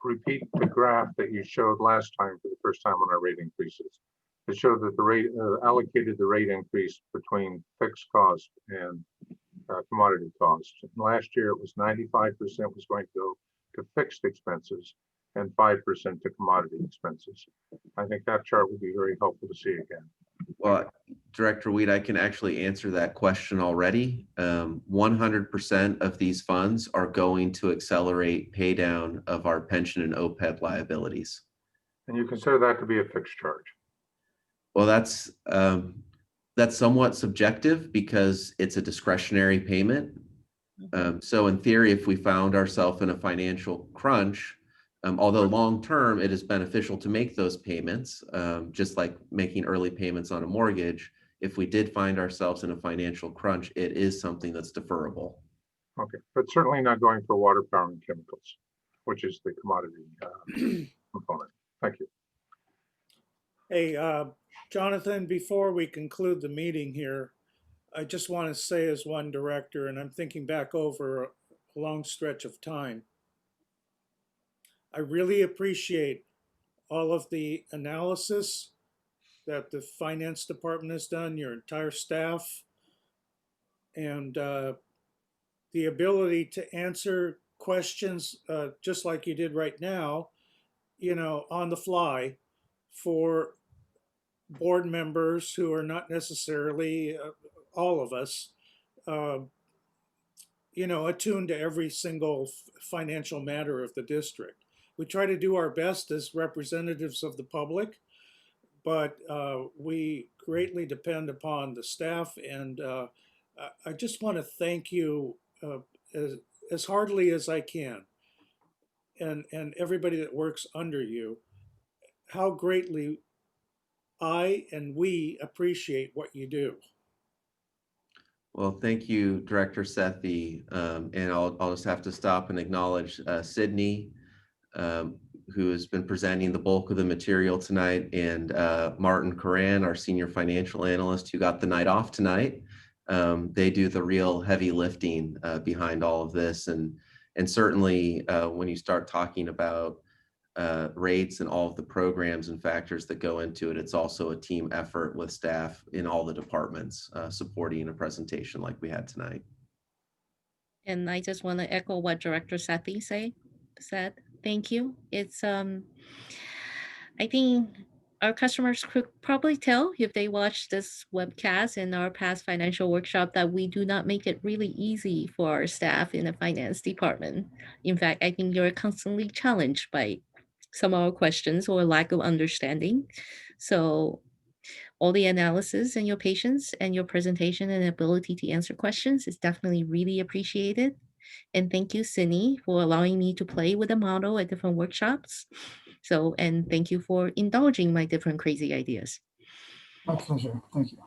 repeat the graph that you showed last time for the first time on our rate increases. It showed that the rate allocated the rate increase between fixed cost and commodity cost. Last year, it was 95% was going to go to fixed expenses and 5% to commodity expenses. I think that chart would be very helpful to see again. Well, Director Weed, I can actually answer that question already. 100% of these funds are going to accelerate pay down of our pension and OPEB liabilities. And you consider that to be a fixed charge? Well, that's somewhat subjective because it's a discretionary payment. So in theory, if we found ourselves in a financial crunch, although long-term it is beneficial to make those payments, just like making early payments on a mortgage, if we did find ourselves in a financial crunch, it is something that's deferrable. Okay, but certainly not going for water, power, and chemicals, which is the commodity component. Thank you. Hey, Jonathan, before we conclude the meeting here, I just want to say as one director, and I'm thinking back over a long stretch of time, I really appreciate all of the analysis that the finance department has done, your entire staff, and the ability to answer questions just like you did right now, on the fly for board members who are not necessarily all of us, uh, attuned to every single financial matter of the district. We try to do our best as representatives of the public, but we greatly depend upon the staff. And I just want to thank you as heartily as I can, and everybody that works under you, how greatly I and we appreciate what you do. Well, thank you, Director Sethi. And I'll just have to stop and acknowledge Sydney, who has been presenting the bulk of the material tonight, and Martin Coran, our senior financial analyst, who got the night off tonight. They do the real heavy lifting behind all of this. And certainly when you start talking about rates and all of the programs and factors that go into it, it's also a team effort with staff in all the departments supporting a presentation like we had tonight. And I just want to echo what Director Sethi said. Thank you. It's I think our customers could probably tell if they watch this webcast and our past financial workshop that we do not make it really easy for our staff in the finance department. In fact, I think you're constantly challenged by some of our questions or lack of understanding. So all the analysis and your patience and your presentation and ability to answer questions is definitely really appreciated. And thank you, Sydney, for allowing me to play with the model at different workshops. So, and thank you for indulging my different crazy ideas. My pleasure. Thank you.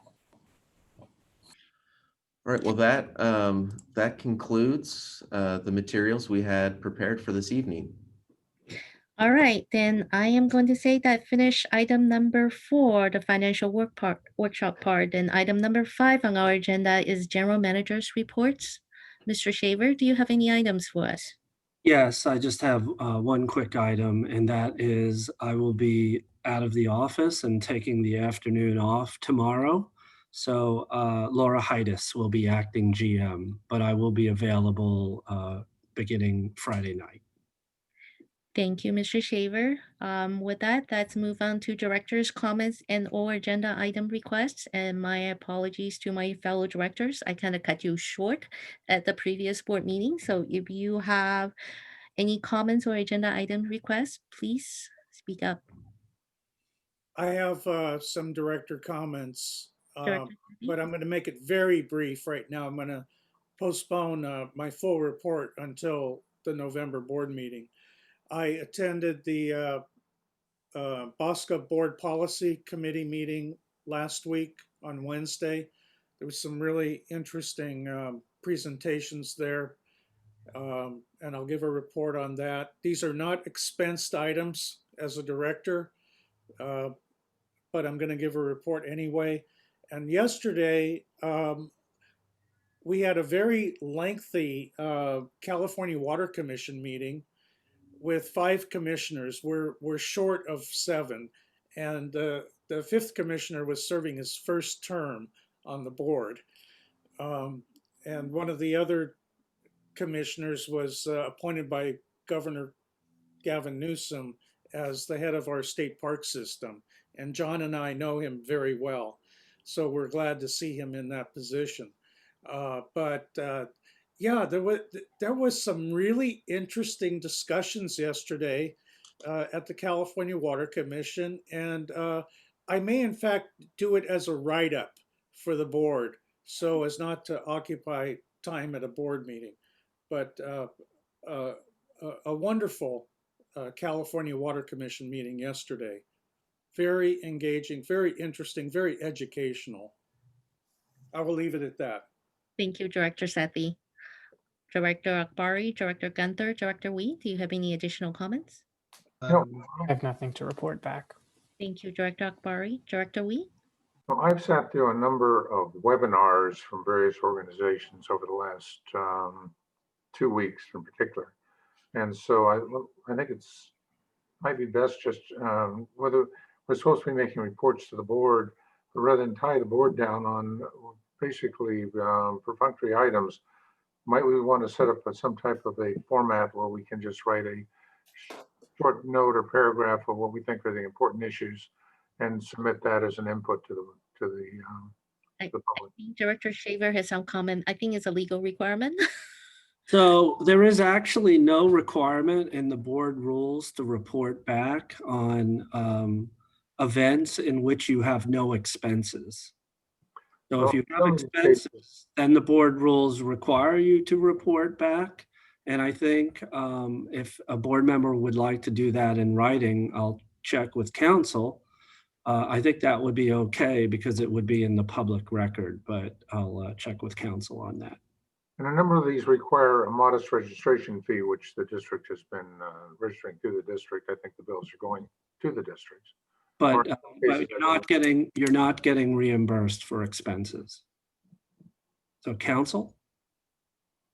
All right, well, that concludes the materials we had prepared for this evening. All right, then I am going to say that finish item number 4, the financial workshop part. And item number 5 on our agenda is general manager's reports. Mr. Shaver, do you have any items for us? Yes, I just have one quick item, and that is I will be out of the office and taking the afternoon off tomorrow. So Laura Heides will be acting GM, but I will be available beginning Friday night. Thank you, Mr. Shaver. With that, let's move on to director's comments and or agenda item requests. And my apologies to my fellow directors. I kind of cut you short at the previous board meeting. So if you have any comments or agenda item requests, please speak up. I have some director comments, Director but I'm going to make it very brief right now. I'm going to postpone my full report until the November board meeting. I attended the BOSCA Board Policy Committee meeting last week on Wednesday. There was some really interesting presentations there, and I'll give a report on that. These are not expensed items as a director, but I'm going to give a report anyway. And yesterday, we had a very lengthy California Water Commission meeting with 5 commissioners. We're short of 7. And the 5th commissioner was serving his first term on the board. And one of the other commissioners was appointed by Governor Gavin Newsom as the head of our state park system. And John and I know him very well. So we're glad to see him in that position. Yeah, there was some really interesting discussions yesterday at the California Water Commission, and I may in fact do it as a write-up for the board so as not to occupy time at a board meeting. But a wonderful California Water Commission meeting yesterday. Very engaging, very interesting, very educational. I will leave it at that. Thank you, Director Sethi. Director Akbari, Director Gunther, Director Wee, do you have any additional comments? I have nothing to report back. Thank you, Director Akbari. Director Wee? Well, I've sat through a number of webinars from various organizations over the last 2 weeks in particular. And so I think it's might be best just whether we're supposed to be making reports to the board, but rather than tie the board down on basically perfunctory items, might we want to set up some type of a format where we can just write a short note or paragraph of what we think are the important issues and submit that as an input to the I public. think Director Shaver has some comment. I think it's a legal requirement. So there is actually no requirement in the board rules to report back on events in which you have no expenses. So if you have expenses, then the board rules require you to report back. And I think if a board member would like to do that in writing, I'll check with counsel. I think that would be okay because it would be in the public record, but I'll check with counsel on that. And a number of these require a modest registration fee, which the district has been registering through the district. I think the bills are going to the districts. But you're not getting reimbursed for expenses. So counsel?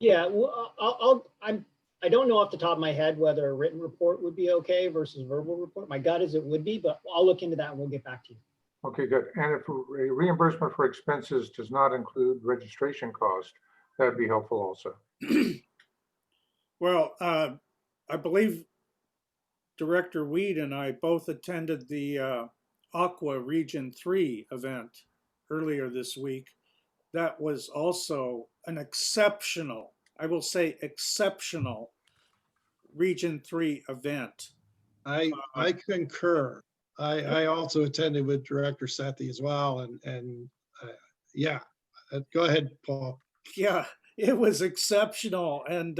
Yeah, well, I don't know off the top of my head whether a written report would be okay versus verbal report. My gut is it would be, but I'll look into that and we'll get back to you. Okay, good. And if a reimbursement for expenses does not include registration cost, that'd be helpful also. Well, I believe Director Weed and I both attended the Aqua Region 3 event earlier this week. That was also an exceptional, I will say exceptional, Region 3 event. I concur. I also attended with Director Sethi as well. And yeah, go ahead, Paul. Yeah, it was exceptional. And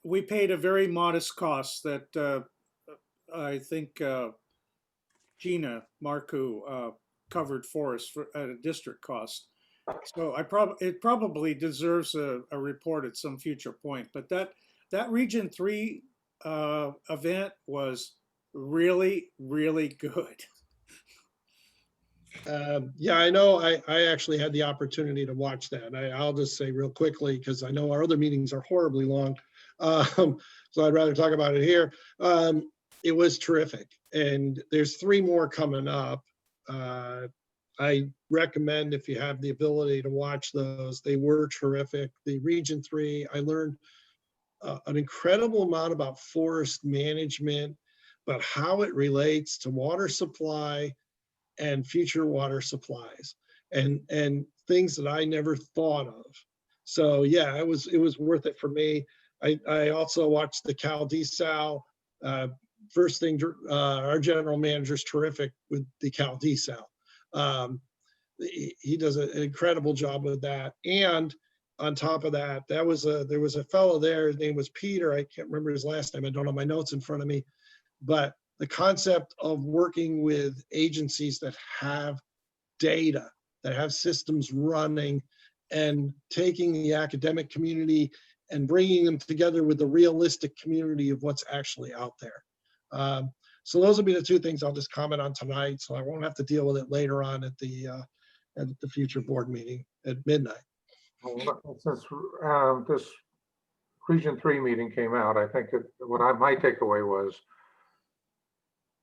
we paid a very modest cost that I think Gina Marcoux covered for us at a district cost. So it probably deserves a report at some future point. But that Region 3 event was really, really good. Yeah, I know. I actually had the opportunity to watch that. I'll just say real quickly, because I know our other meetings are horribly long. So I'd rather talk about it here. It was terrific. And there's 3 more coming up. I recommend if you have the ability to watch those, they were terrific. The Region 3, I learned an incredible amount about forest management, but how it relates to water supply and future water supplies and things that I never thought of. So yeah, it was worth it for me. I also watched the Cal DSAL. First thing, our general manager is terrific with the Cal DSAL. He does an incredible job with that. And on top of that, there was a fellow there, his name was Peter. I can't remember his last name. I don't have my notes in front of me, but the concept of working with agencies that have data, that have systems running, and taking the academic community and bringing them together with the realistic community of what's actually out there. So those will be the 2 things I'll just comment on tonight, so I won't have to deal with it later on at the future board meeting at midnight. Well, since this Region 3 meeting came out, I think my takeaway was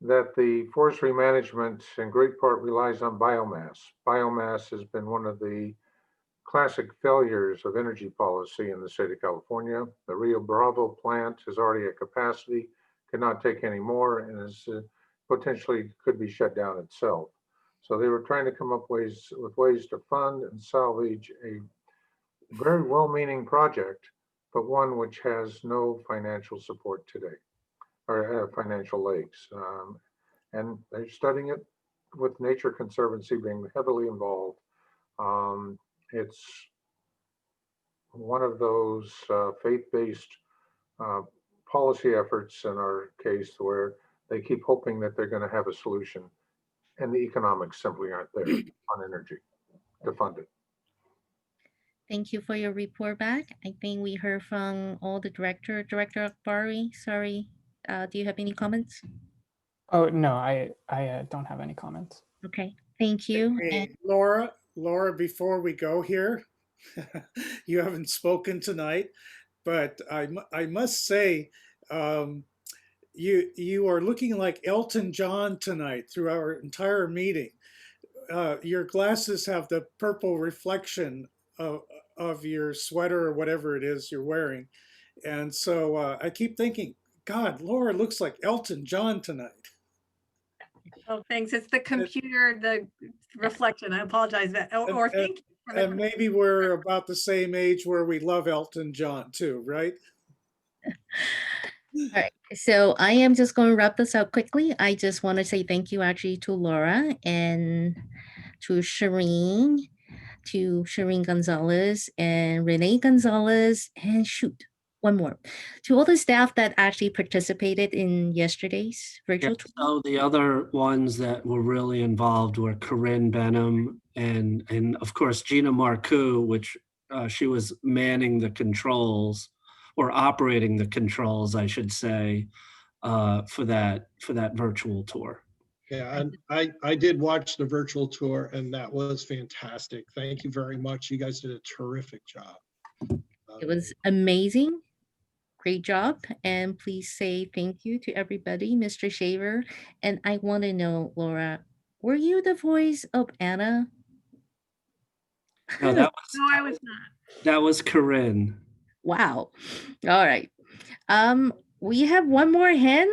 that the forestry management in great part relies on biomass. Biomass has been one of the classic failures of energy policy in the state of California. The Rio Bravo plant is already at capacity, cannot take any more, and is potentially could be shut down itself. So they were trying to come up with ways to fund and salvage a very well-meaning project, but one which has no financial support today, or financial legs. And they're studying it with Nature Conservancy being heavily involved. It's one of those faith-based policy efforts in our case where they keep hoping that they're going to have a solution, and the economics simply aren't there on energy. to fund it. Thank you for your report back. I think we heard from all the Director Akbari. Sorry, do you have any comments? Oh, no, I don't have any comments. Okay, thank you. Hey, Laura, before we go here, you haven't spoken tonight, but I must say, you are looking like Elton John tonight through our entire meeting. Your glasses have the purple reflection of your sweater or whatever it is you're wearing. And so I keep thinking, God, Laura looks like Elton John tonight. Oh, thanks. It's the computer, the reflection. I apologize. Or thank you for the And maybe we're about the same age where we love Elton John too, right? All right, so I am just going to wrap this up quickly. I just want to say thank you actually to Laura and to Shireen Gonzalez and Renee Gonzalez, and shoot, one more. To all the staff that actually participated in yesterday's virtual tour. So the other ones that were really involved were Corinne Benham and of course Gina Marcoux, which she was manning the controls or operating the controls, I should say, for that virtual tour. Yeah, and I did watch the virtual tour and that was fantastic. Thank you very much. You guys did a terrific job. It was amazing. Great job. And please say thank you to everybody, Mr. Shaver. And I want to know, Laura, were you the voice of Anna? No, No, I was not. that was Corinne. Wow. All right. We have one more hand.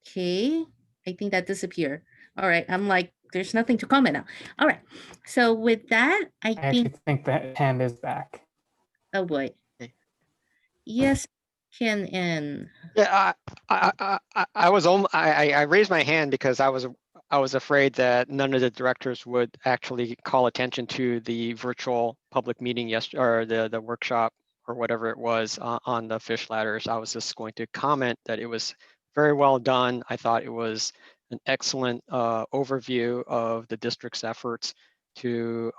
Okay. I think that disappeared. All right. I'm like, there's nothing to comment now. All right. So with that, I actually think that hand is back. Oh boy. Okay. Yes, Ken and Yeah, I raised my hand because I was afraid that none of the directors would actually call attention to the virtual public meeting yesterday, or the workshop or whatever it was on the fish ladders. I was just going to comment that it was very well done. I thought it was an excellent overview of the district's efforts to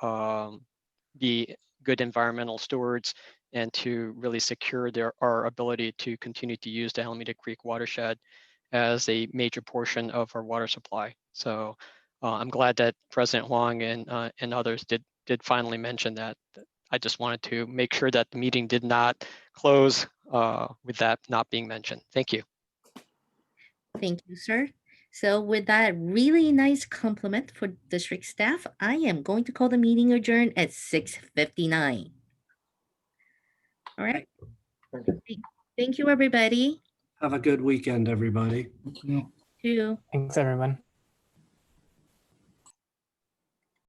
be good environmental stewards and to really secure our ability to continue to use the Alameda Creek watershed as a major portion of our water supply. So I'm glad that President Huang and others did finally mention that. I just wanted to make sure that the meeting did not close with that not being mentioned. Thank you. thank you, sir. So with that really nice compliment for district staff, I am going to call the meeting adjourned at 6:59. All right. Thank you, everybody. Have a good weekend, everybody. Thank you. You. Thanks, everyone.